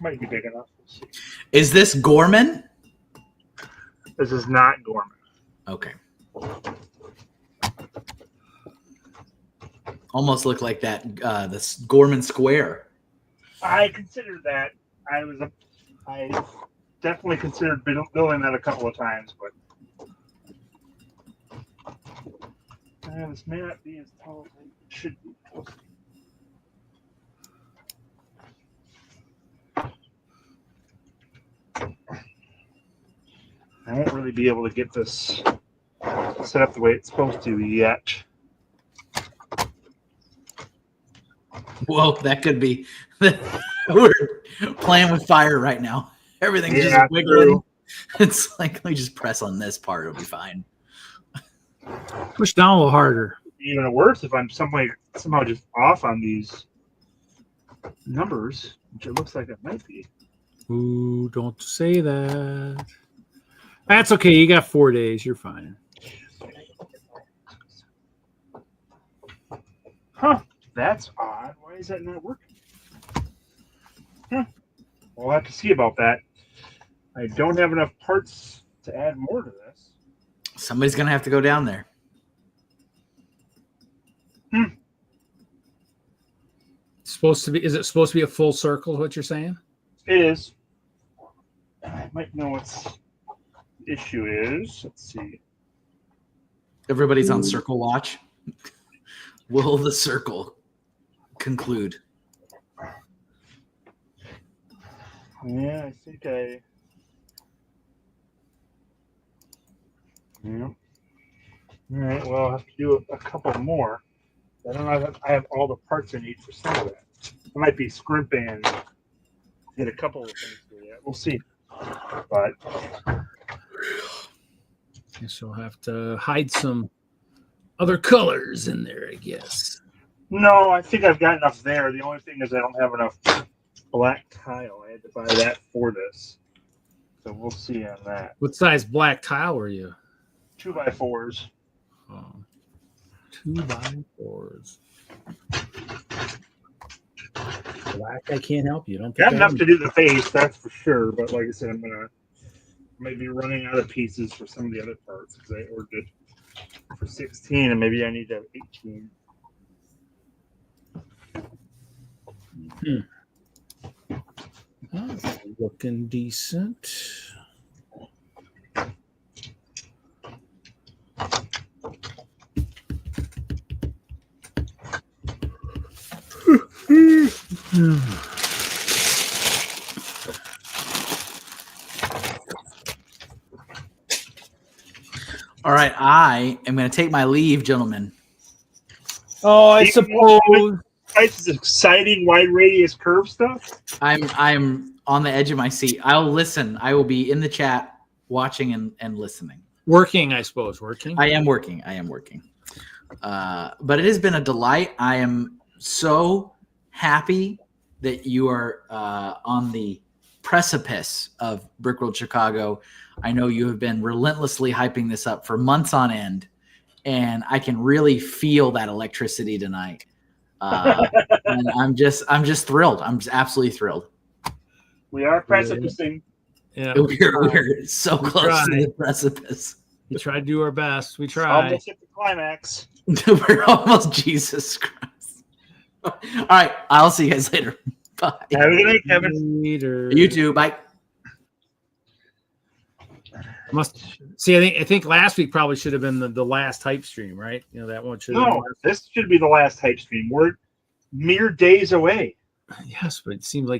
might be big enough. We'll see. Is this Gorman? This is not Gorman. Okay. Almost looked like that. This Gorman Square. I considered that. I definitely considered building that a couple of times, but this may not be as tall as it should be. I won't really be able to get this set up the way it's supposed to yet. Whoa, that could be. We're playing with fire right now. Everything's just wiggling. True. It's like, let me just press on this part. It'll be fine. Push down a little harder. Even worse if I'm somehow just off on these numbers, which it looks like it might be. Ooh, don't say that. That's okay. You got 4 days. You're fine. Huh. That's odd. Why is that not working? We'll have to see about that. I don't have enough parts to add more to this. Somebody's going to have to go down there. Is it supposed to be a full circle, is what you're saying? It is. I might know what the issue is. Let's see. Everybody's on circle watch. Will the circle conclude? Yeah, I think yeah. All right, well, I'll have to do a couple more. I don't know if I have all the parts I need for some of that. I might be scrimping and get a couple of things here yet. We'll see. But Guess you'll have to hide some other colors in there, I guess. no, I think I've got enough there. The only thing is I don't have enough black tile. I had to buy that for this. So we'll see on that. What size black tile were you? 2x4s. Oh, 2x4s. Black, I can't help you. Don't think Got I enough am. to do the face, that's for sure. But like I said, I might be running out of pieces for some of the other parts because I ordered it for 16 and maybe I need to have 18. Oh, looking decent. All right, I am going to take my leave, gentlemen. Oh, I suppose. This exciting wide radius curve stuff. I'm on the edge of my seat. I'll listen. I will be in the chat watching and listening. Working, I suppose. Working. I am working. But it has been a delight. I am so happy that you are on the precipice of Brickworld Chicago. I know you have been relentlessly hyping this up for months on end, and I can really feel that electricity tonight. And I'm just thrilled. I'm just absolutely thrilled. We are precipicing. Yeah, We're so close to the precipice. We try to do our best. We try. Almost at the climax. We're almost Jesus Christ. All right, I'll see you guys later. Bye. Have a good night, Kevin. Later. You too. Bye. I think last week probably should have been the last hype stream, right? You know, that one should have No, this should be the last hype stream. We're mere days away. Yes, but it seems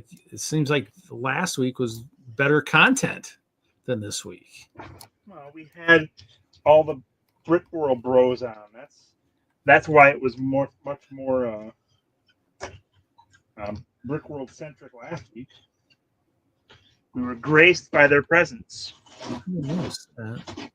like last week was better content than this week. Well, we had all the Brickworld bros on. That's why it was much more Brickworld centric last week. We were graced by their presence. I noticed that.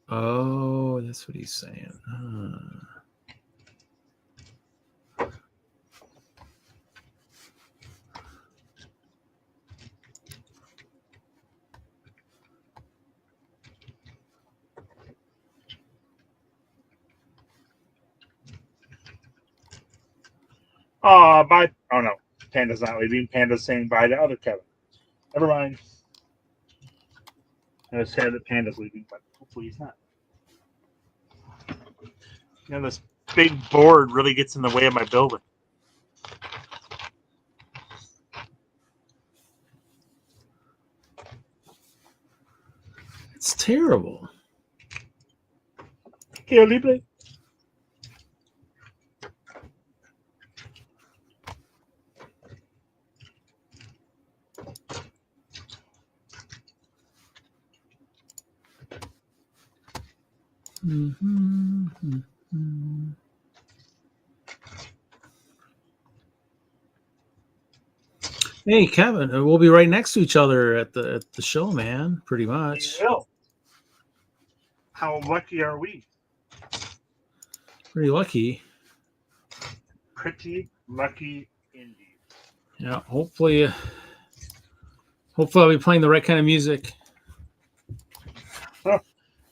Oh, that's what he's saying. bye. Oh no, Panda's not leaving. Panda's saying bye to other Kevin. Never mind. I was sad that Panda's leaving, but hopefully he's not. This big board really gets in the way of my building. It's terrible. Here, Libre. Hey, Kevin, we'll be right next to each other at the show, man. Pretty much. How lucky are we? Pretty lucky. Pretty lucky indeed. Yeah. Hopefully I'll be playing the right kind of music.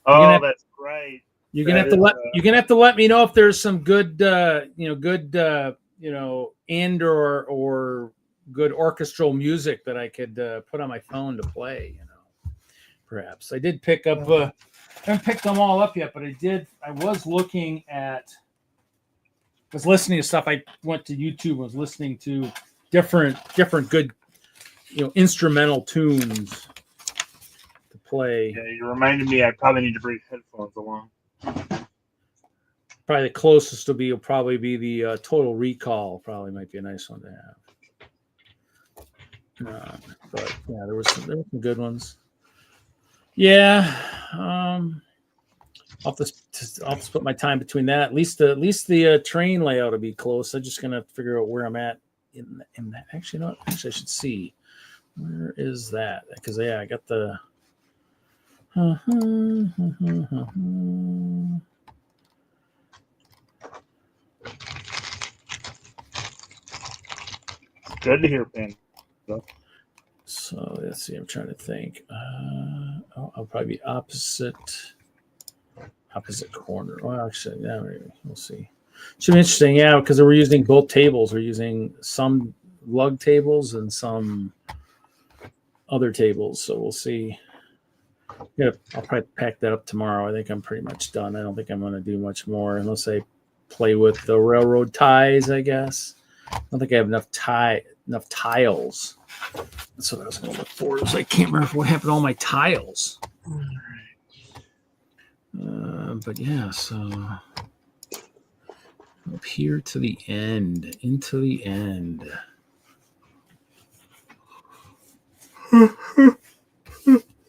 Oh, that's right. You're gonna have to let me know if there's some good, and or good orchestral music that I could put on my phone to play. Perhaps I did pick up. I haven't picked them all up yet, but I was looking at. Was listening to stuff. I went to YouTube. Was listening to different good, instrumental tunes to play. Yeah, you reminded me. I probably need to bring headphones along. Probably the closest will probably be the Total Recall. Probably might be a nice one to have. But yeah, there were some good ones. Yeah, I'll just put my time between that. At least the train layout will be close. I'm just gonna figure out where I'm at in that. Actually, no. Actually, I should see where is that, because I got the. Good to hear, Ben. So let's see. I'm trying to think. I'll probably be opposite corner. Well, actually, yeah, maybe. We'll see. Should be interesting, yeah, because we're using both tables. We're using some lug tables and some other tables. So we'll see. Yeah, I'll probably pack that up tomorrow. I think I'm pretty much done. I don't think I'm going to do much more unless I play with the railroad ties, I guess. I don't think I have enough tiles. That's what I was going to look for. I can't remember what happened to all my tiles. But yeah, so up here to the end, into the end. Oh,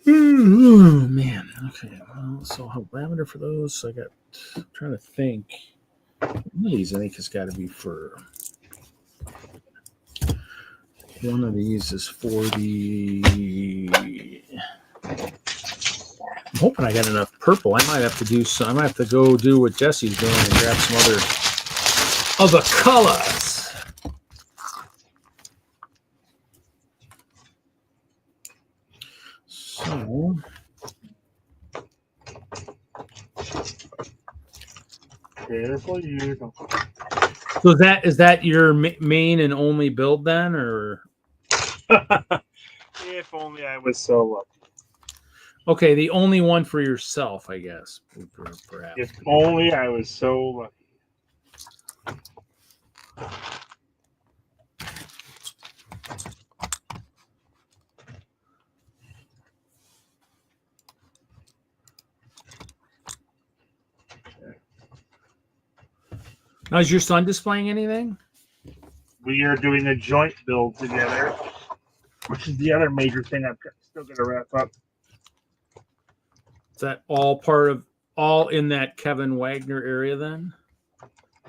man. Okay. Well, so I'll have lavender for those. So I'm trying to think. One of these I think has got to be for. One of these is for the. I'm hoping I got enough purple. I might have to go do what Jesse's doing and grab some other colors. So. Careful, you don't. So is that your main and only build then, or? If only I was so lucky. Okay, the only one for yourself, I guess. Perhaps. If only I was so lucky. Now, is your son displaying anything? We are doing a joint build together, which is the other major thing I've still got to wrap up. Is that all in that Kevin Wagner area then?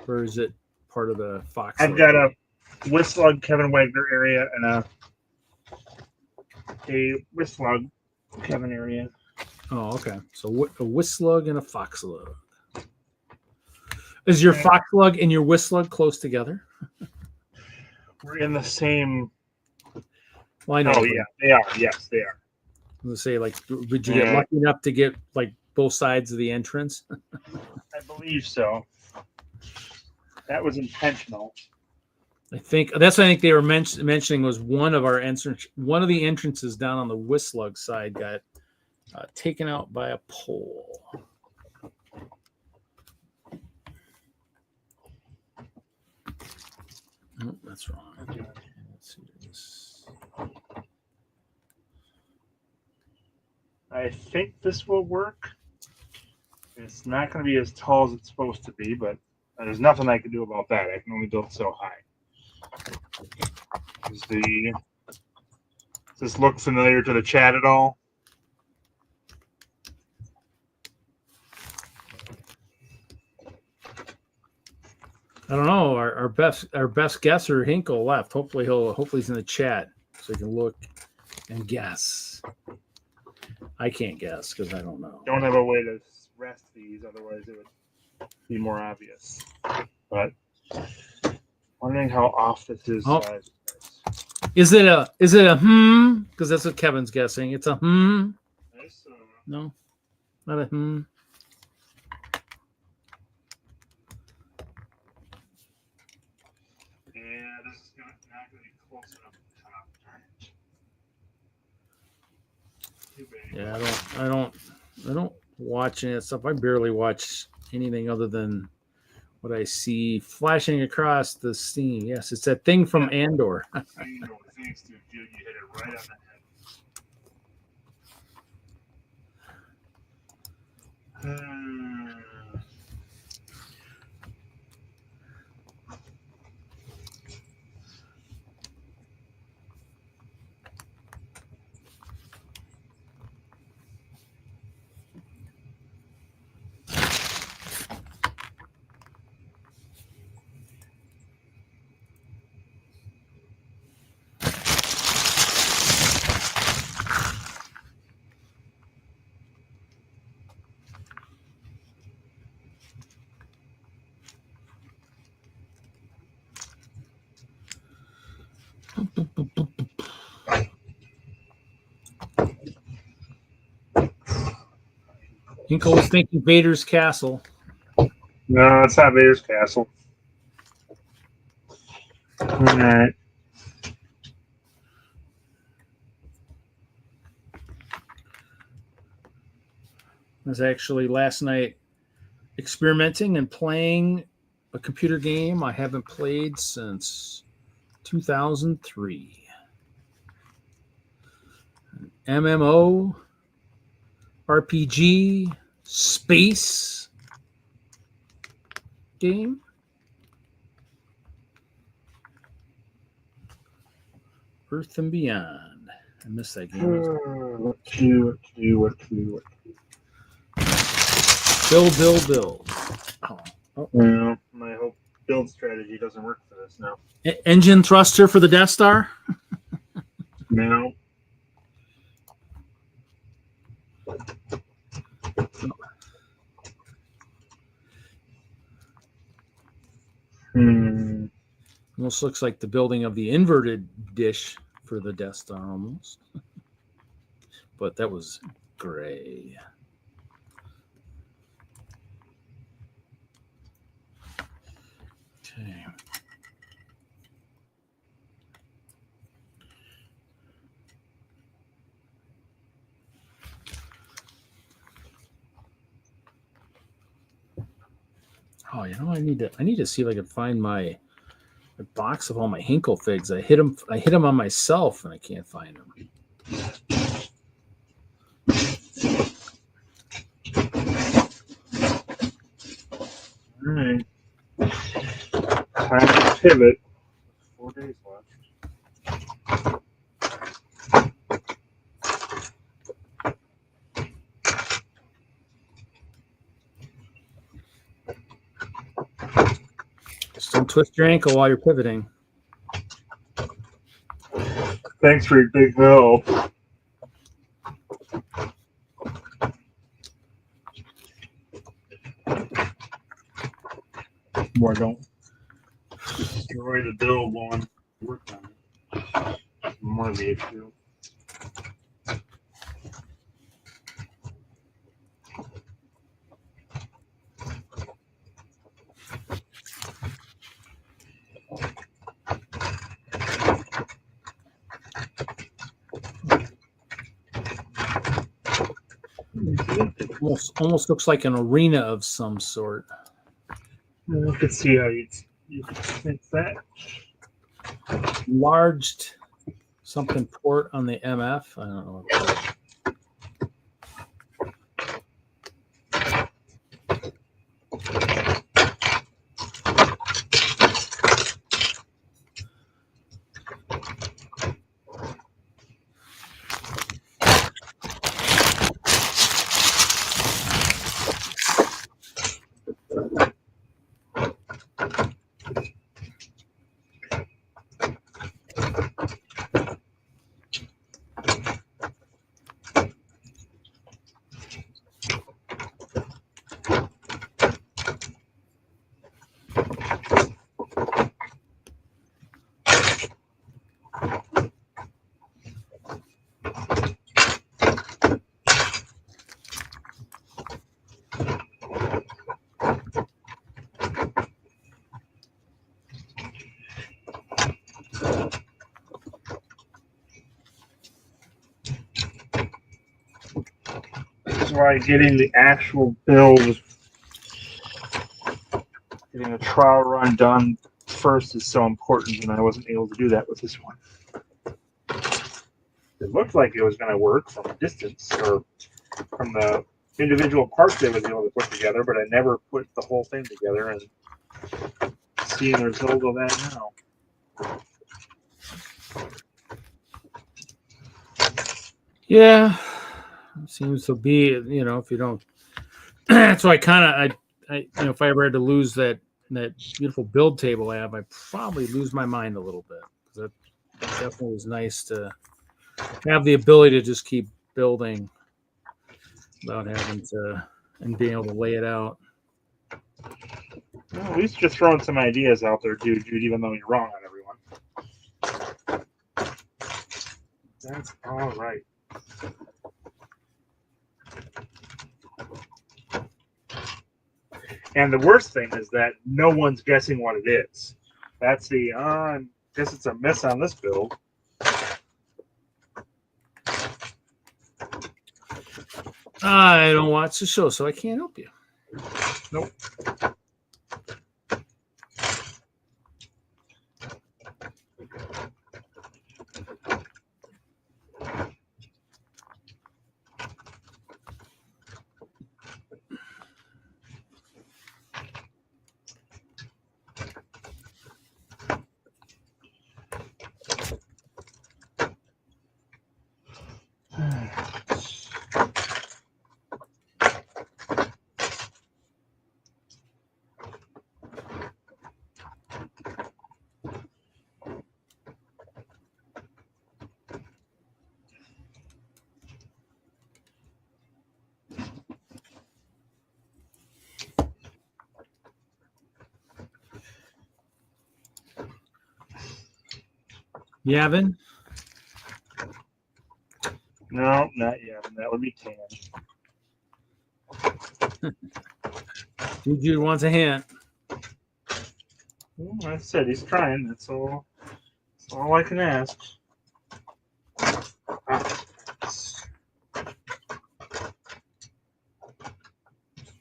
Or is it part of the Fox? I've got a Whistler Kevin Wagner area and a Whistler Kevin area. Oh, okay. So a Whistler and a Foxlug. Is your Foxlug and your Whistler close together? We're in the same. Well, I know. Oh, yeah, they are. Yes, they are. I was say, would you get lucky enough to get both sides of the entrance? I believe so. That was intentional. I think that's what I think they were mentioning was one of the entrances down on the Whistler side got taken out by a pole. Oh, that's wrong. Okay. Let's see this. I think this will work. It's not going to be as tall as it's supposed to be, but there's nothing I can do about that. I can only build so high. Does this look familiar to the chat at all? I don't know. Our best guesser Hinkle left. Hopefully he's in the chat so he can look and guess. I can't guess because I don't know. Don't have a way to rest these, otherwise it would be more obvious. But wondering how off this is. Oh. Is it a Because that's what Kevin's guessing. It's a No, not a Yeah, this is not going to be close enough to the top. Too big. Yeah, I don't watch any of that stuff. I barely watch anything other than what I see flashing across the scene. Yes, it's that thing from Andor. Thanks to you hit it right on the head. Hinkle was thinking Vader's castle. No, it's not Vader's castle. All right. I was actually last night experimenting and playing a computer game I haven't played since 2003. An MMO, RPG, space game. Earth and Beyond. I missed that game. What to do. Build. Oh. Well, my whole build strategy doesn't work for this now. Engine thruster for the Death Star? No. Almost looks like the building of the inverted dish for the Death Star almost. But that was gray. Okay. Oh, you know, I need to see if I can find my box of all my Hinkle figs. I hit them on myself and I can't find them. All right. Time to pivot. 4 days left. Just don't twist your ankle while you're pivoting. Thanks for your big help. Boy, don't destroy the build one. Work on it. More of the issue. Almost looks like an arena of some sort. You can see how you can think that. Larged something port on the MF. I don't know what that is. That's why getting the actual build, getting a trial run done first is so important, and I wasn't able to do that with this one. It looked like it was going to work from a distance or from the individual parts they was able to put together, but I never put the whole thing together, and seeing the result of that now. Yeah, it seems to be. You know, if you don't, so I kind of, I, you know, if I ever had to lose that beautiful build table I have, I probably lose my mind a little bit, because that definitely was nice to have the ability to just keep building without having to and being able to lay it out. Well, at least you're throwing some ideas out there, dude, even though you're wrong on everyone. That's all right. And the worst thing is that no one's guessing what it is. That's the, I guess it's a miss on this build. I don't watch the show, so I can't help you. Nope. Yavin? No, not yet. That would be tan. Dude wants a hint. Well, like I said, he's trying. That's all I can ask.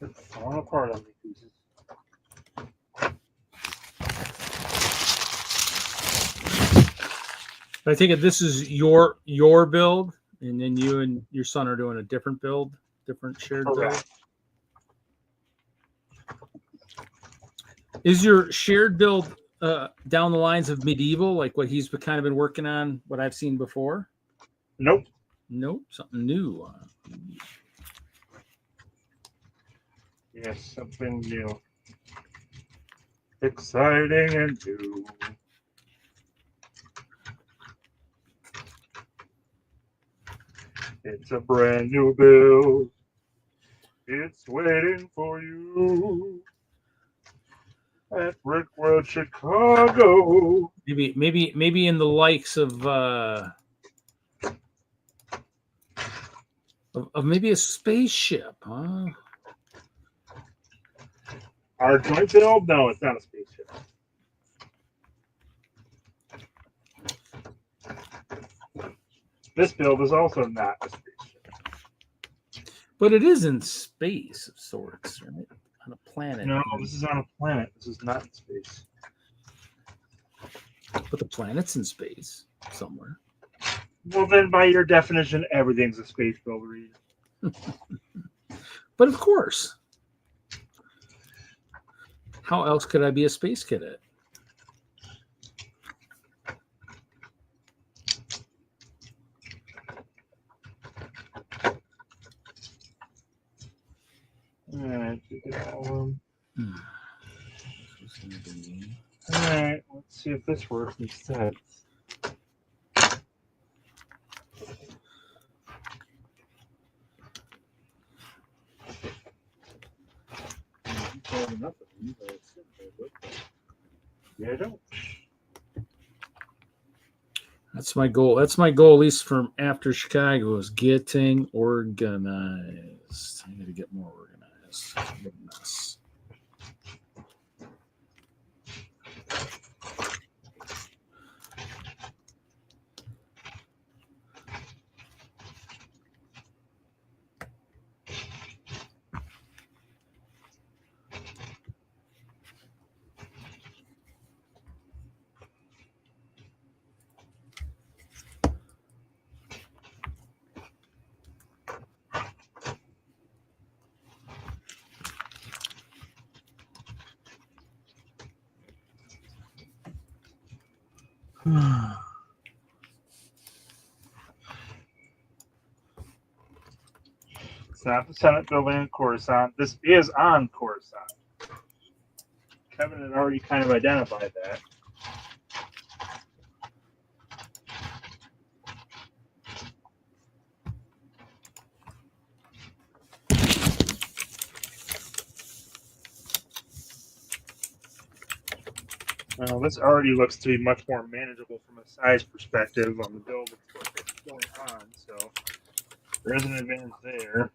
It's falling apart on me pieces. I take it this is your build, and then you and your son are doing a different build, different shared build. Correct. Is your shared build down the lines of medieval, like what he's kind of been working on, what I've seen before? Nope. Nope, something new. Yes, something new. Exciting and new. It's a brand new build. It's waiting for you at Brickworld Chicago. Maybe in the likes of maybe a spaceship, huh? Our joint build? No, it's not a spaceship. This build is also not a spaceship. But it is in space of sorts, right? On a planet. No, this is on a planet. This is not in space. But the planet's in space somewhere. Well, then, by your definition, everything's a space bill read. But of course. How else could I be a space cadet? All right, all Be... right, let's see if this works instead. Yeah, I don't. That's my goal. That's my goal, at least from after Chicago, is getting organized. I got to get more organized. I'm a mess. It's not the Senate building in Coruscant. This is on Coruscant. Kevin had already kind of identified that. Well, this already looks to be much more manageable from a size perspective on the build that's going on, so there is an advantage there.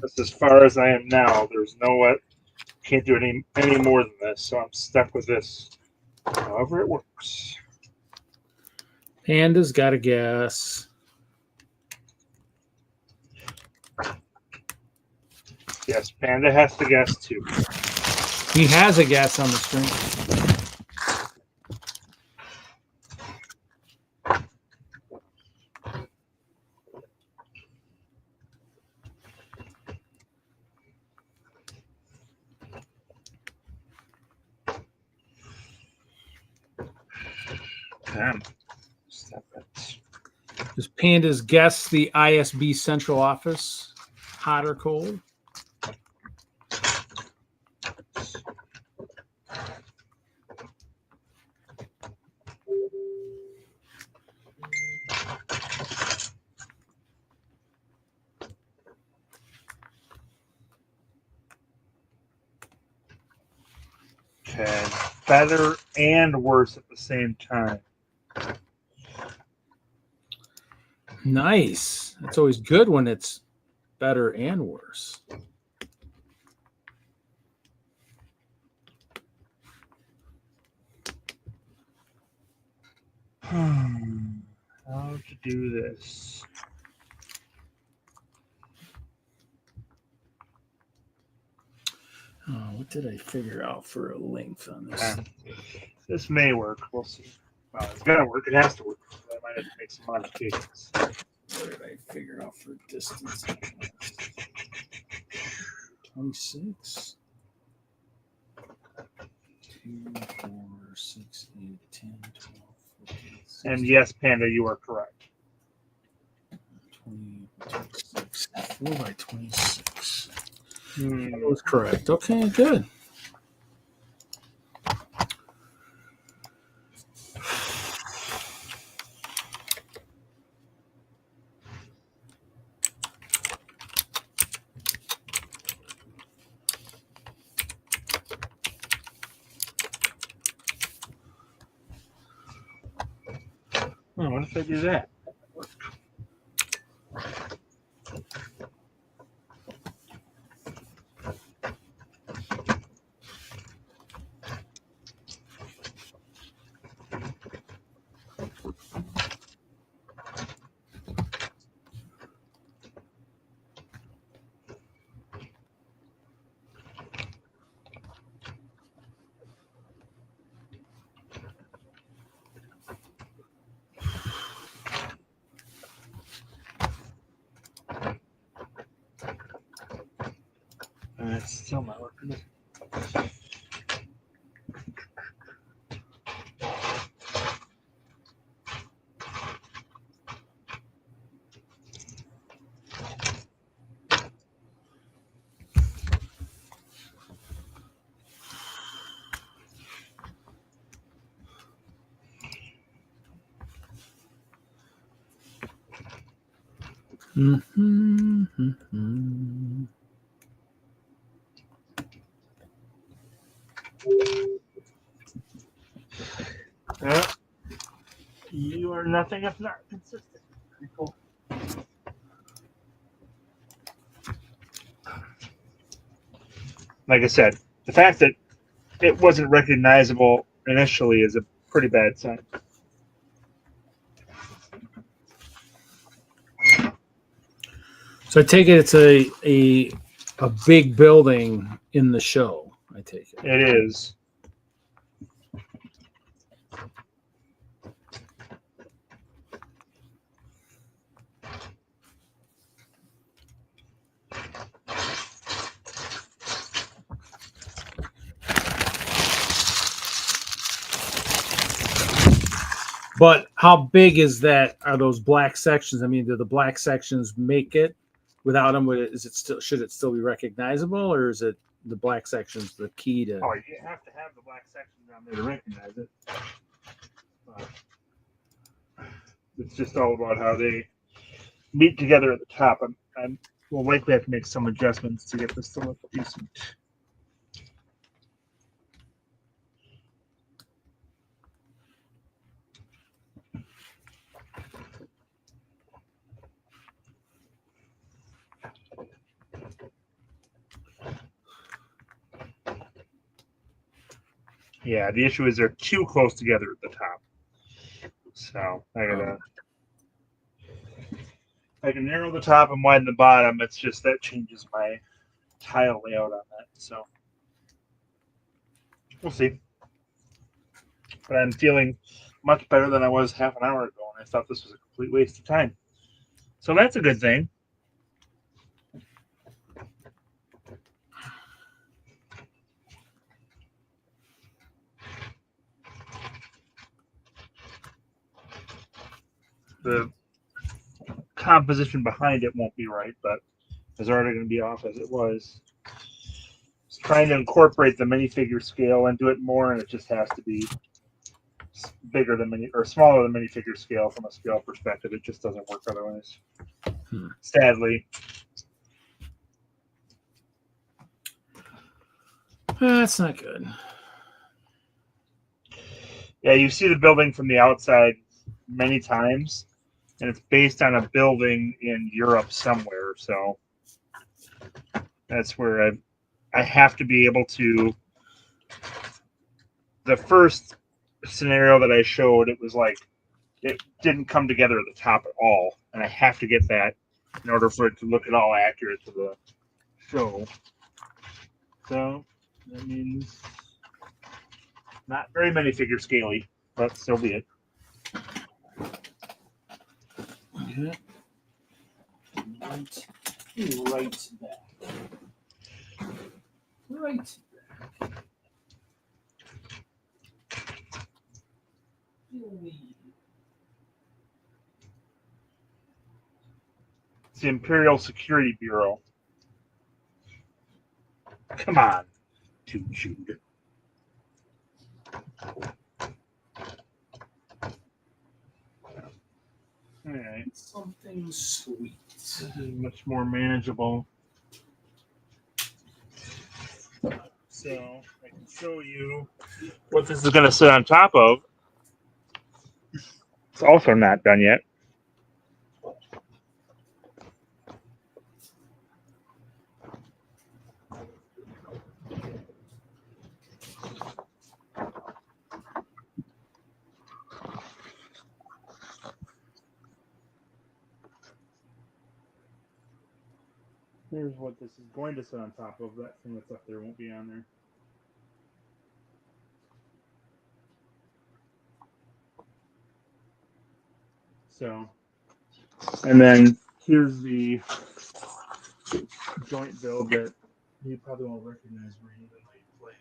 That's as far as I am now. There's no what. Can't do any more than this, so I'm stuck with this. However it works. Panda's got a guess. Yes, Panda has to guess too. He has a guess on the screen. Damn. Stop it. Does Panda's guess the ISB central office? Hot or cold? Okay. Better and worse at the same time. Nice. That's always good when it's better and worse. How to do this? Oh, what did I figure out for a length on this? This may work. We'll see. Well, it's gonna work. It has to work. I might have to make some modifications. What did I figure out for distance? 26. 2, 4, 6, 8, 10, 12, 14, 16, And yes, Panda, you are correct. 20, 26. 4x26. Hmm. That was correct. Okay, good. Oh, what if I do that? It's still not working. Mm-hmm. You are nothing if not consistent. Pretty cool. Like I said, the fact that it wasn't recognizable initially is a pretty bad sign. So I take it it's a big building in the show. I take it. It is. But how big is that? Are those black sections? I mean, do the black sections make it? Without them, is it still? Should it still be recognizable, or is it the black sections the key to? Oh, you have to have the black section down there to recognize it. It's just all about how they meet together at the top. I will likely have to make some adjustments to get this to look decent. Yeah, the issue is they're too close together at the top. So I can narrow the top and widen the bottom. It's just that changes my tile layout on that. So we'll see. But I'm feeling much better than I was half an hour ago, and I thought this was a complete waste of time. So that's a good thing. The composition behind it won't be right, but it's already going to be off as it was. Just trying to incorporate the minifigure scale and do it more, and it just has to be bigger than smaller than minifigure scale from a scale perspective. It just doesn't work otherwise. Sadly. That's not good. Yeah, you see the building from the outside many times, and it's based on a building in Europe somewhere. So that's where I have to be able to. The first scenario that I showed, it was like it didn't come together at the top at all, and I have to get that in order for it to look at all accurate to the show. So that means not very many figure scaly, but so be it. Okay. Right back. Right back. It's the Imperial Security Bureau. Come on, Too Jude. All right. Something sweet. This is much more manageable. So I can show you what this is going to sit on top of. It's also not done yet. Here's what this is going to sit on top of. That thing that's up there won't be on there. So, and then here's the joint build that you probably won't recognize where you might play it.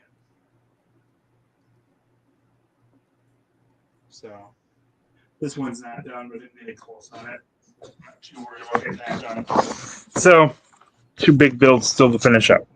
So, this one's not done, but it made close on it. Not too worried about getting that done. So, 2 big builds still to finish up.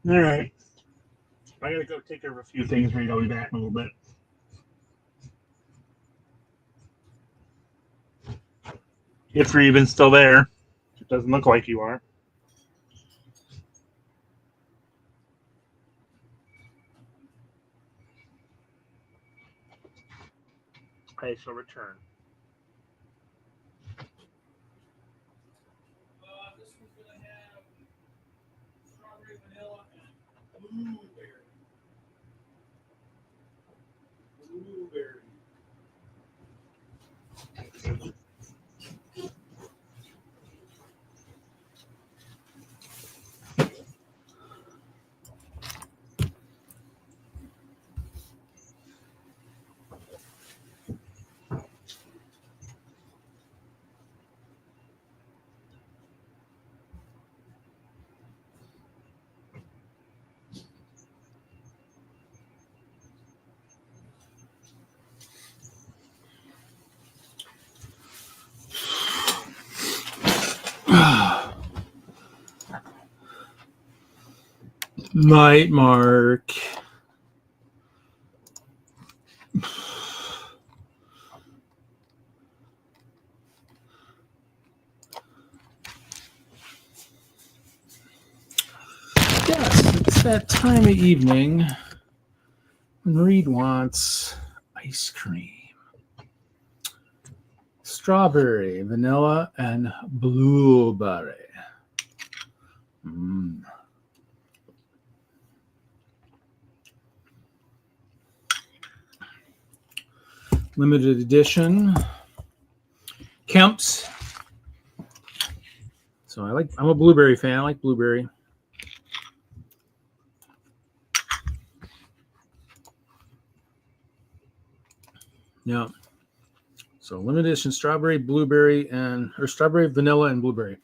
All right. I gotta go take care of a few things, Reed. I'll be back in a little bit. If you're even still there. It doesn't look like you are. I shall return. This one's gonna have strawberry, vanilla, and blueberry. Blueberry. Night, Mark. Yes, it's that time of evening when Reed wants ice cream. Strawberry, vanilla, and blueberry. Mm. Limited edition. Kemp's. So I'm a blueberry fan. I like blueberry. Yeah. So limited edition strawberry, blueberry, or strawberry, vanilla, and blueberry.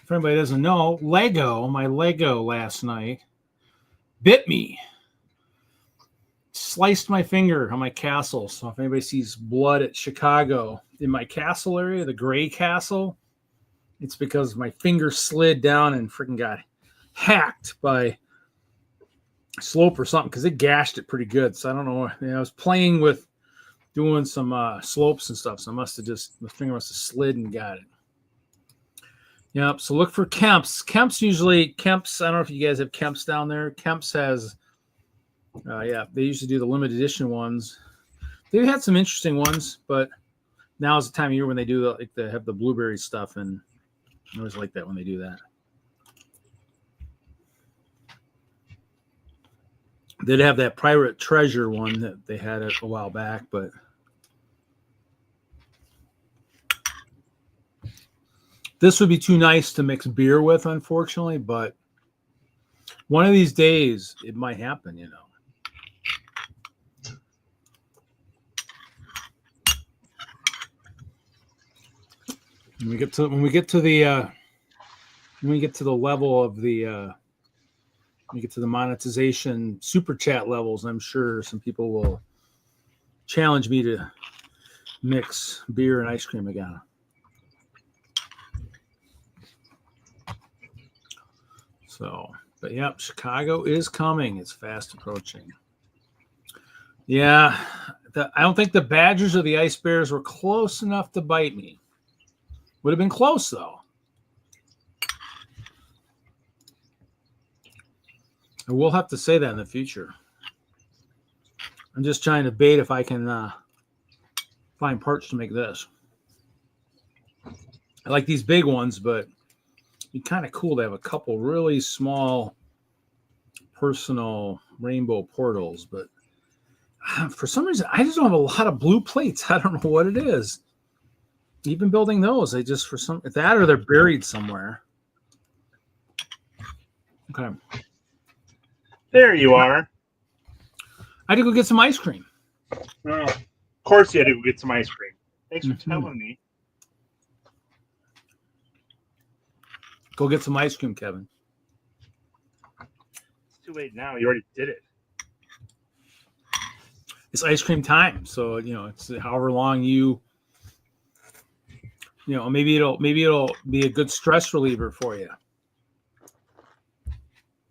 If anybody doesn't know, my Lego last night bit me. Sliced my finger on my castle. So if anybody sees blood at Chicago in my castle area, the gray castle, it's because my finger slid down and freaking got hacked by slope or something because it gashed it pretty good. So I don't know. I was playing with doing some slopes and stuff. So my finger must have slid and got it. Yep. So look for Kemp's. Kemp's, I don't know if you guys have Kemp's down there. Kemp's has, they used to do the limited edition ones. They've had some interesting ones, but now is the time of year when they do they have the blueberry stuff, and I always like that when they do that. They'd have that Pirate Treasure one that they had a while back, but This would be too nice to mix beer with, unfortunately, but one of these days it might happen, you know. When we get to the level of the when we get to the monetization super chat levels, I'm sure some people will challenge me to mix beer and ice cream again. So, but yep, Chicago is coming. It's fast approaching. Yeah, I don't think the Badgers or the Ice Bears were close enough to bite me. Would have been close, though. I will have to say that in the future. I'm just trying to bait if I can find parts to make this. I like these big ones, but it'd be kind of cool to have a couple really small personal rainbow portals. But for some reason, I just don't have a lot of blue plates. I don't know what it is. Even building those, they just for some that or they're buried somewhere. Okay. There you are. I had to go get some ice cream. Of course you had to go get some ice cream. Thanks for telling me. Go get some ice cream, Kevin. It's too late now. You already did it. It's ice cream time. So, you know, it's however long maybe it'll be a good stress reliever for you.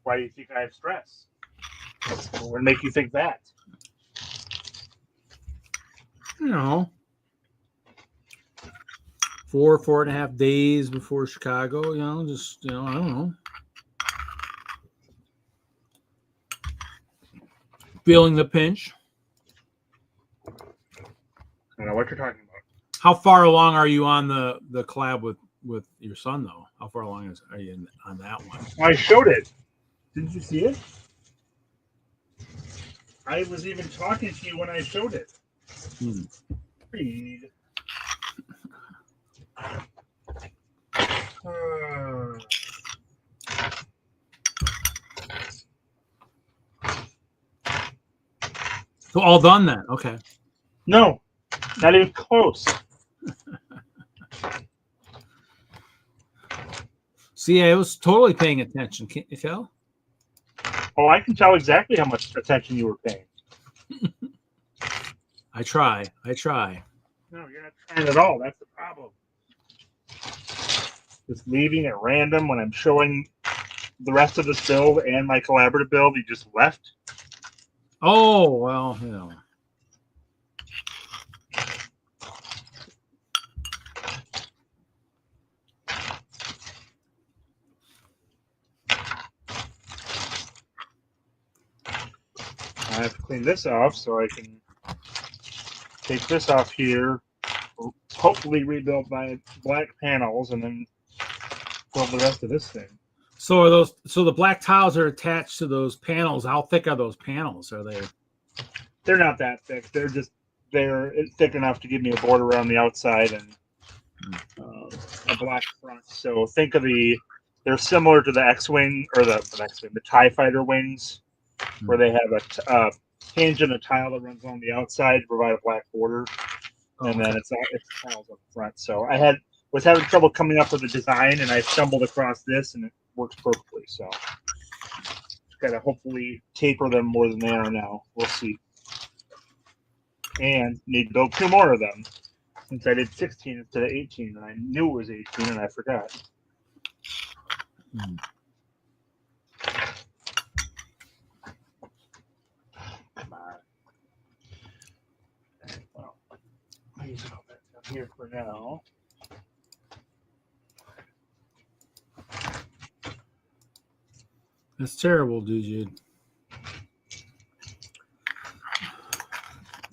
Why do you think I have stress? What would make you think that? You know, 4.5 days before Chicago, I don't know. Feeling the pinch. I don't know what you're talking about. How far along are you on the collab with your son, though? How far along are you on that one? I showed it. Didn't you see it? I was even talking to you when I showed it. Read. So all done then? Okay. No, not even close. See, I was totally paying attention. Can't you tell? Oh, I can tell exactly how much attention you were paying. I try. No, you're not trying at all. That's the problem. Just leaving at random when I'm showing the rest of this build and my collaborative build. You just left. Oh, well, you know. I have to clean this off so I can take this off here, hopefully rebuild my black panels, and then build the rest of this thing. So the black tiles are attached to those panels. How thick are those panels? Are they? They're not that thick. They're thick enough to give me a border around the outside and a black front. So think of they're similar to the X-wing or the TIE fighter wings, where they have a hinge and a tile that runs along the outside to provide a black border, and then it's tiles up front. So I was having trouble coming up with a design, and I stumbled across this, and it works perfectly. So just gotta hopefully taper them more than they are now. We'll see. And need to build 2 more of them, since I did 16 instead of 18, and I knew it was 18, and I forgot. Come on. Well, I'll use all that down here for now. That's terrible, dude.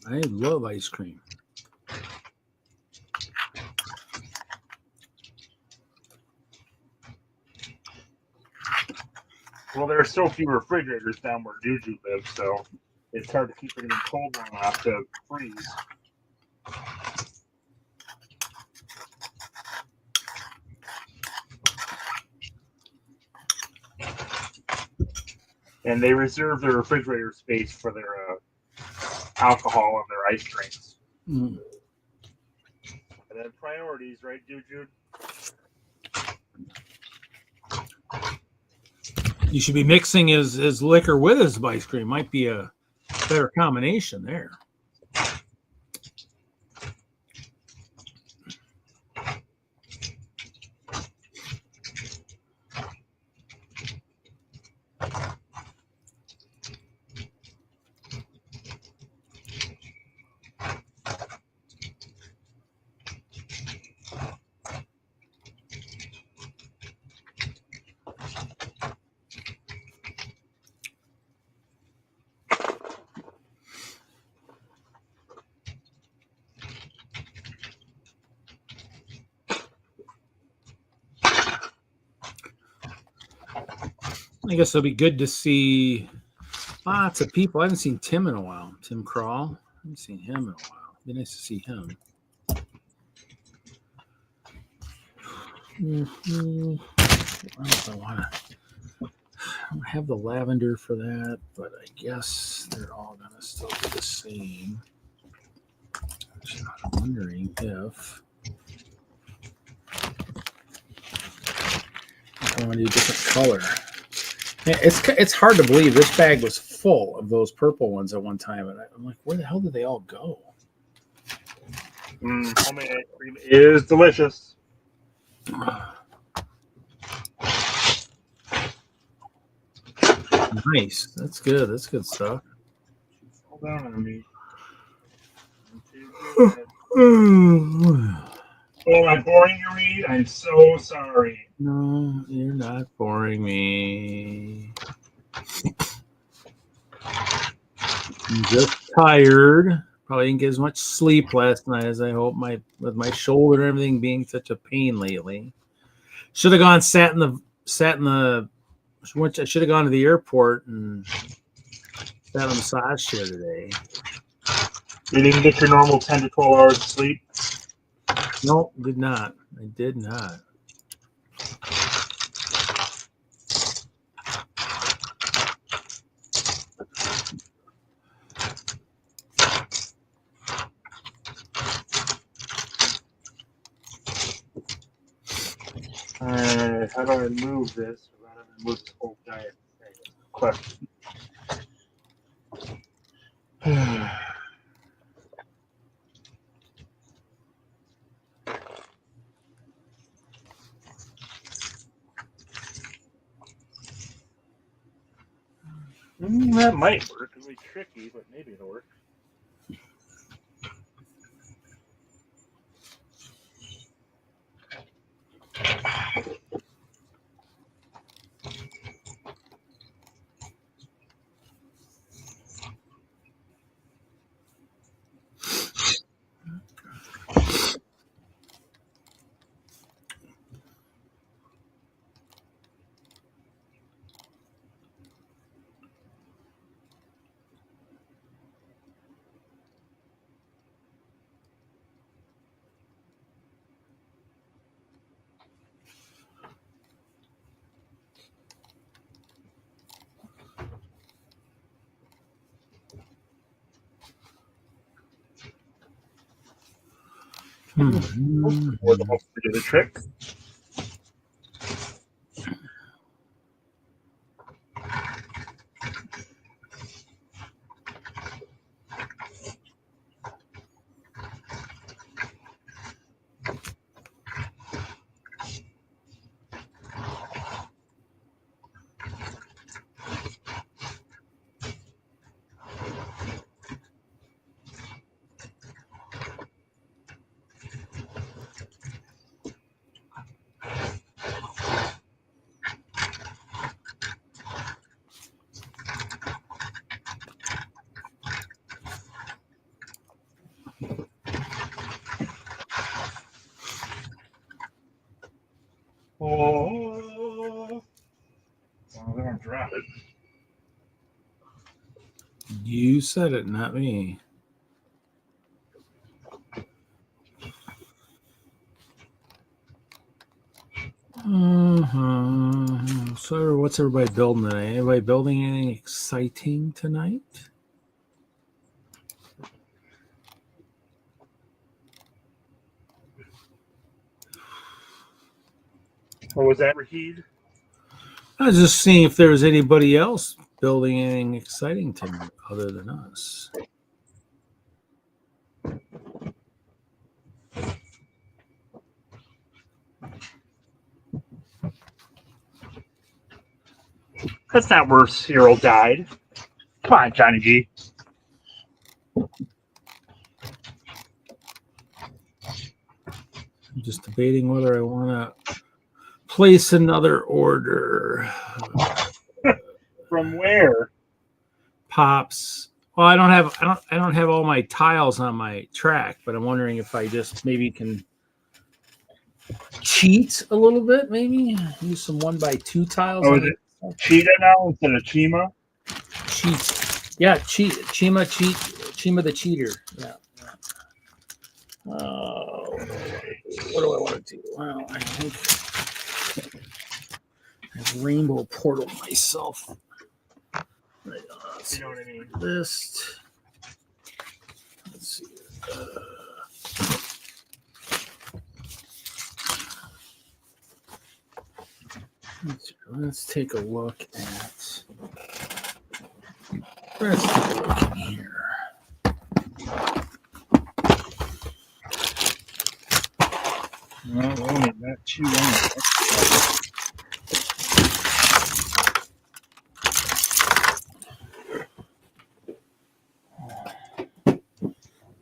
I love ice cream. Well, there are so few refrigerators down where Juju lives, so it's hard to keep anything cold long enough to freeze. and they reserve their refrigerator space for their alcohol and their ice drinks. Mm. And then priorities, right, Jude? You should be mixing his liquor with his ice cream. Might be a better combination there. I guess it'll be good to see lots of people. I haven't seen Tim in a while. Tim Crawl. I haven't seen him in a while. It'd be nice to see him. Mm-hmm. I don't have the lavender for that, but I guess they're all going to still be the same. I'm wondering if I want to do a different color. Yeah, it's hard to believe this bag was full of those purple ones at one time, and I'm like, where the hell did they all go? Homemade ice cream is delicious. Nice. That's good. That's good stuff. Fall down on me. Oh, I'm boring you, Reed? I'm so sorry. No, you're not boring me. I'm just tired. Probably didn't get as much sleep last night as I hope. With my shoulder and everything being such a pain lately. Should have gone I should have gone to the airport and sat on a massage chair today. You didn't get your normal 10 to 12 hours of sleep? Nope, did not. I did not. How do I move this? How do I move this whole giant thing? Question. That might work. It'll be tricky, but maybe it'll work. Or the hope to do the trick. Oh, they're gonna drop it. You said it, not me. So So what's everybody building tonight? Anybody building anything exciting tonight? What was that, Rahid? I was just seeing if there was anybody else building anything exciting tonight other than us. That's not where Cyril died. Come on, Johnny G. I'm just debating whether I want to place another order. From where? Pops. Well, I don't have all my tiles on my track, but I'm wondering if I just maybe can cheat a little bit, maybe use some 1x2 tiles. Oh, is it Cheetah now instead of Chima? Cheat. Yeah, cheat. Chima the cheater. Yeah. What do I want to do? Well, I think I've rainbow portal myself. Right, You know what I mean? List. Let's see. Let's take a look at. Let's take a look in here. No, only that too long.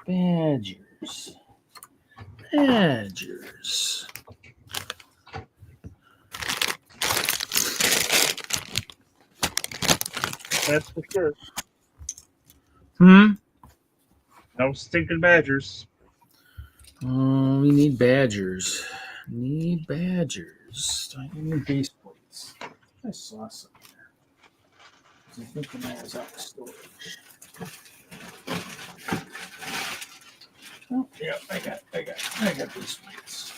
Badgers. That's for sure. No stinking badgers. Oh, we need badgers. Do I need base plates? I saw some here. I think the man was out of storage. Oh, yeah, I got base plates.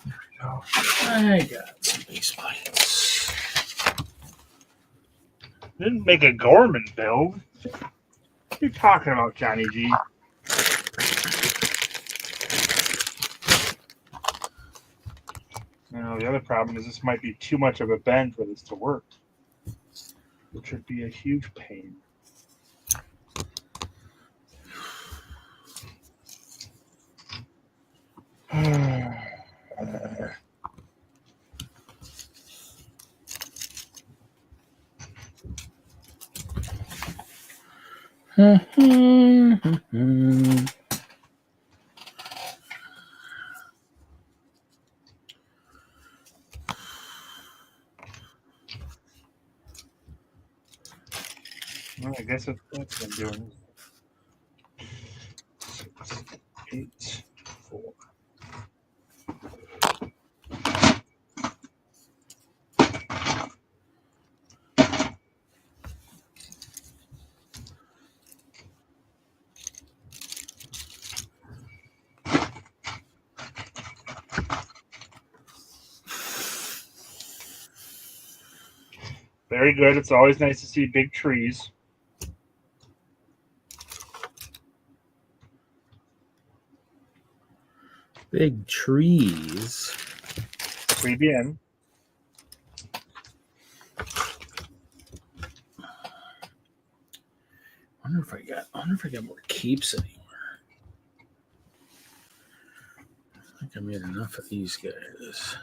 There we go. I got some base plates. Didn't make a Gorman build. What are you talking about, Johnny G? Now, the other problem is this might be too much of a bend for this to work, which would be a huge pain. Well, I guess that's what I'm doing. 6, 8, 4. Very good. It's always nice to see big trees. Big trees. Muy bien. I wonder if I got more keeps anywhere. I think I made enough of these guys.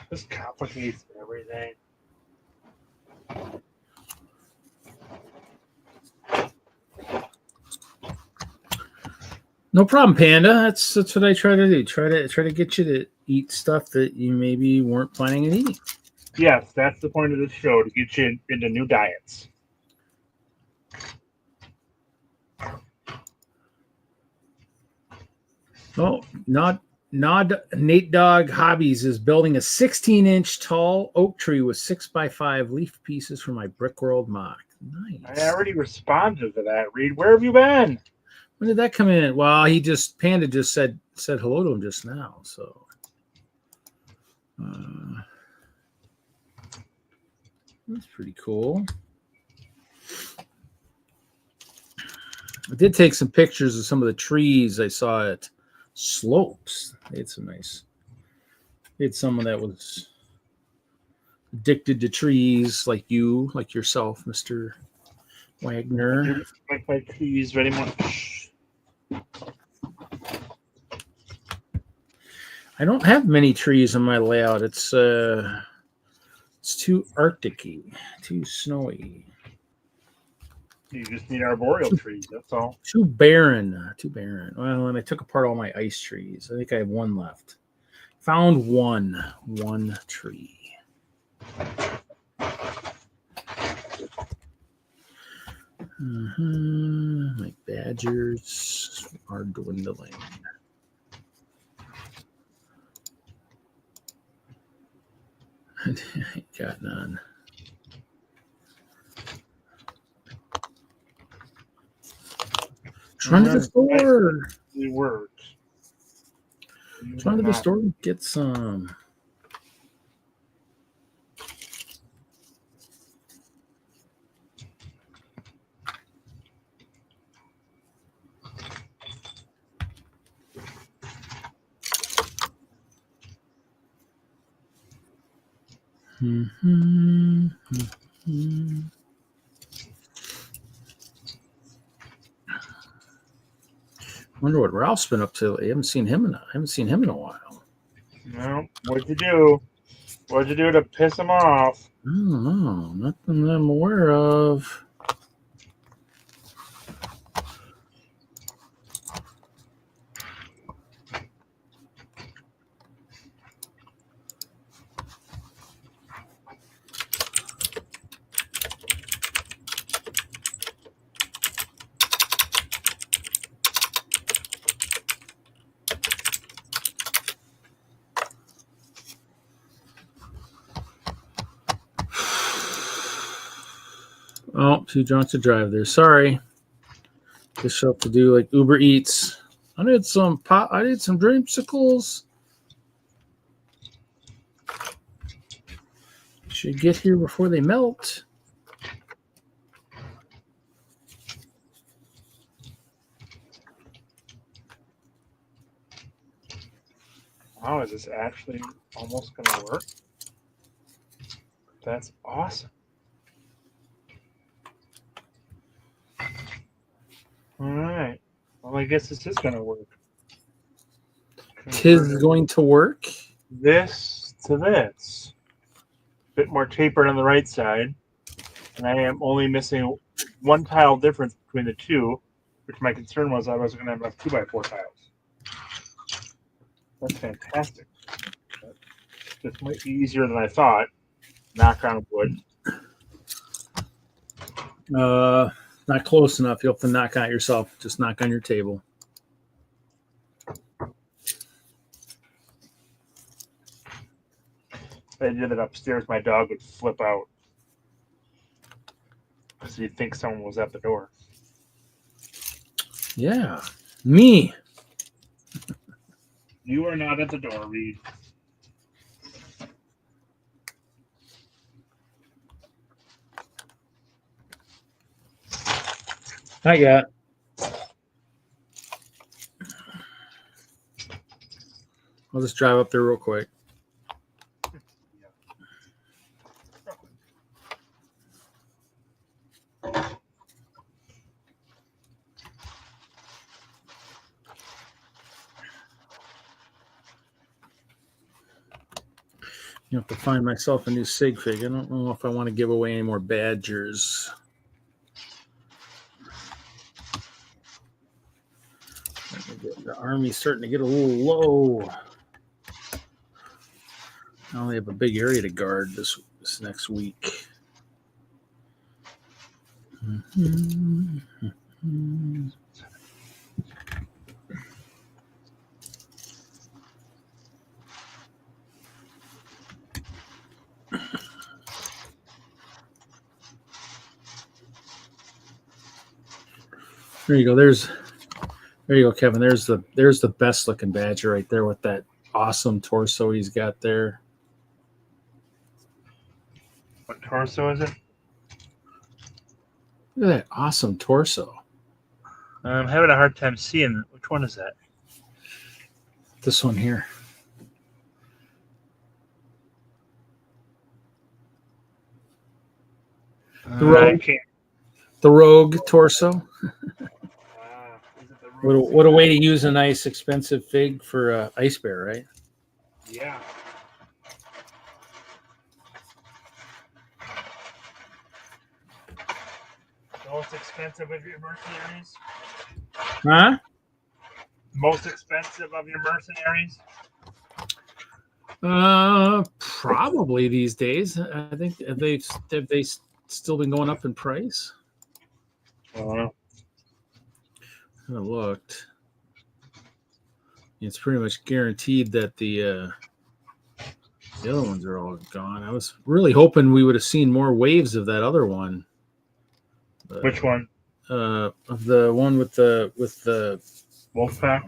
This complicates everything. No problem, Panda. That's what I try to do. Try to get you to eat stuff that you maybe weren't planning on eating. Yes, that's the point of this show, to get you into new diets. No, not Nate Dog Hobbies is building a 16-inch tall oak tree with 6x5 leaf pieces for my Brickworld mock. Nice. I already responded to that, Reed. Where have you been? When did that come in? Well, Panda just said hello to him just now. So that's pretty cool. I did take some pictures of some of the trees I saw at Slopes. They had some nice. They had someone that was addicted to trees, like yourself, Mr. Wagner. Like my trees very much. I don't have many trees on my layout. It's too Arctic-y, too snowy. You just need arboreal trees. That's all. Too barren. Too barren. Well, and I took apart all my ice trees. I think I have one left. Found one tree. My badgers are dwindling. I got none. Run to the store. It worked. Run to the store and get some. Wonder what Ralph's been up to. I haven't seen him in a while. No, what'd you do? What'd you do to piss him off? I don't know. Nothing that I'm aware of. Oh, too drunk to drive there. Sorry. Just have to do like Uber Eats. I need some dreamsicles. Should get here before they melt. Wow, is this actually almost going to work? That's awesome. All right. Well, I guess this is going to work. Tis going to work. This to this. A bit more tapered on the right side. And I am only missing one tile difference between the two, which my concern was I wasn't going to have enough 2x4 tiles. That's fantastic. This might be easier than I thought. Knock on wood. Not close enough. You'll have to knock out yourself. Just knock on your table. If I did it upstairs, my dog would flip out. Because he'd think someone was at the door. Yeah. Me. You are not at the door, Reed. Not yet. I'll just drive up there real quick. You have to find myself a new sig fig. I don't know if I want to give away any more badgers. The army's starting to get a little low. I only have a big area to guard this next week. There you go. There you go, Kevin. There's the best looking badger right there with that awesome torso he's got there. What torso is it? Look at that awesome torso. I'm having a hard time seeing which one is that. This one here. The rogue torso. What a way to use a nice expensive fig for ice bear, right? Yeah. Most expensive of your mercenaries? Huh? Most expensive of your mercenaries? Probably these days. I think have they still been going up in price? I don't know. I looked. It's pretty much guaranteed that the other ones are all gone. I was really hoping we would have seen more waves of that other one. Which one? Of the one with the Wolfpack.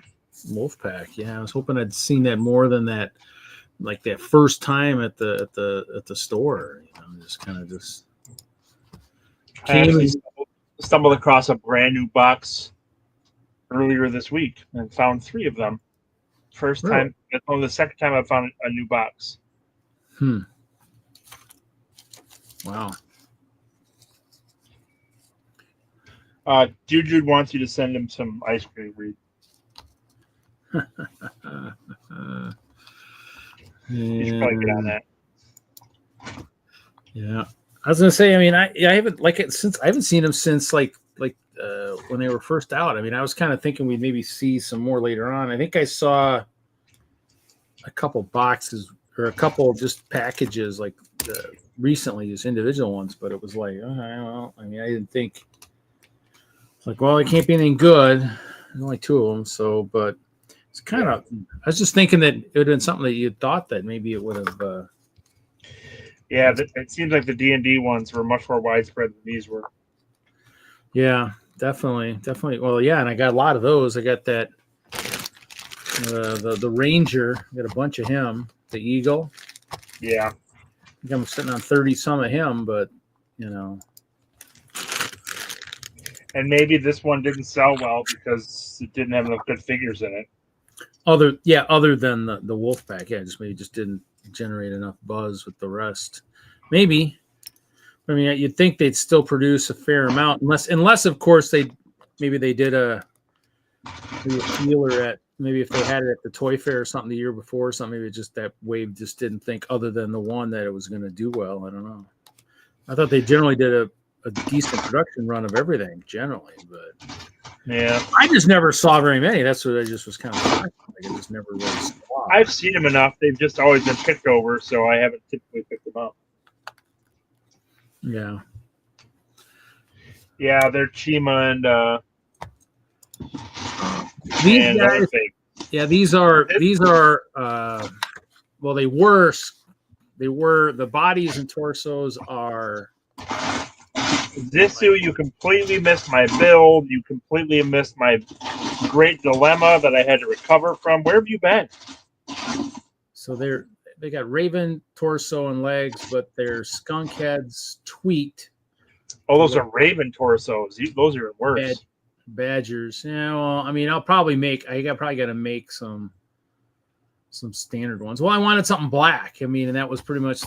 Wolfpack. Yeah, I was hoping I'd seen that more than that, like that first time at the store. You know, just kind of just. I actually stumbled across a brand new box earlier this week and found 3 of them. First time, the second time I found a new box. Wow. Jude wants you to send him some ice cream, Reed. You should probably get on that. Yeah, I was gonna say. I mean, I haven't I haven't seen them since like when they were first out. I mean, I was kind of thinking we'd maybe see some more later on. I think I saw a couple boxes or a couple just packages like recently, just individual ones. But it was like, well, I mean, I didn't think like, well, it can't be anything good. There's only 2 of them, so but it's kind of. I was just thinking that it would have been something that you thought that maybe it would have. Yeah, it seems like the D&D ones were much more widespread than these were. Yeah, definitely. Well, yeah, and I got a lot of those. I got that the Ranger. I got a bunch of him. The Eagle. Yeah, I think I'm sitting on 30 some of him, but you know. And maybe this one didn't sell well because it didn't have enough good figures in it. Other than the Wolfpack, yeah, just didn't generate enough buzz with the rest. Maybe. I mean, you'd think they'd still produce a fair amount, unless of course they did a feeler at maybe if they had it at the Toy Fair or something the year before or something. Maybe just that wave just didn't think other than the one that it was going to do well. I don't know. I thought they generally did a decent production run of everything generally, but yeah, I just never saw very many. That's what I just was kind of like. I just never really saw. I've seen them enough. They've just always been picked over, so I haven't typically picked them up. Yeah. Yeah, they're Chima and these and guys. Yeah, these are well, they were the bodies and torsos are. Zissou, you completely missed my build. You completely missed my great dilemma that I had to recover from. Where have you been? So they got Raven torso and legs, but their skunk heads tweaked. Oh, those are Raven torsos. Those are worse. Badgers. Yeah, well, I mean, I probably got to make some standard ones. Well, I wanted something black. I mean, and that was pretty much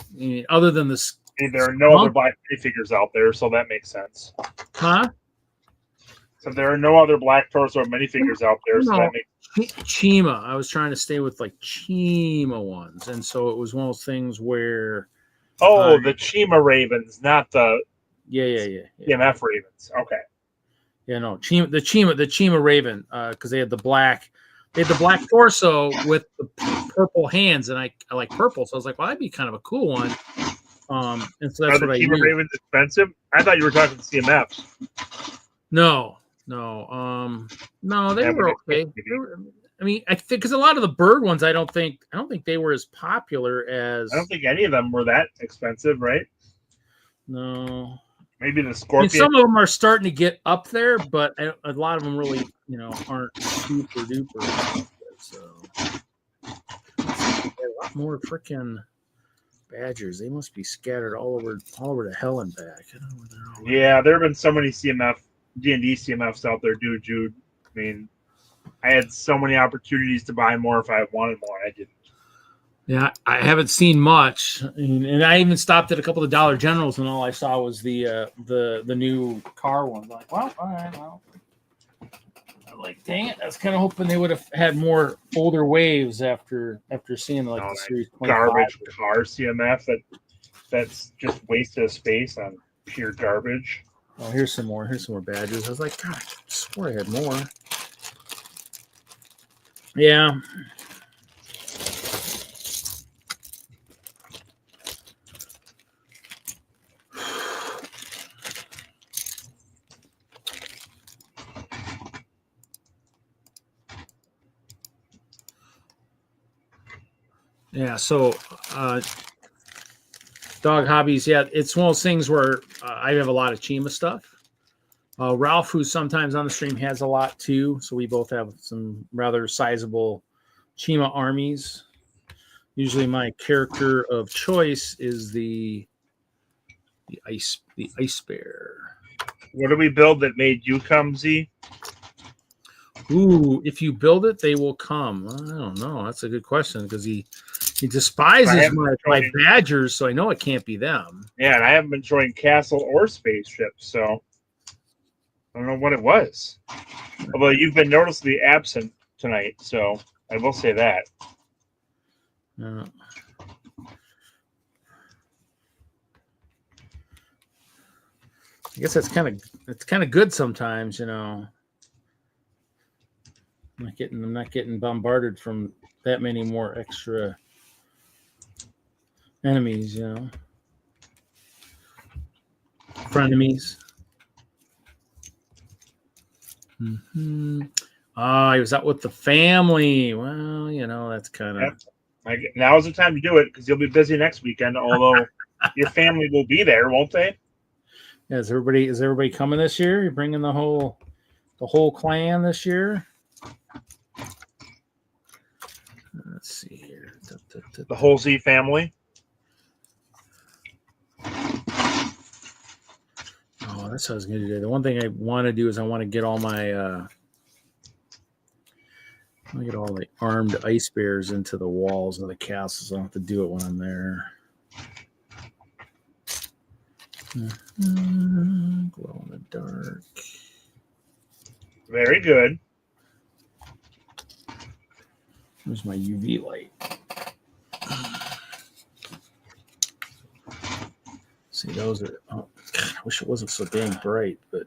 other than the. There are no other black figures out there, so that makes sense. Huh? So there are no other black torso minifigures out there, so that makes sense. Chima. I was trying to stay with like Chima ones, and so it was one of those things where. Oh, the Chima Ravens, not the. Yeah. EMF Ravens. Okay. Yeah, no, the Chima Raven, because they had the black torso with the purple hands, and I like purple, so I was like, well, that'd be kind of a cool one. And so that's what I used. Chima Raven's expensive? I thought you were talking CMFs. No, they were okay. I mean, I think because a lot of the bird ones, I don't think they were as popular as. I don't think any of them were that expensive, right? No. Maybe the I mean, Scorpion. some of them are starting to get up there, but a lot of them really, aren't super duper. So a lot more freaking badgers. They must be scattered all over the hell and back. I don't know where they're all at. Yeah, there have been so many D&D CMFs out there, dude, Jude. I mean, I had so many opportunities to buy more if I wanted more. I didn't. Yeah, I haven't seen much, and I even stopped at a couple of Dollar Generals, and all I saw was the new car ones. Like, well, all right, well, I'm like, dang it, I was kind of hoping they would have had more older waves after seeing like the Series 25. Garbage car CMF that's just wasted of space on pure garbage. Oh, here's some more badges. I was like, God, I swore I had more. Yeah. Yeah, so dog hobbies, yeah, it's one of those things where I have a lot of Chima stuff. Ralph, who's sometimes on the stream, has a lot too. So we both have some rather sizable Chima armies. Usually my character of choice is the ice bear. What did we build that made you come, Z? Ooh, if you build it, they will come. I don't know. That's a good question because he despises my badgers, so I know it can't be them. Yeah, and I haven't been showing castle or spaceship, so I don't know what it was. Although you've been noticeably absent tonight, so I will say that. I guess it's kind of good sometimes, I'm not getting bombarded from that many more extra enemies, frenemies. Mm-hmm. He was out with the family. Well, that's kind of. Now is the time to do it because you'll be busy next weekend. Although your family will be there, won't they? Yeah, is everybody coming this year? You're bringing the whole clan this year? Let's see here. The whole Z family. Oh, that's what I was going to do. The one thing I want to do is I want to get all my get all the armed ice bears into the walls of the castles. I don't have to do it when I'm there. Glow in the dark. Very good. Where's my UV light? See, those are. Oh, God, I wish it wasn't so dang bright, but.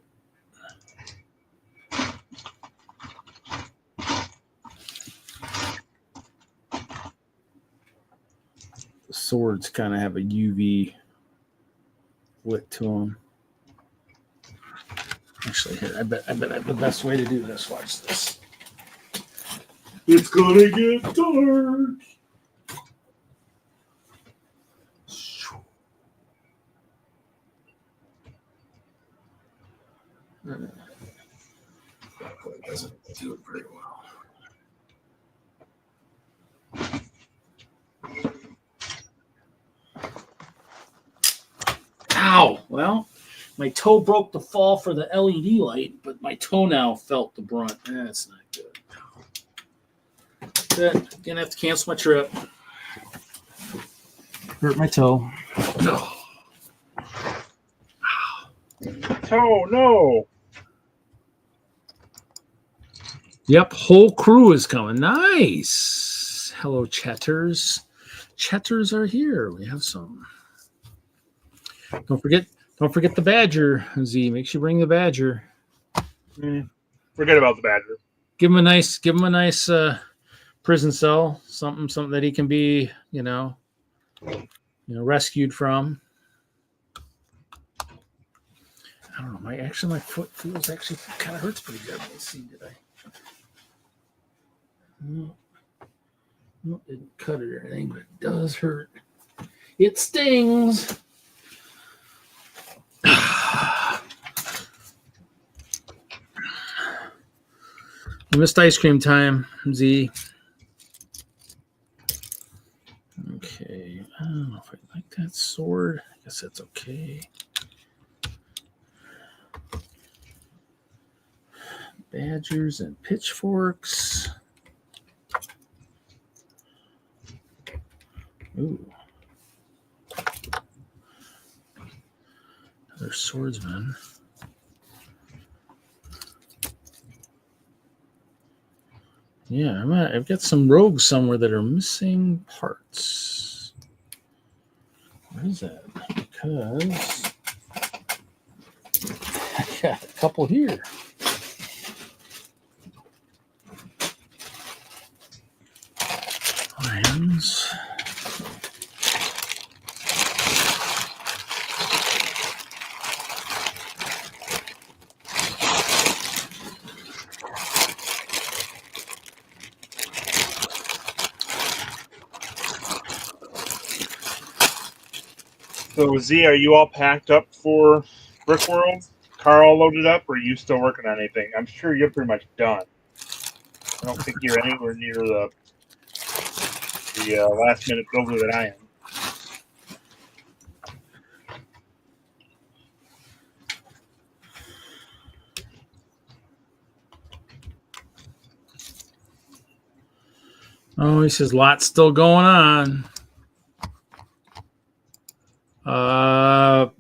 The swords kind of have a UV lit to them. Actually, here, I bet I have the best way to do this. Watch this. It's gonna get dark. It doesn't do it very well. Ow! Well, my toe broke the fall for the LED light, but my toenail felt the brunt. That's not good. Good. Gonna have to cancel my trip. Hurt my toe. Oh no! Yep, whole crew is coming. Nice. Hello, chatters. Chatters are here. We have some. Don't forget the badger, Z. Make sure you bring the badger. Forget about the badger. Give him a nice prison cell, something that he can be, rescued from. I don't know. My foot feels actually kind of hurts pretty good. Let's see, did I? No, it didn't cut it or anything, but it does hurt. It stings. You missed ice cream time, Z. Okay. I don't know if I like that sword. I guess that's okay. Badgers and pitchforks. Ooh. Another swordsman. Yeah, I've got some rogues somewhere that are missing parts. Where is that? Because I got a couple here. Lions. So, Z, are you all packed up for Brickworld? Car all loaded up, or are you still working on anything? I'm sure you're pretty much done. I don't think you're anywhere near the last minute builder that I am. Oh, he says lots still going on.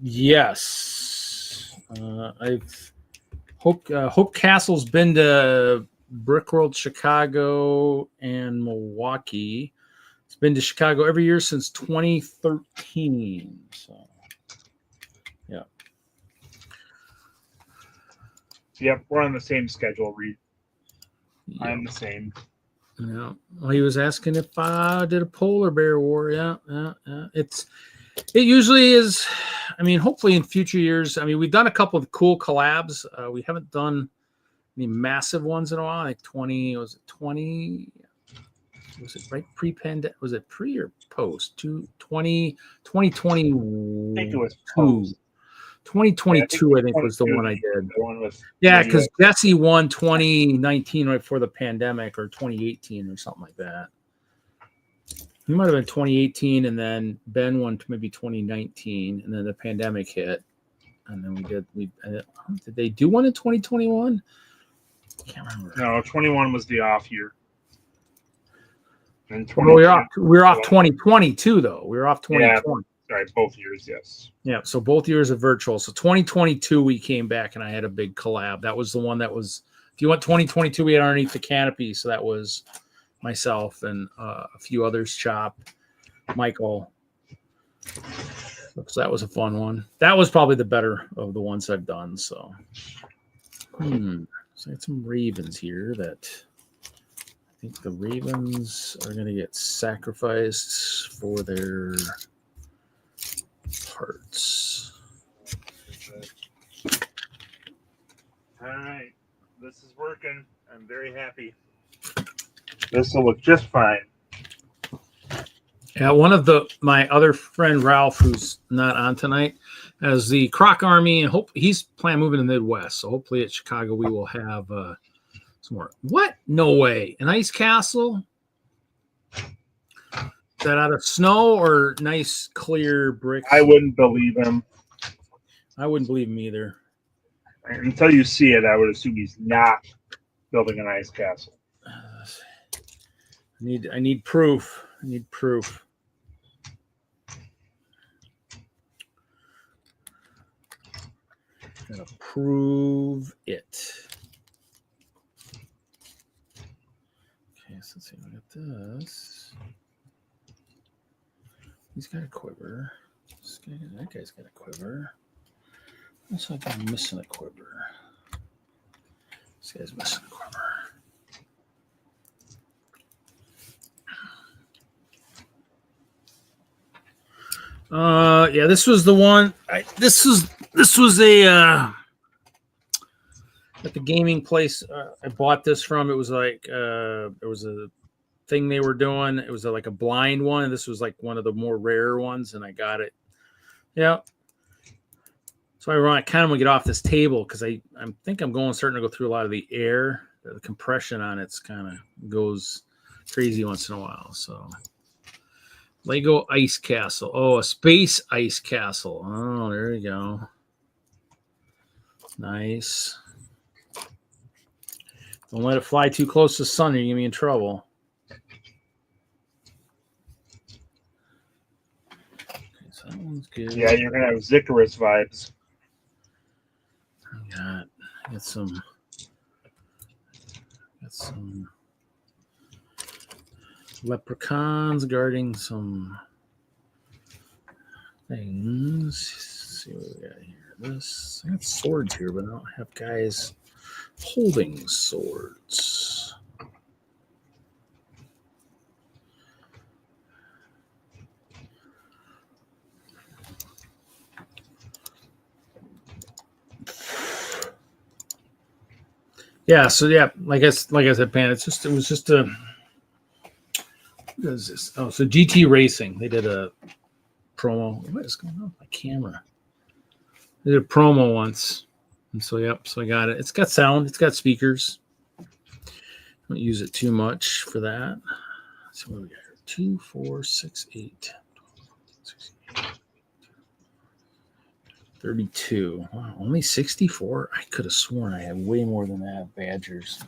Yes. I've Hope Castle's been to Brickworld Chicago and Milwaukee. It's been to Chicago every year since 2013. So, yeah. Yep, we're on the same schedule, Reed. I'm the same. Yeah. Well, he was asking if I did a polar bear war. Yeah. It usually is. I mean, hopefully in future years. I mean, we've done a couple of cool collabs. We haven't done any massive ones in a while. Like 20. Was it 20? Was it right pre-pandemic? Was it pre or post? 2020? I think it was post. 2022, I think was the one I did. The one with because Jesse won 2019 right before the pandemic, or 2018 or something like that. He might have been 2018, and then Ben won maybe 2019, and then the pandemic hit, and then did they do one in 2021? I can't remember. No, 21 was the off year. And we're off 2020 too, though. We were off 2020. Yeah, sorry, both years, yes. Yeah, so both years are virtual. So 2022, we came back, and I had a big collab. That was the one that was. If you went 2022, we had underneath the canopy, so that was myself and a few others. Chop, Michael. So that was a fun one. That was probably the better of the ones I've done. So, so I got some ravens here that I think the ravens are going to get sacrificed for their parts. All right, this is working. I'm very happy. This will look just fine. Yeah, one of my other friend Ralph, who's not on tonight, has the Croc Army, and he's planning moving to the Midwest. So hopefully at Chicago we will have some more. What? No way! An ice castle? Is that out of snow or nice clear bricks? I wouldn't believe him. I wouldn't believe him either. Until you see it, I would assume he's not building an ice castle. I need proof. I need proof. Gotta prove it. Okay, so let's see. We got this. He's got a quiver. That guy's got a quiver. Looks like I'm missing a quiver. This guy's missing a quiver. Yeah, this was the one. This was a at the gaming place I bought this from. It was like there was a thing they were doing. It was like a blind one, and this was like one of the more rare ones, and I got it. Yeah. So I kind of want to get off this table because I think I'm starting to go through a lot of the air the compression on it's kind of goes crazy once in a while. So Lego ice castle. Oh, a space ice castle. Oh, there you go. Nice. Don't let it fly too close to the sun or you're gonna be in trouble. Okay, so that one's good. Yeah, you're gonna have Zicarus vibes. I got some leprechauns guarding some things. Let's see what we got here. I got swords here, but I don't have guys holding swords. Yeah, so yeah, like I said, Pan, it was just a what is this? Oh, so GT Racing. They did a promo. What is going on with my camera? They did a promo once. And so so I got it. It's got sound, it's got speakers. Don't use it too much for that. So what do we got here? 2, 4, 6, 8, 12, 32. Wow, only 64. I could have sworn I had way more than that badgers.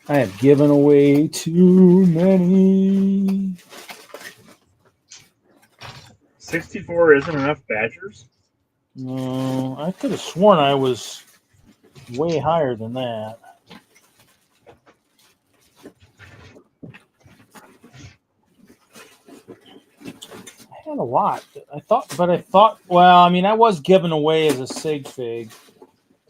I have given away too many. 64 isn't enough badgers? No, I could have sworn I was way higher than that. I had a lot. I thought, well, I mean, I was given away as a sig fig,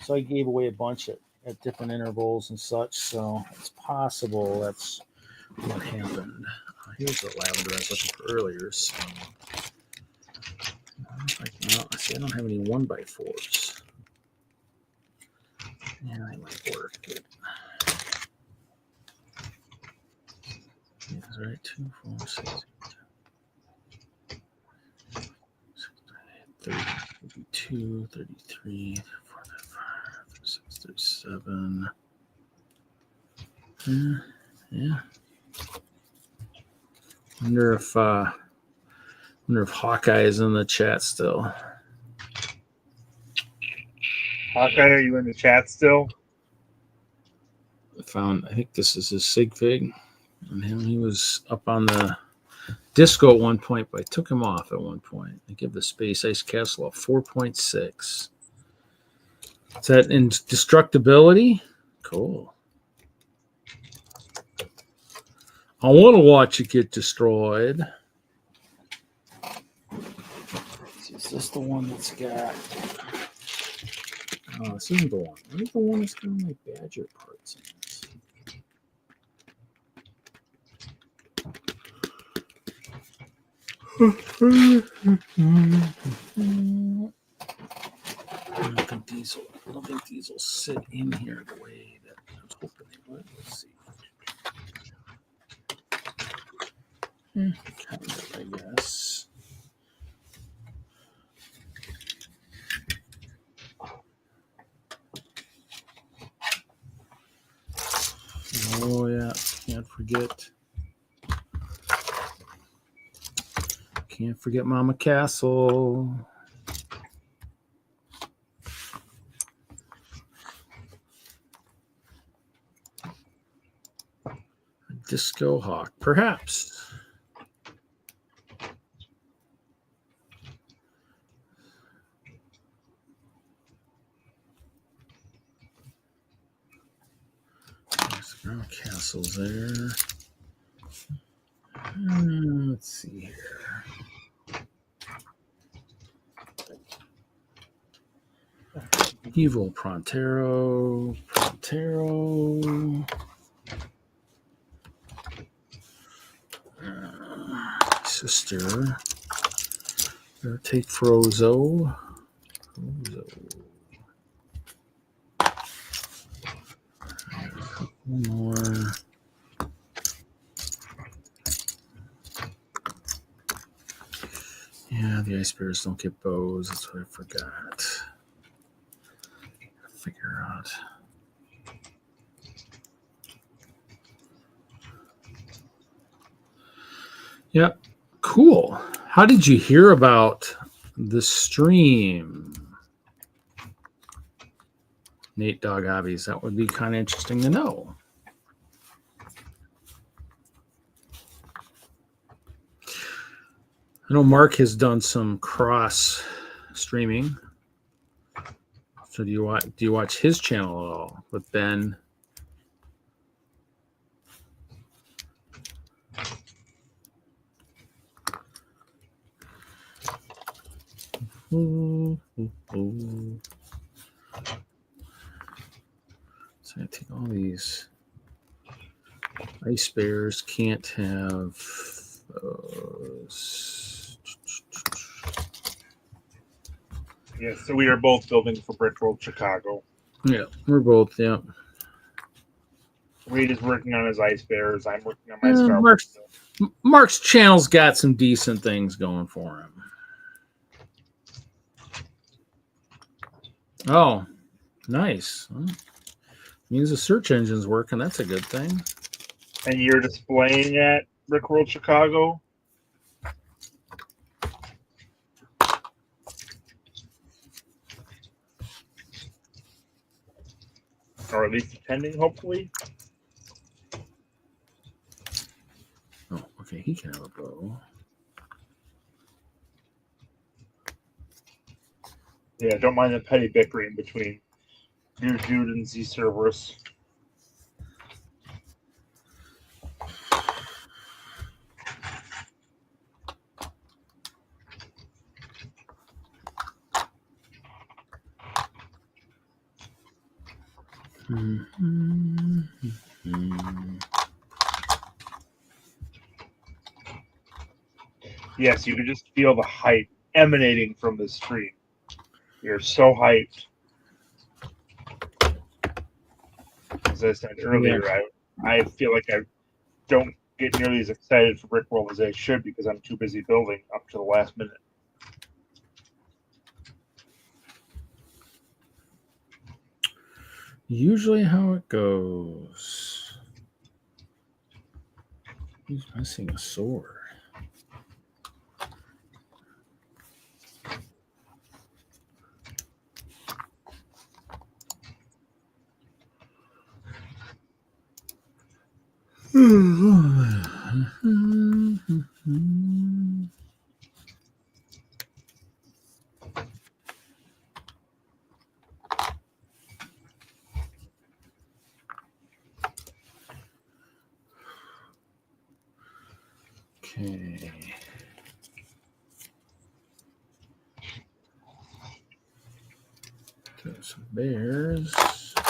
so I gave away a bunch at different intervals and such, so it's possible that's what happened. Here's the lavender I was looking for earlier. So. See, I don't have any 1x4s. Yeah, that might work. Good. That's right. 2, 4, 6, 8, 32, 33, 34, 35, 36, 37. Yeah. Wonder if Hawkeye is in the chat still. Hawkeye, are you in the chat still? I think this is his sig fig. And he was up on the disco at one point, but I took him off at one point. I give the Space Ice Castle a 4.6. Is that indestructibility? Cool. I want to watch it get destroyed. Is this the one that's got... Oh, this isn't the one. What is the one that's got like badger parts in it? I don't think these will sit in here the way that I was hoping they would. Let's see. Kind of, I guess. Oh yeah, can't forget Mama Castle. Disco Hawk, perhaps. Castles there. Let's see here. Evil Prontero. Sister. Take Frozo. One more. Yeah, the ice bears don't get bows. That's what I forgot. Figure out. Yeah. Cool. How did you hear about the stream? Nate Dog Hobbies. That would be kind of interesting to know. I know Mark has done some cross streaming. So do you watch his channel at all with Ben? So I think all these ice bears can't have those. Yes, so we are both building for Brickworld Chicago. Yeah, we're both, yeah. Reed is working on his ice bears. I'm working on my Star Wars. Mark's channel's got some decent things going for him. Oh, nice. Well, means the search engine's working. That's a good thing. And you're displaying at Brickworld Chicago? Or at least attending, hopefully. Oh, okay. He can have a bow. Yeah, don't mind the petty bickering between Dude and Z Cerberus. Yes, you can just feel the hype emanating from the stream. You're so hyped. As I said earlier, yeah. I feel like I don't get nearly as excited for Brickworld as I should because I'm too busy building up to the last minute. Usually how it goes. He's missing a sword. Okay. Okay, some bears,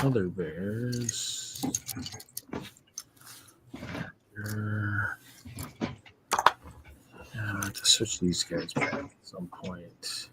other bears. I have to switch these guys back at some point.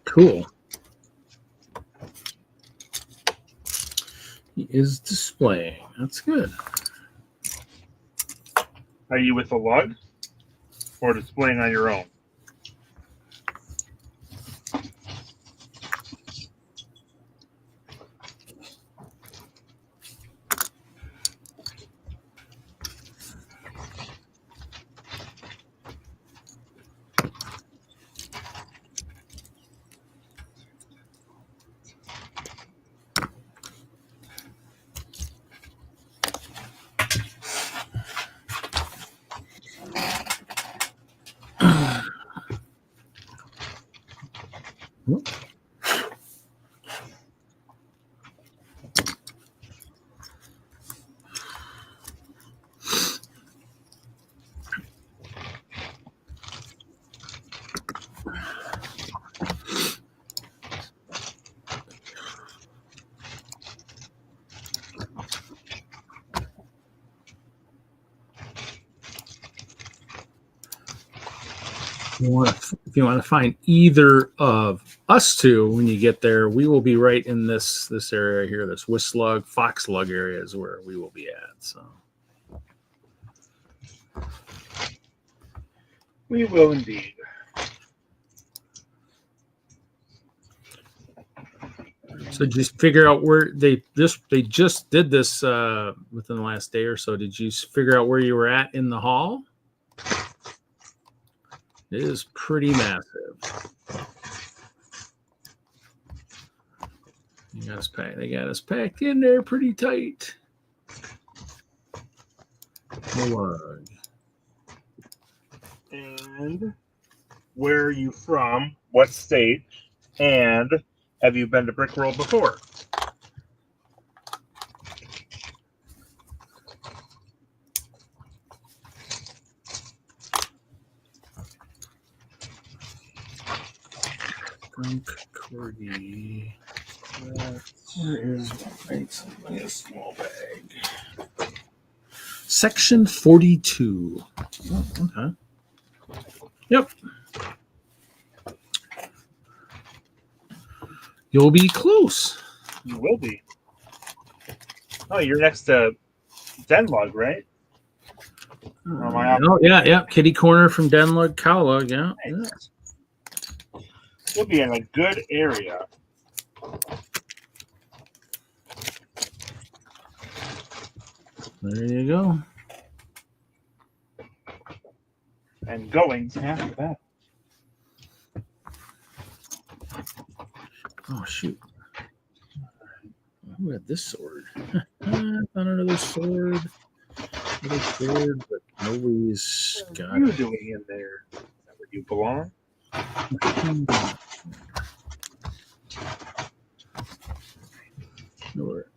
Cool. He is displaying. That's good. Are you with a lug or displaying on your own? if you want to find either of us two when you get there, we will be right in this area here. This Whistslug, Foxlug area is where we will be at. So We will indeed. So just figure out where they just did this within the last day or so. Did you figure out where you were at in the hall? It is pretty massive. They got us packed in there pretty tight. Lug. And where are you from? What state? And have you been to Brickworld before? Corgi. Where is my small bag? Section 42. Oh, okay. Yep. You'll be close. You will be. Oh, you're next to Denlug, right? Oh, yeah. Kitty corner from Denlug, Cowlug. Yeah. Nice. You'll be in a good area. There you go. And going after that. Oh, shoot. Who had this sword? Found another sword. Another sword, but nobody's got What are you it. doing in there? Is that where you belong? Nowhere.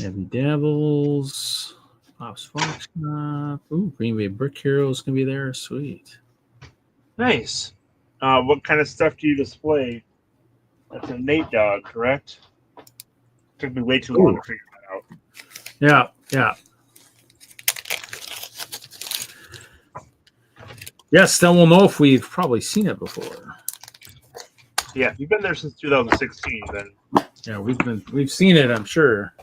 Heavy Dabbles, Pops Foxcroft. Ooh, Green Bay Brick Heroes gonna be there. Sweet. Nice. What kind of stuff do you display? That's a Nate dog, correct? Took me way too long to figure that out. Yeah. Yes, then we'll know if we've probably seen it before. Yeah, if you've been there since 2016, then Yeah, we've seen it, I'm sure.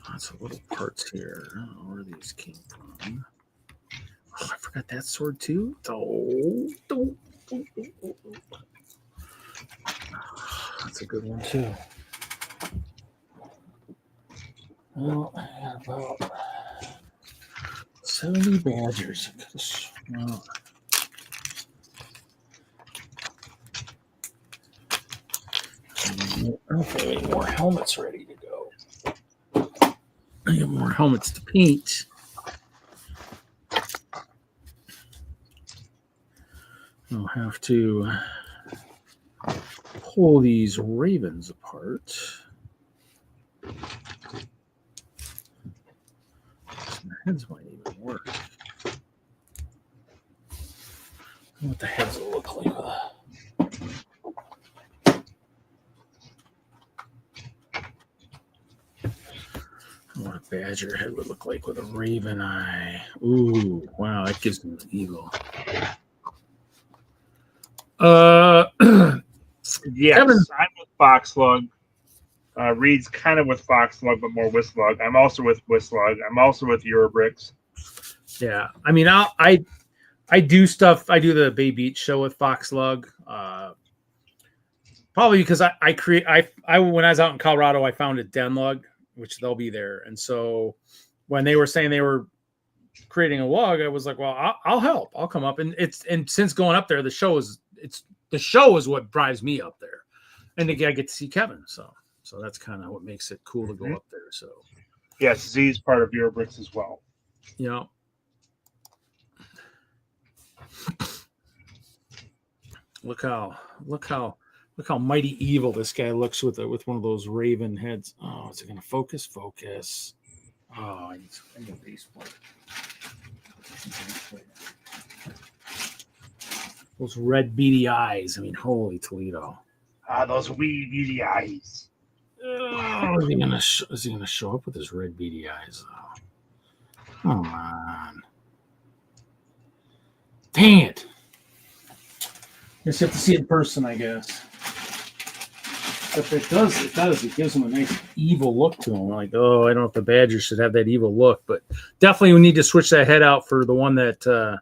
Lots of little parts here. I don't know where these came from. Oh, I forgot that sword too. That's a good one too. Well, I got about 70 badgers. Well, okay, more helmets ready to go. I got more helmets to paint. I'll have to pull these ravens apart. Their heads might even work. I don't know what the heads will look like. What a badger head would look like with a raven eye. Ooh, wow, that gives me an evil. yes, Kevin. I'm with Foxlug. Reed's kind of with Foxlug, but more Whistslug. I'm also with Whistslug. I'm also with Eurobricks. Yeah, I mean, I do stuff. I do the Bay Beach show with Foxlug. Probably because I when I was out in Colorado, I founded Denlug, which they'll be there. And so when they were saying they were creating a lug, I was like, well, I'll help. I'll come up. And since going up there, the show is what drives me up there. And I get to see Kevin. So that's kind of what makes it cool to go up there. So yes, Z's part of Eurobricks as well. You know, Look how mighty evil this guy looks with one of those raven heads. Oh, is it going to focus? Focus. Oh, I need a base plate. Those red beady eyes. I mean, holy Toledo. Those wee beady eyes. Oh, is he gonna show up with his red beady eyes? Though? Come on. Dang it. Just have to see it in person, I guess. But it does. It gives him a nice evil look to him. Like, oh, I don't know if the Badger should have that evil look, but definitely we need to switch that head out for the one that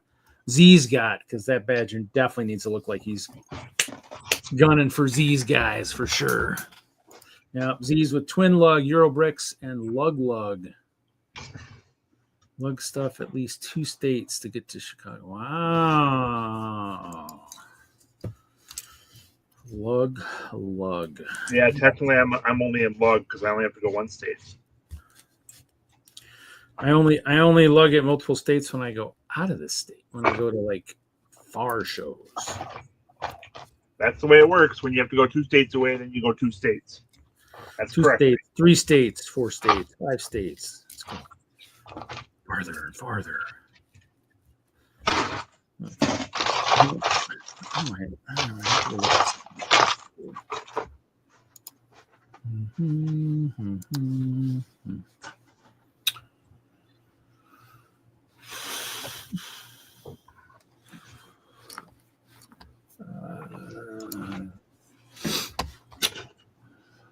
Z's got, because that Badger definitely needs to look like he's gunning for Z's guys for sure. Yeah, Z's with twin lug, Euro bricks, and lug. Lug stuff at least 2 states to get to Chicago. Wow. Lug. Yeah, technically I'm only in lug because I only have to go 1 state. I only lug at multiple states when I go out of the state. When I go to like far shows. That's the way it works. When you have to go 2 states away, then you go 2 states. That's 2 correct. states, 3 states, 4 states, 5 states. Let's go farther and farther.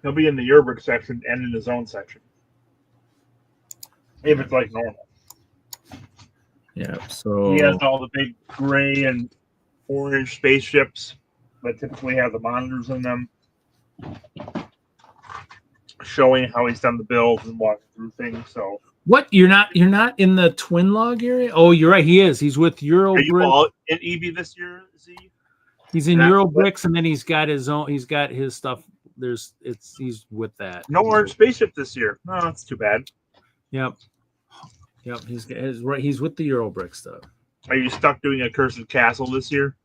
He'll be in the Yerbrick section and in his own section. If it's like normal. Yeah, so he has all the big gray and orange spaceships that typically have the monitors in them, showing how he's done the builds and walking through things. So what? You're not in the twin log area? Oh, you're right. He is. He's with Euro. Are you all in EB this year, Z? He's in Euro bricks, and then he's got his own. He's got his stuff. He's with that. No orange spaceship this year. No, that's too bad. Yep. He's with the Euro brick stuff. Are you stuck doing a cursed castle this year?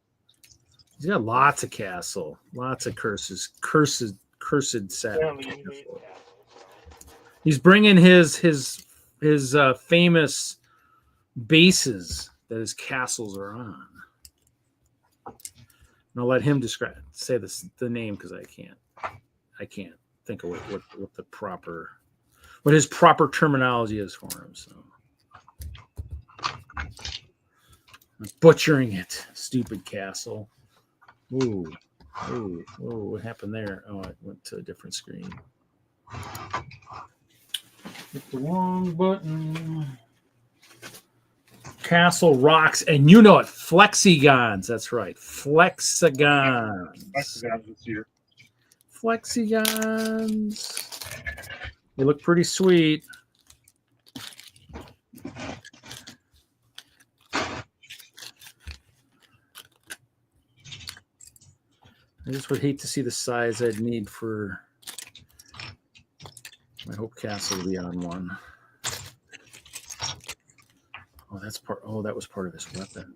He's got lots of castle, lots of cursed set. He's bringing his famous bases that his castles are on. And I'll let him say the name because I can't think of what his proper terminology is for him. So I'm butchering it. Stupid castle. Ooh, what happened there? Oh, I went to a different screen. Hit the wrong button. Castle rocks, and you know it, flexigons. That's right, flexigons. Flexigons this year. Flexigons. They look pretty sweet. I just would hate to see the size I'd need for my Hope Castle to be on one. Oh, that's part. Oh, that was part of his weapon.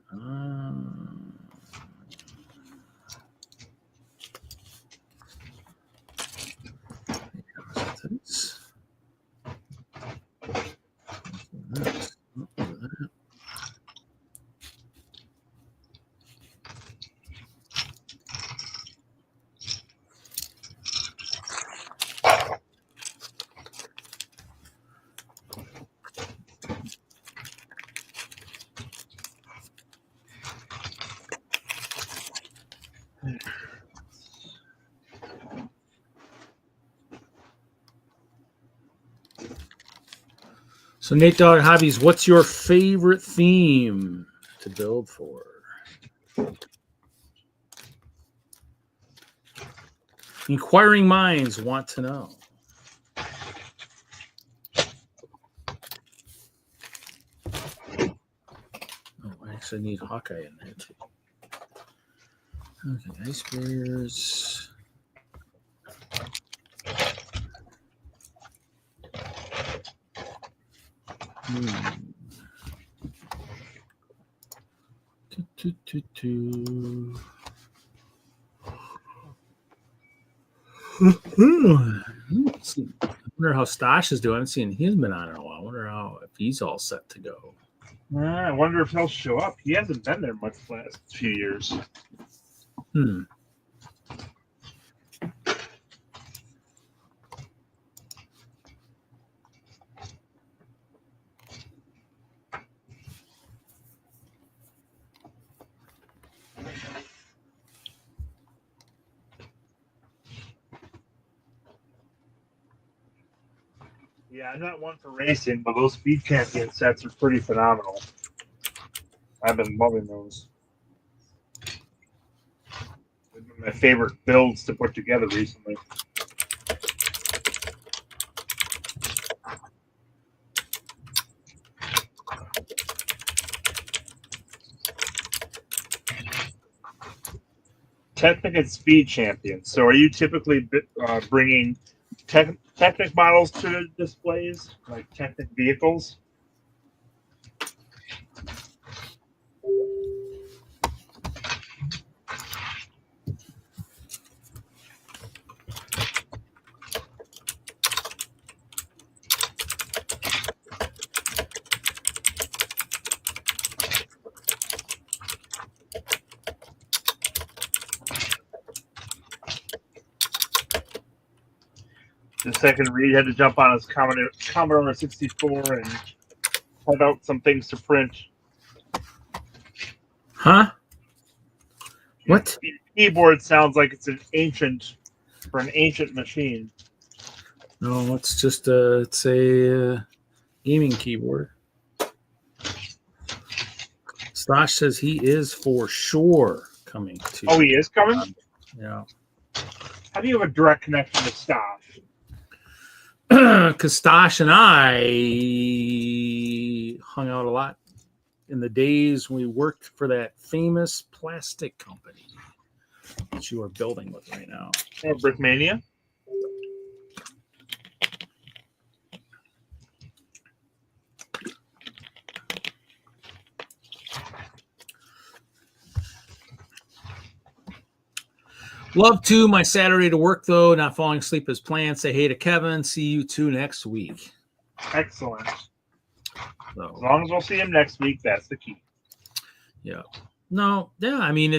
So Nate Dogg Hobbies, what's your favorite theme to build for? Inquiring minds want to know. Oh, I actually need Hawkeye in there too. Okay, ice bears. wonder how Stosh is doing. I haven't seen he's been on in a while. I wonder if he's all set to go. I wonder if he'll show up. He hasn't been there much the last few years. Yeah, I'm not one for racing, but those Speed Champion sets are pretty phenomenal. I've been loving those. They've been my favorite builds to put together recently. Technic and Speed Champion. So are you typically bringing Technic models to the displays, like Technic vehicles? The second Reed had to jump on his Commodore 64 and cut out some things to print. Huh? What? The keyboard sounds like it's an ancient machine. No, it's just it's a gaming keyboard. Stosh says he is for sure coming to. Oh, he is coming? Yeah. How do you have a direct connection to Stosh? Because Stosh and I hung out a lot in the days when we worked for that famous plastic company that you are building with right now. Oh, Brickmania? Love to my Saturday to work, though. Not falling asleep as planned. Say hey to Kevin. See you two next week. Excellent. So, As long as we'll see him next week, that's the key. Yeah. No, yeah. I mean,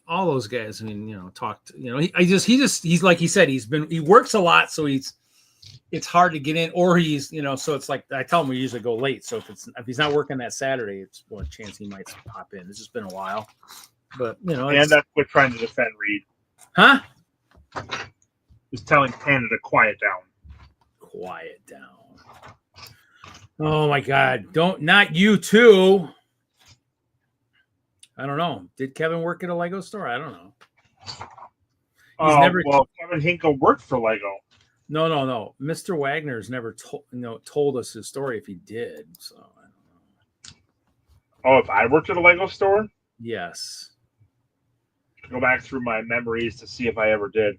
all those guys. I mean, talked. He's like he said. He works a lot, so it's hard to get in, or he's, so it's like I tell him we usually go late. So if he's not working that Saturday, it's a chance he might pop in. It's just been a while, but And that's what trying to defend Reed. Huh? Just telling Panda to quiet down. Quiet down. Oh my God! Not you too. I don't know. Did Kevin work at a Lego store? I don't know. Kevin Hinkle worked for Lego. No. Mr. Wagner's never told us his story if he did. So I don't know. Oh, if I worked at a Lego store? Yes. Go back through my memories to see if I ever did.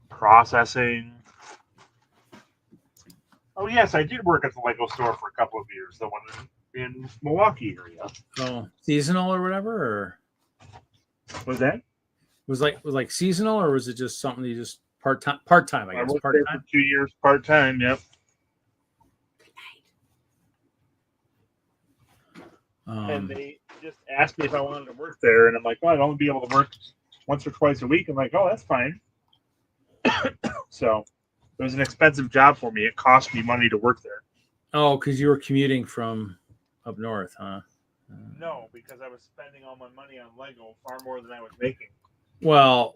Processing. Oh, yes, I did work at the Lego store for a couple of years. The one in Milwaukee area. Oh, seasonal or whatever? Or was that? Was like seasonal, or was it just something you just part time? I guess I worked part there time. for 2 years, part time. Yep. And they just asked me if I wanted to work there, and I'm like, well, I'd only be able to work once or twice a week. I'm like, oh, that's fine. So it was an expensive job for me. It cost me money to work there. Oh, because you were commuting from up north, huh? No, because I was spending all my money on Lego far more than I was making. Well,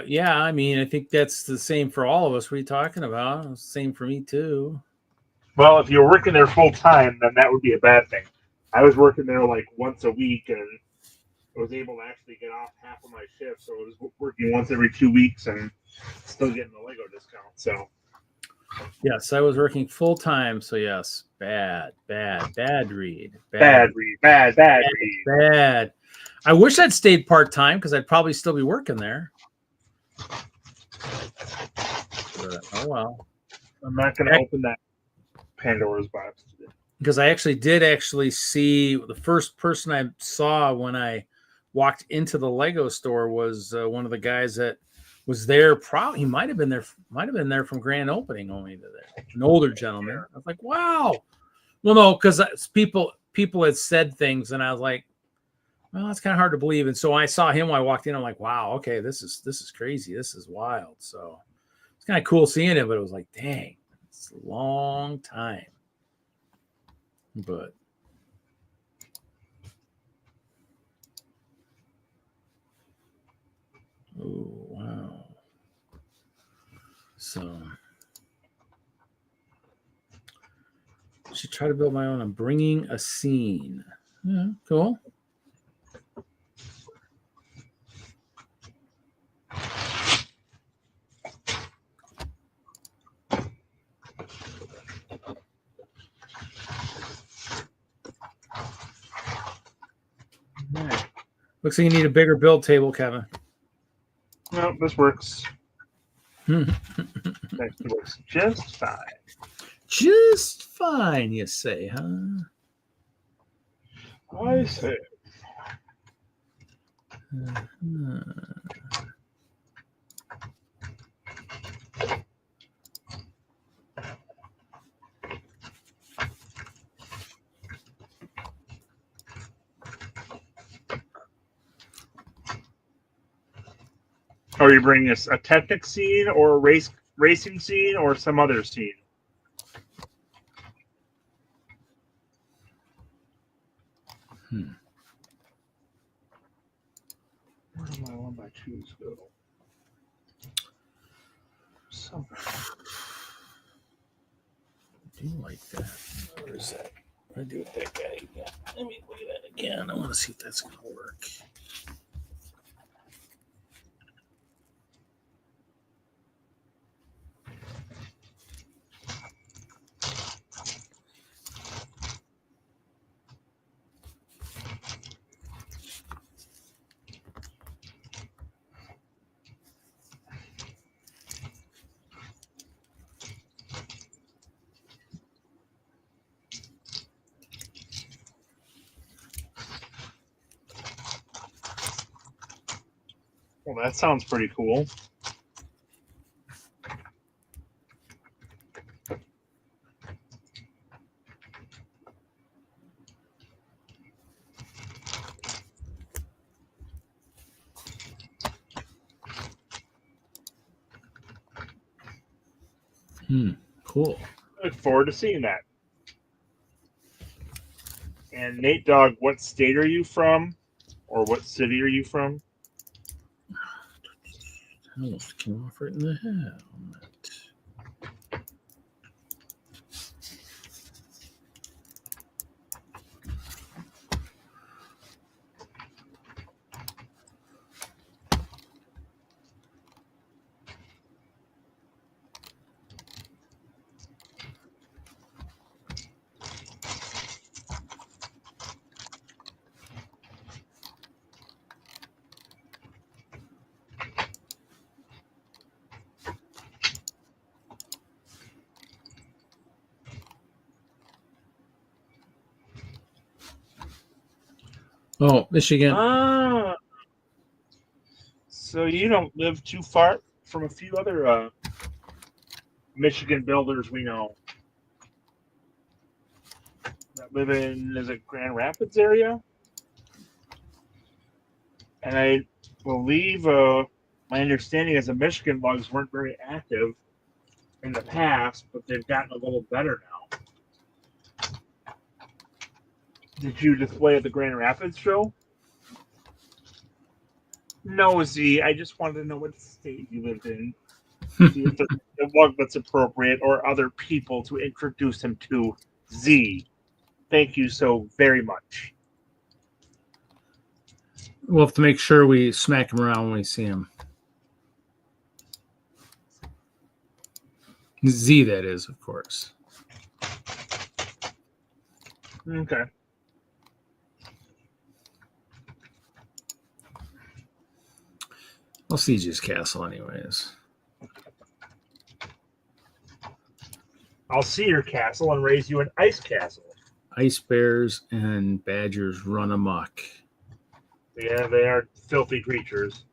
yeah, I mean, I think that's the same for all of us. What are you talking about? Same for me too. Well, if you're working there full time, then that would be a bad thing. I was working there like once a week, and I was able to actually get off half of my shift, so I was working once every 2 weeks and still getting the Lego discount. So yes, I was working full time. So yes, bad read. Bad read. I wish I'd stayed part time because I'd probably still be working there. But, oh well. I'm not going to open that Pandora's box today. Because I did see the first person I saw when I walked into the Lego store was one of the guys that was there. Probably he might have been there from grand opening only to there. An older gentleman. I was like, wow. Well, no, because people had said things, and I was like, well, it's kind of hard to believe. And so I saw him when I walked in. I'm like, wow, okay, this is crazy. This is wild. So it's kind of cool seeing it, but it was like, dang, it's a long time. But oh wow. So I should try to build my own. I'm bringing a scene. Yeah, cool. Right. Looks like you need a bigger build table, Kevin. No, this works. That works just fine. Just fine, you say, huh? I see. Are you bringing us a Technic scene or a racing scene or some other scene? Where do my 1x2s go? Somewhere. I do like that. Where is that? I do with that guy again. Let me look at that again. I want to see if that's going to work. Well, that sounds pretty cool. Cool. Look forward to seeing that. And Nate Dogg, what state are you from? Or what city are you from? I almost came off right in the helmet. Oh, Michigan. Ah. So you don't live too far from a few other Michigan builders we know that live in, is it Grand Rapids area? And I believe my understanding is the Michigan lugs weren't very active in the past, but they've gotten a little better now. Did you display at the Grand Rapids show? No, Z. I just wanted to know what state you lived in. See if there's a lug that's appropriate or other people to introduce him to. Z. Thank you so very much. We'll have to make sure we smack him around when we see him. Z, that is, of course. Okay. I'll siege his castle anyways. I'll see your castle and raise you an ice castle. Ice bears and badgers run amok. Yeah, they are filthy creatures.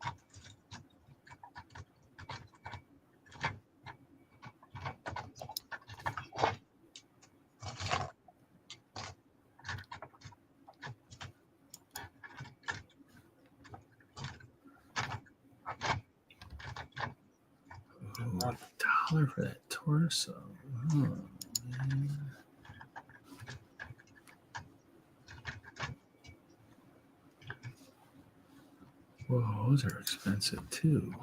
Ooh, $1 for that torso. Oh, man. Whoa, those are expensive too.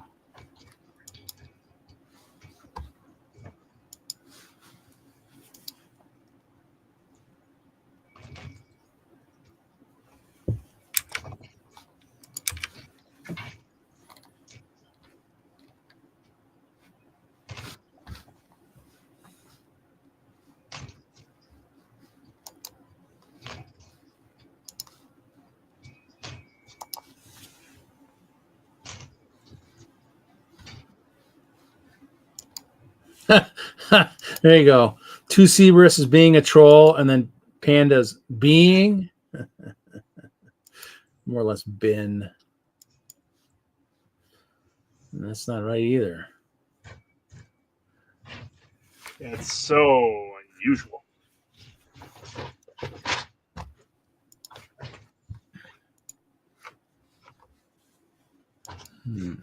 There you go. 2 Cerberus is being a troll, and then Panda's being more or less been. And that's not right either. It's so unusual. Hmm.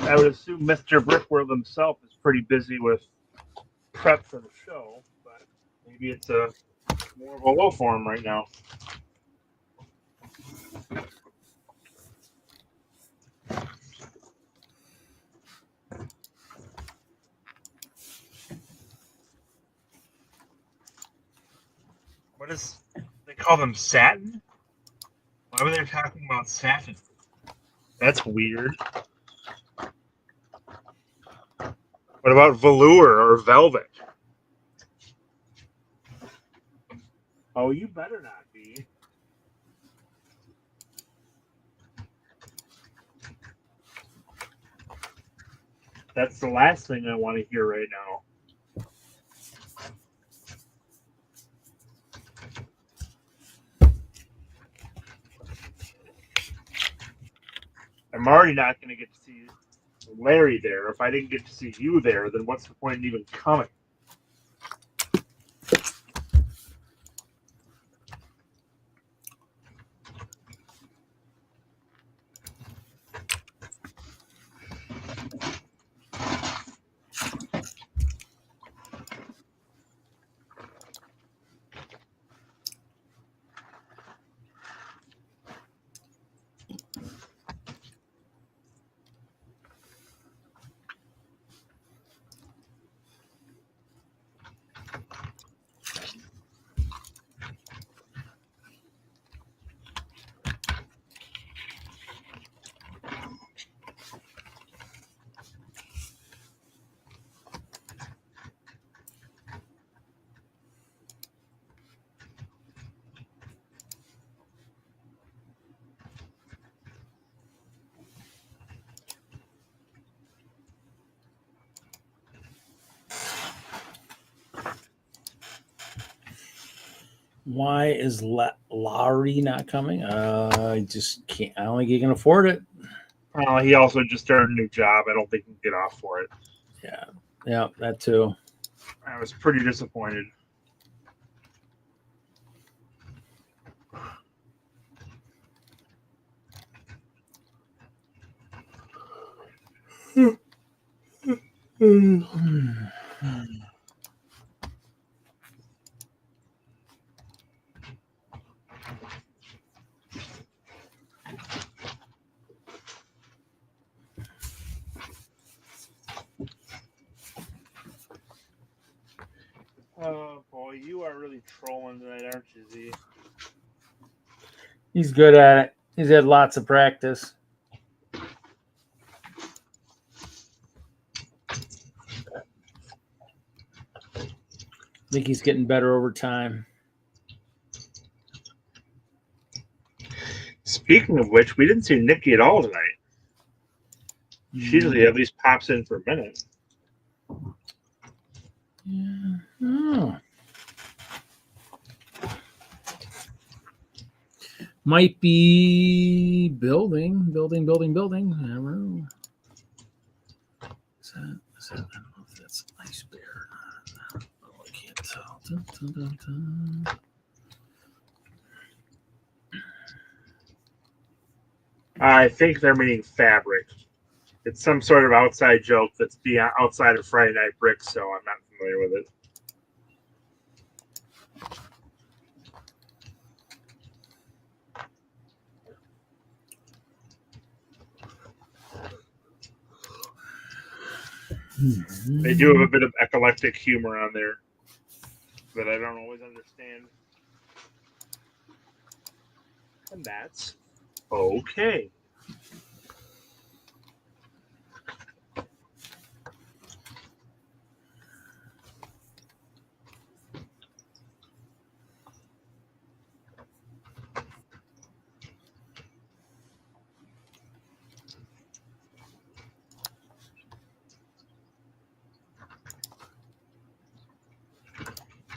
I would assume Mr. Brickworld himself is pretty busy with prep for the show, but maybe it's a more of a low form right now. What is they call them satin? Why were they talking about satin? That's weird. What about velour or velvet? Oh, you better not be. That's the last thing I want to hear right now. I'm already not going to get to see Larry there. If I didn't get to see you there, then what's the point in even coming? Why is Larry not coming? I just can't. I don't think he can afford it. He also just started a new job. I don't think he can get off for it. Yeah, that too. I was pretty disappointed. Oh, you are really trolling tonight, aren't you, Z? He's good at it. He's had lots of practice. I think he's getting better over time. Speaking of which, we didn't see Nikki at all tonight. She usually at least pops in for a minute. Yeah. Oh. Might be building. I don't know. Is that, I don't know if that's Ice Bear or not. Oh, I can't tell. Dun, dun, dun, dun. I think they're meaning fabric. It's some sort of outside joke that's beyond outside of Friday Night Bricks, so I'm not familiar with it. They do have a bit of eclectic humor on there that I don't always understand. And that's okay.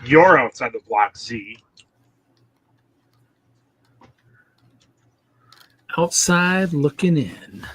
You're outside the block, Z. Outside looking in.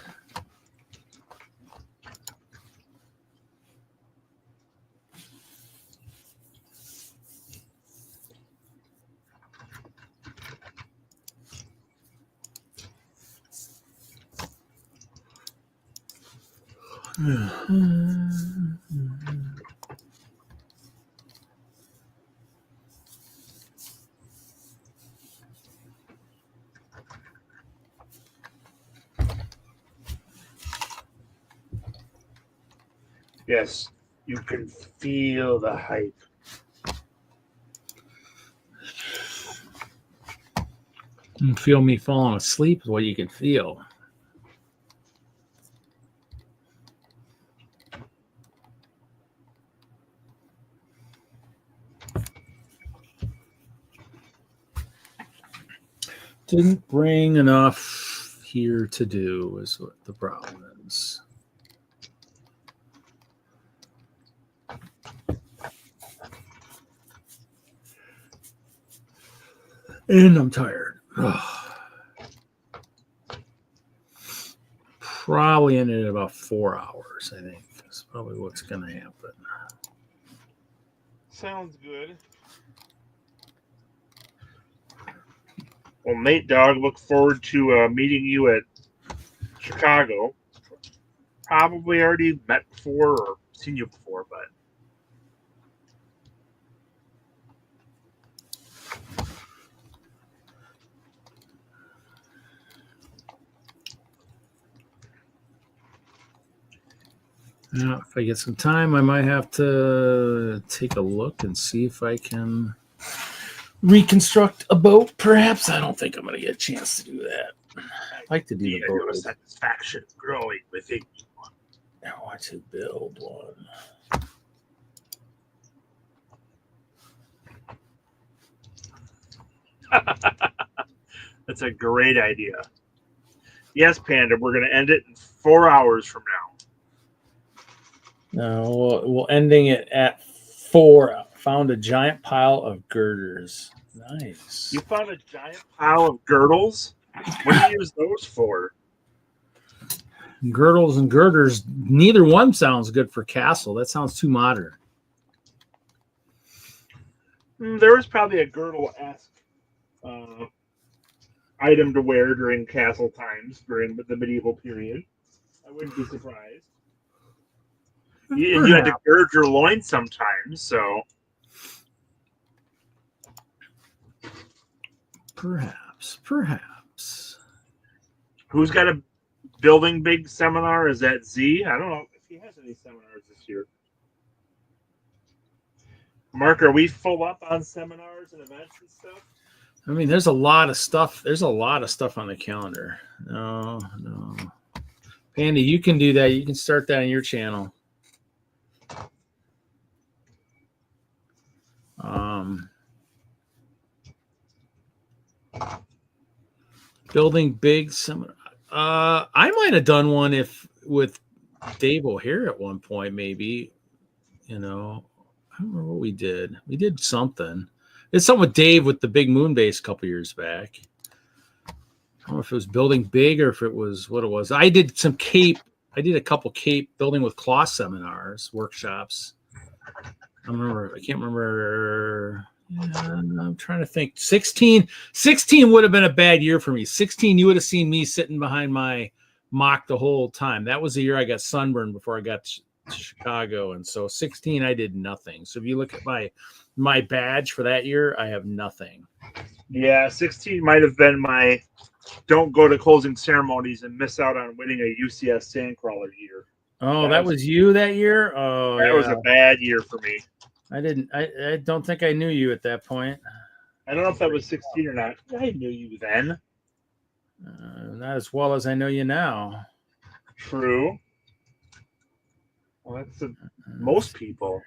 Yes, you can feel the hype. You feel me falling asleep is what you can feel. Didn't bring enough here to do is what the problem is. And I'm tired. Probably ended at about 4 hours, I think. That's probably what's going to happen. Sounds good. Well, Nate Dog, look forward to meeting you at Chicago. Probably already met before or seen you before, but yeah, if I get some time, I might have to take a look and see if I can reconstruct a boat. Perhaps. I don't think I'm going to get a chance to do that. I'd like to do the boat. Satisfaction growing within you. I want to build one. That's a great idea. Yes, Panda, we're going to end it in 4 hours from now. No, we'll ending it at 4. Found a giant pile of girders. Nice. You found a giant pile of girdles? What do you use those for? Girdles and girders. Neither one sounds good for castle. That sounds too modern. There was probably a girdle-esque item to wear during castle times, during the medieval period. I wouldn't be surprised. You had to gird your loins sometimes, so. Perhaps. Who's got a building big seminar? Is that Z? I don't know if he has any seminars this year. Mark, are we full up on seminars and events and stuff? I mean, there's a lot of stuff. There's a lot of stuff on the calendar. No. Andy, you can do that. You can start that on your channel. Building big seminar. I might have done one with Dave O'Hare at one point, maybe. You know, I don't remember what we did. We did something. It's something with Dave with the big moon base a couple years back. I don't know if it was building big or if it was what it was. I did some Cape. I did a couple Cape building with cloth seminars, workshops. I can't remember. Yeah, I'm trying to think. 16 would have been a bad year for me. 16, you would have seen me sitting behind my mock the whole time. That was the year I got sunburned before I got to Chicago. And so 16, I did nothing. So if you look at my badge for that year, I have nothing. Yeah, 16 might have been my don't go to closing ceremonies and miss out on winning a UCS Sandcrawler year. Oh, that was you that year? Oh, that was a bad year for me. I don't think I knew you at that point. I don't know if that was 16 or not. I knew you then. Not as well as I know you now. True. Well, that's most people.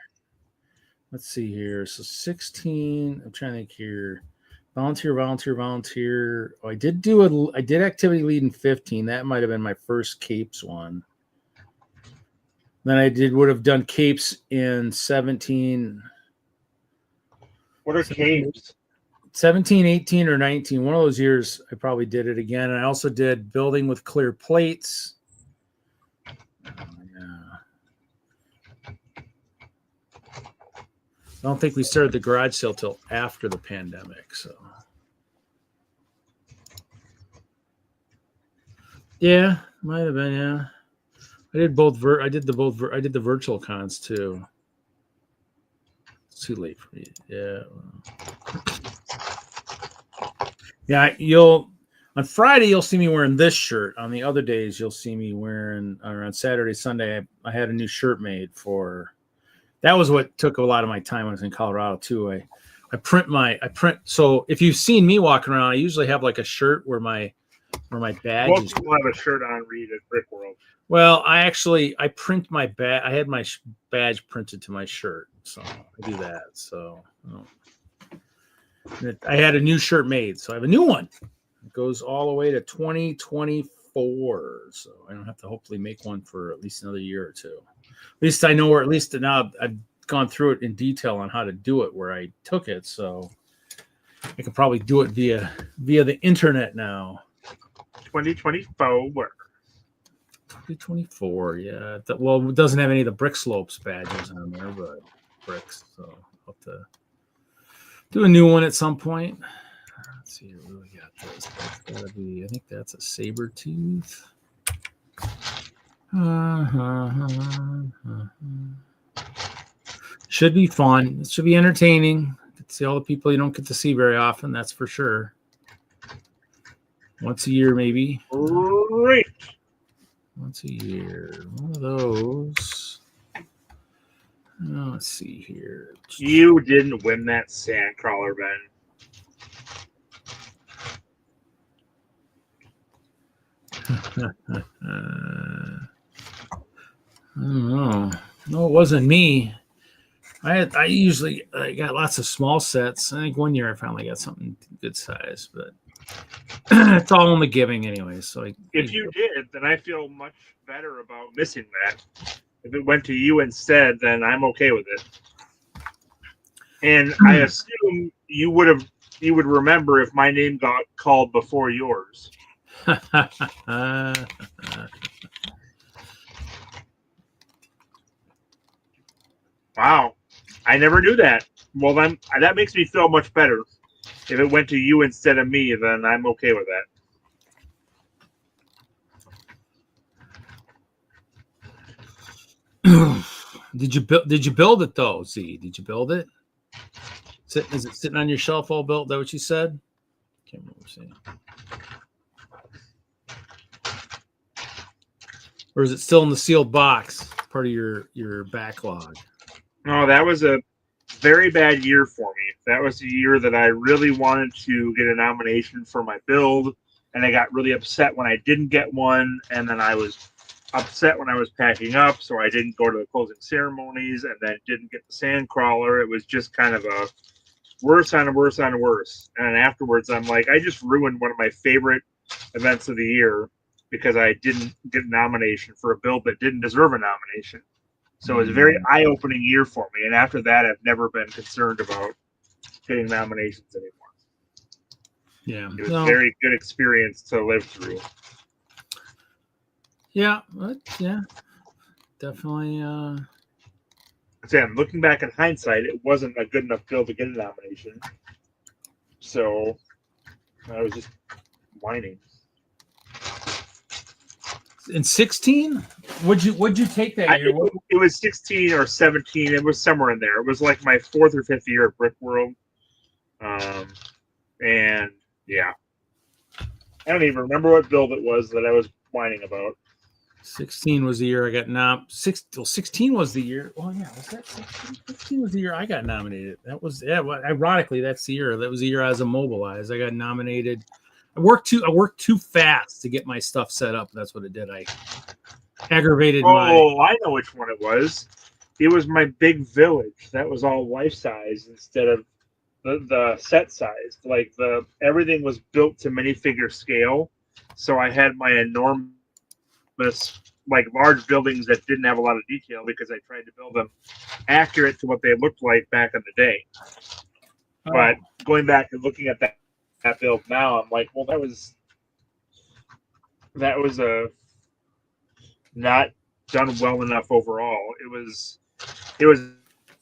Let's see here. So 16. I'm trying to think here. Volunteer. Oh, I did activity lead in 15. That might have been my first Capes one. Then I would have done Capes in 17. What are Capes? 17, 18, or 19. One of those years I probably did it again. And I also did building with clear plates. I don't think we started the garage sale till after the pandemic. So, yeah, might have been. Yeah, I did both. I did the virtual cons too. It's too late for me. Yeah. Yeah, on Friday you'll see me wearing this shirt. On the other days you'll see me wearing, or on Saturday, Sunday, I had a new shirt made for. That was what took a lot of my time when I was in Colorado too. I print. So if you've seen me walking around, I usually have like a shirt where my badge Most is. people have a shirt on Reed at Brickworld. Well, I print my badge. I had my badge printed to my shirt, so I do that. So I had a new shirt made, so I have a new one. It goes all the way to 2024, so I don't have to hopefully make one for at least another year or two. At least I know where. At least now I've gone through it in detail on how to do it where I took it, so I could probably do it via the internet now. 2024. 2024, yeah. Well, it doesn't have any of the Brick Slopes badges on there, but bricks. So I'll have to do a new one at some point. Let's see here. What do we got? This. That's gotta be. I think that's a saber tooth. Should be fun. It should be entertaining. Get to see all the people you don't get to see very often. That's for sure. Once a year, maybe. Great. Once a year. One of those. Oh, let's see here. You didn't win that Sandcrawler, Ben. I don't know. No, it wasn't me. I got lots of small sets. I think one year I finally got something good size, but it's all only giving anyway. So if you did, then I feel much better about missing that. If it went to you instead, then I'm okay with it. And I assume you would remember if my name got called before yours. Wow, I never knew that. Well, then that makes me feel much better. If it went to you instead of me, then I'm okay with that. Did you build it though, Z? Did you build it? Is it sitting on your shelf all built? Is that what you said? Can't remember seeing. Or is it still in the sealed box? Part of your backlog. No, that was a very bad year for me. That was the year that I really wanted to get a nomination for my build, and I got really upset when I didn't get one, and then I was upset when I was packing up, so I didn't go to the closing ceremonies, and then didn't get the sand crawler. It was just kind of a worse on worse on worse. And afterwards, I'm like, I just ruined one of my favorite events of the year because I didn't get a nomination for a build that didn't deserve a nomination. So it was a very eye-opening year for me. And after that, I've never been concerned about getting nominations anymore. Yeah. It was a very good experience to live through. Yeah. Yeah. Definitely. Sam, looking back in hindsight, it wasn't a good enough build to get a nomination. So I was just whining. In 16, what'd you take that year? It was 16 or 17. It was somewhere in there. It was like my 4th or 5th year at Brickworld. And yeah, I don't even remember what build it was that I was whining about. 16 was the year I got 16 was the year. Well, yeah, was that 16? 16 was the year I got nominated. That was, yeah. Well, ironically, that's the year. That was the year I was immobilized. I got nominated. I worked too fast to get my stuff set up. That's what it did. I aggravated my. Oh, I know which one it was. It was my big village. That was all life size instead of the set size. Like everything was built to minifigure scale. So I had my enormous, like large buildings that didn't have a lot of detail because I tried to build them accurate to what they looked like back in the day. Oh. But going back and looking at that build now, I'm like, well, that was not done well enough overall. It was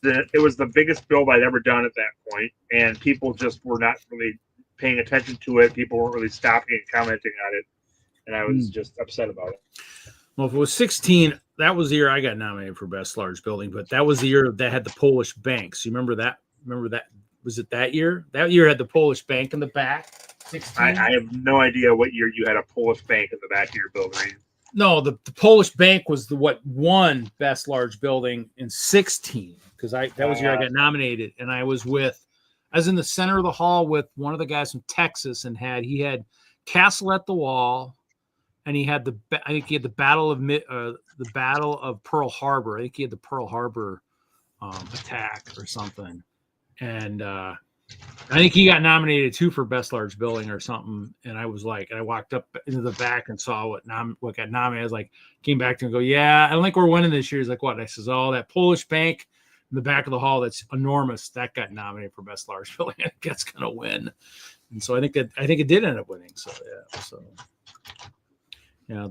the biggest build I'd ever done at that point, and people just were not really paying attention to it. People weren't really stopping and commenting on it, and I was just upset about it. Well, if it was 16, that was the year I got nominated for best large building, but that was the year that had the Polish banks. You remember that? Was it that year? That year had the Polish bank in the back. 16? I have no idea what year you had a Polish bank in the back of your building. No, the Polish bank was what won best large building in 16 because that was the year I got nominated, and I was in the center of the hall with one of the guys from Texas, and he had Castle at the Wall, and he had the Battle of Pearl Harbor. I think he had the Pearl Harbor attack or something, and I think he got nominated too for best large building or something. And I was like, I walked up into the back and saw what got nominated. I was like, came back to him and go, yeah, I don't think we're winning this year. He's like, what? And I says, oh, that Polish bank in the back of the hall that's enormous, that got nominated for best large building. I think that's gonna win. And so I think it did end up winning. So yeah. So yeah,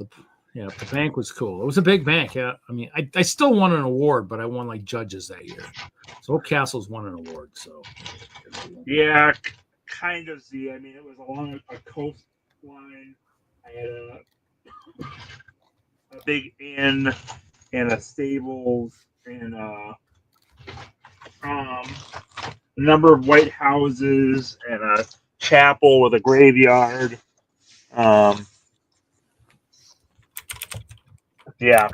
the bank was cool. It was a big bank. Yeah. I mean, I still won an award, but I won like judges that year. So Oak Castle's won an award. So yeah, kind of. I mean, it was along a coastline. I had a big inn and a stables and a number of white houses and a chapel with a graveyard. Yeah.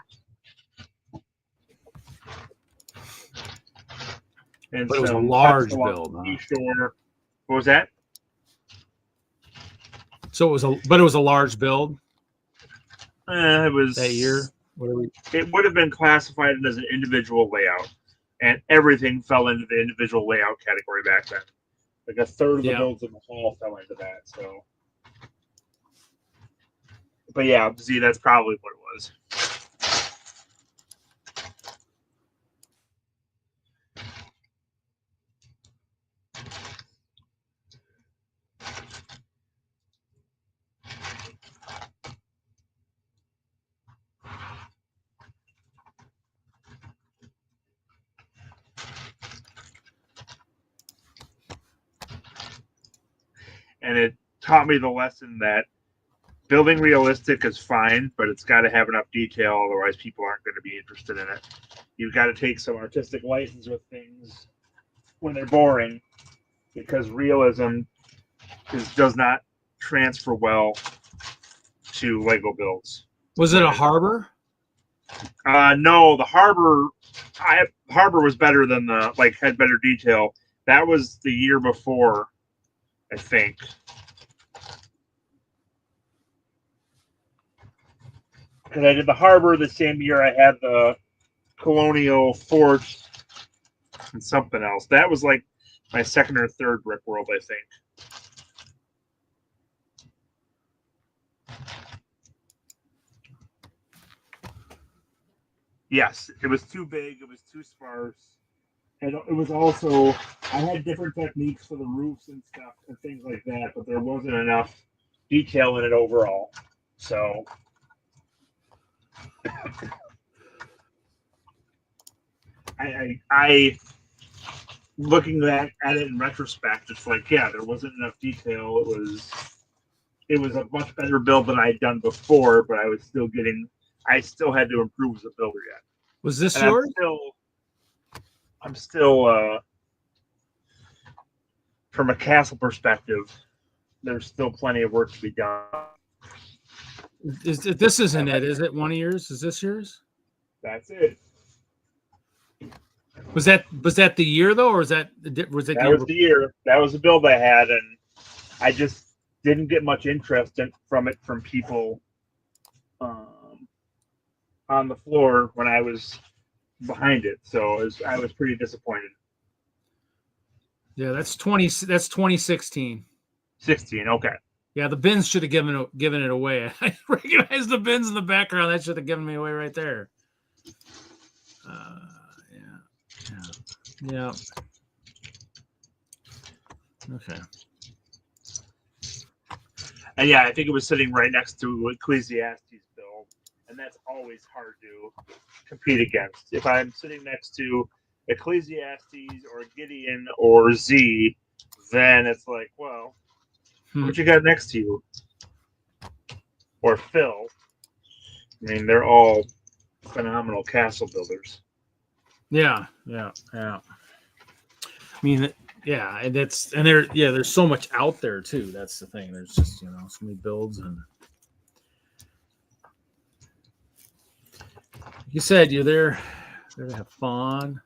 And but it was a large build. Huh? What was that? So it was a large build. It was that year. It would have been classified as an individual layout, and everything fell into the individual layout category back then. Like a third of the builds in the hall fell into that. So, but yeah, see, that's probably what it was. And it taught me the lesson that building realistic is fine, but it's got to have enough detail, otherwise people aren't going to be interested in it. You've got to take some artistic license with things when they're boring, because realism does not transfer well to Lego builds. Was it a harbor? No, the harbor. Harbor was better than had better detail. That was the year before, I think. Because I did the harbor the same year I had the colonial fort and something else. That was like my second or third Brickworld, I think. Yes, it was too big. It was too sparse. And it was also, I had different techniques for the roofs and stuff and things like that, but there wasn't enough detail in it overall. So I looking at it in retrospect, it's like, yeah, there wasn't enough detail. It was a much better build than I had done before, but I still had to improve as a builder yet. Was this And yours? I'm still from a castle perspective, there's still plenty of work to be done. This isn't it? Is it one of yours? Is this yours? That's it. Was that the year though, or was it that was the year? That was the build I had, and I just didn't get much interest from people on the floor when I was behind it. So I was pretty disappointed. Yeah, that's 2016. 16, okay. Yeah, the bins should have given it away. I recognize the bins in the background. That should have given me away right there. Yeah. Okay. And yeah, I think it was sitting right next to Ecclesiastes build, and that's always hard to compete against. If I'm sitting next to Ecclesiastes or Gideon or Z, then it's like, well, what you got next to you? Or Phil. I mean, they're all phenomenal castle builders. Yeah. I mean, yeah, and there's so much out there too. That's the thing. There's just so many builds, and you said you're there to have fun.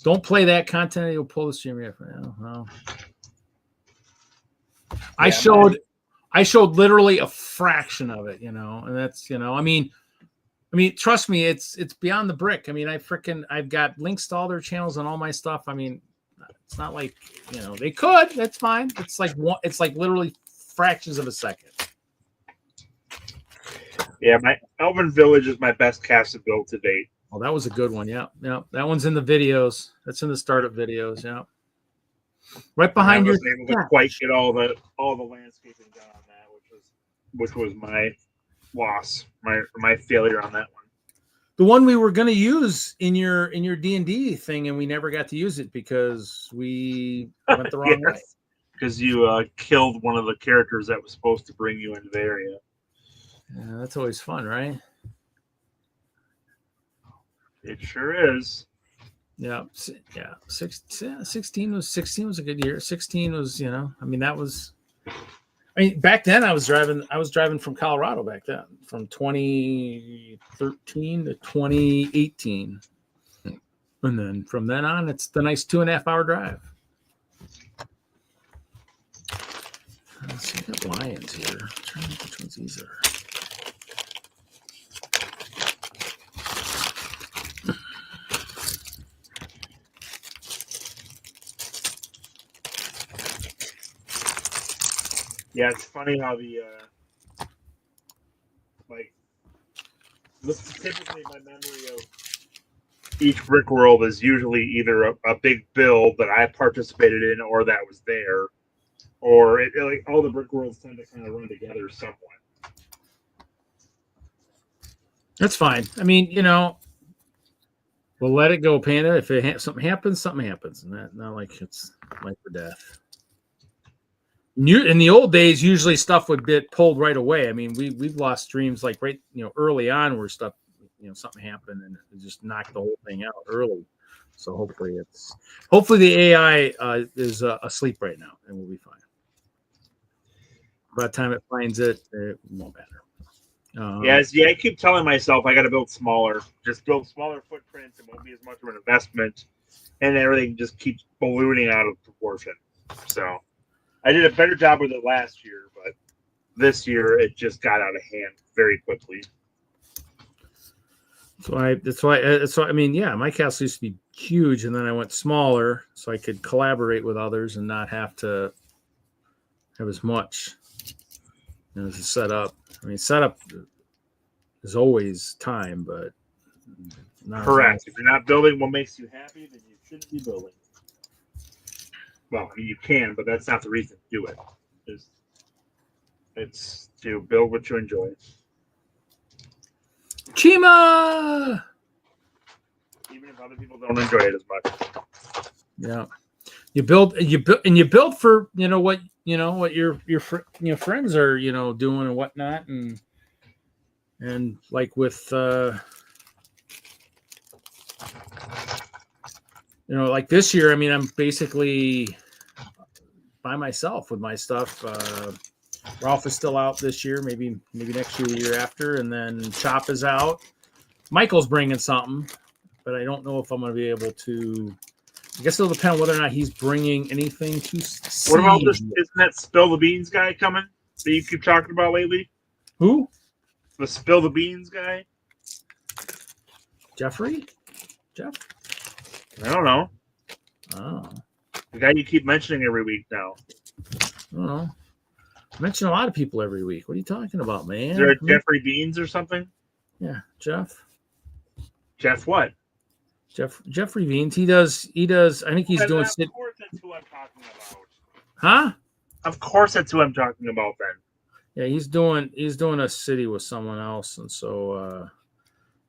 Don't play that content. You'll pull the stream here for now. No. Yeah, I showed literally a fraction of it, and that's I mean, trust me, it's beyond the brick. I mean, I've got links to all their channels and all my stuff. I mean, it's not like they could. That's fine. It's like literally fractions of a second. Yeah, my Elven Village is my best castle build to date. Oh, that was a good one. Yeah. That one's in the videos. That's in the startup videos. Yeah. Right behind you. I wasn't able to quite get all the landscaping done on that, which was my loss, my failure on that one. The one we were going to use in your D&D thing, and we never got to use it because we went the wrong way. Because you killed one of the characters that was supposed to bring you into the area. Yeah, that's always fun, right? It sure is. Yeah. 16 was a good year. 16 was, I mean, that was. I mean, back then I was driving from Colorado back then, from 2013 to 2018. And then from then on, it's the nice 2.5 hour drive. Let's see, I got lions here. I'm trying to think which ones these are. Yeah, it's funny how typically my memory of each Brickworld is usually either a big build that I participated in or that was there, or all the Brickworlds tend to kind of run together somewhat. That's fine. I mean, we'll let it go, Panda. If something happens, something happens, and that not like it's life or death. In the old days, usually stuff would get pulled right away. I mean, we've lost streams like early on where stuff, something happened and it just knocked the whole thing out early. So hopefully the AI is asleep right now and we'll be fine. By the time it finds it, it won't matter. Yes, yeah. I keep telling myself I got to build smaller. Just build smaller footprints. It won't be as much of an investment, and everything just keeps ballooning out of proportion. So I did a better job with it last year, but this year it just got out of hand very quickly. That's why. I mean, yeah, my castle used to be huge, and then I went smaller so I could collaborate with others and not have to have as much. And as a setup, I mean, setup is always time, but not Correct. If you're not building what makes you happy, then you shouldn't be building. Well, I mean, you can, but that's not the reason to do it. It's to build what you enjoy. Chima. Even if other people don't enjoy it as much. Yeah, you build for what your friends are doing and whatnot, and like with like this year. I mean, I'm basically by myself with my stuff. Ralph is still out this year, maybe next year, the year after, and then Chop is out. Michael's bringing something, but I don't know if I'm going to be able to. I guess it'll depend on whether or not he's bringing anything to see. What about this? Isn't that Spill the Beans guy coming that you keep talking about lately? Who? The Spill the Beans guy? Jeffrey? Jeff? I don't know. Oh. The guy you keep mentioning every week now. I don't know. I mention a lot of people every week. What are you talking about, man? Is there a Jeffrey Beans or something? Yeah, Jeff. Jeff what? Jeffrey Beans. He does. I think he's doing. Of course, that's who I'm talking about. Huh? Of course, that's who I'm talking about. Then. Yeah, he's doing a city with someone else, and so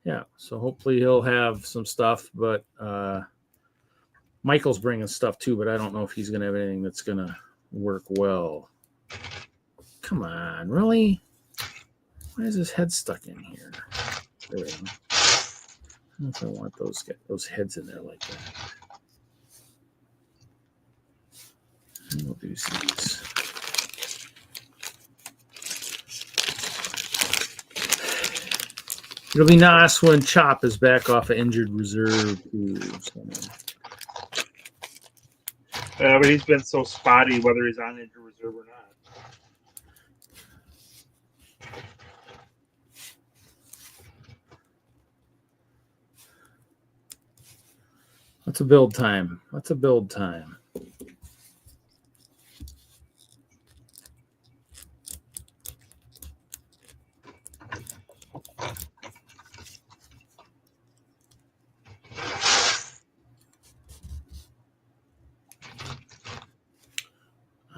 yeah. So hopefully he'll have some stuff, but Michael's bringing stuff too. But I don't know if he's going to have anything that's going to work well. Come on, really? Why is his head stuck in here? There we go. I don't know if I want those heads in there like that. We'll do these. It'll be nice when Chop is back off of injured reserve. But he's been so spotty, whether he's on injured reserve or not. What's a build time?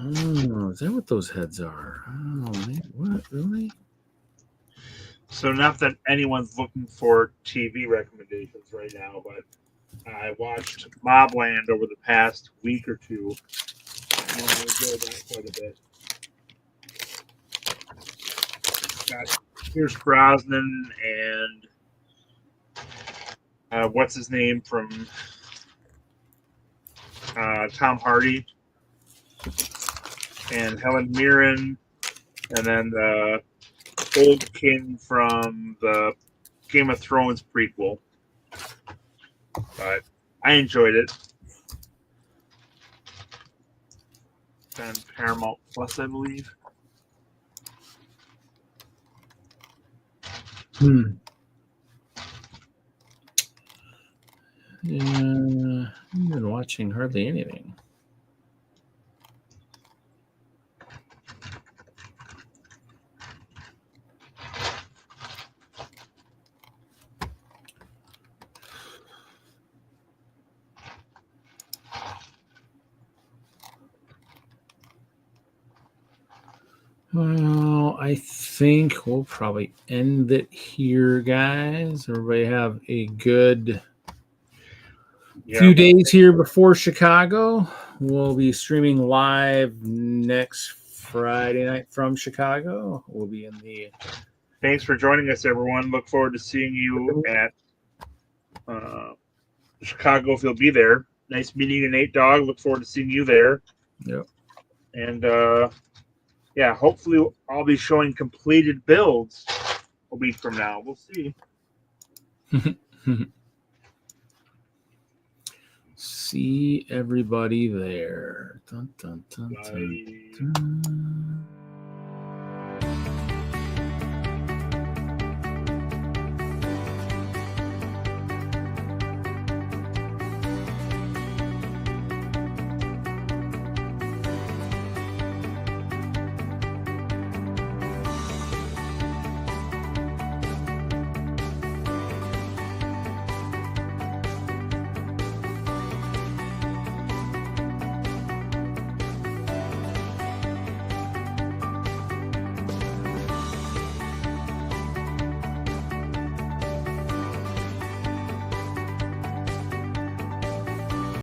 Oh, is that what those heads are? Oh, man, what? Really? So not that anyone's looking for TV recommendations right now, but I watched Mobland over the past week or two. I enjoyed that quite a bit. Got Pierce Brosnan and what's his name from Tom Hardy and Helen Mirren, and then the old king from the Game of Thrones prequel. But I enjoyed it. On Paramount Plus, I believe. Yeah, I've been watching hardly anything. Well, I think we'll probably end it here, guys. Everybody have a good few days here before Chicago. We'll be streaming live next Friday night from Chicago. We'll be in the... Thanks for joining us, everyone. Look forward to seeing you at Chicago if you'll be there. Nice meeting you, Nate Dogg. Look forward to seeing you there. Yep. And... yeah, hopefully I'll be showing completed builds a week from now. We'll see. See everybody there. Dun, dun, dun, dun, Bye. dun.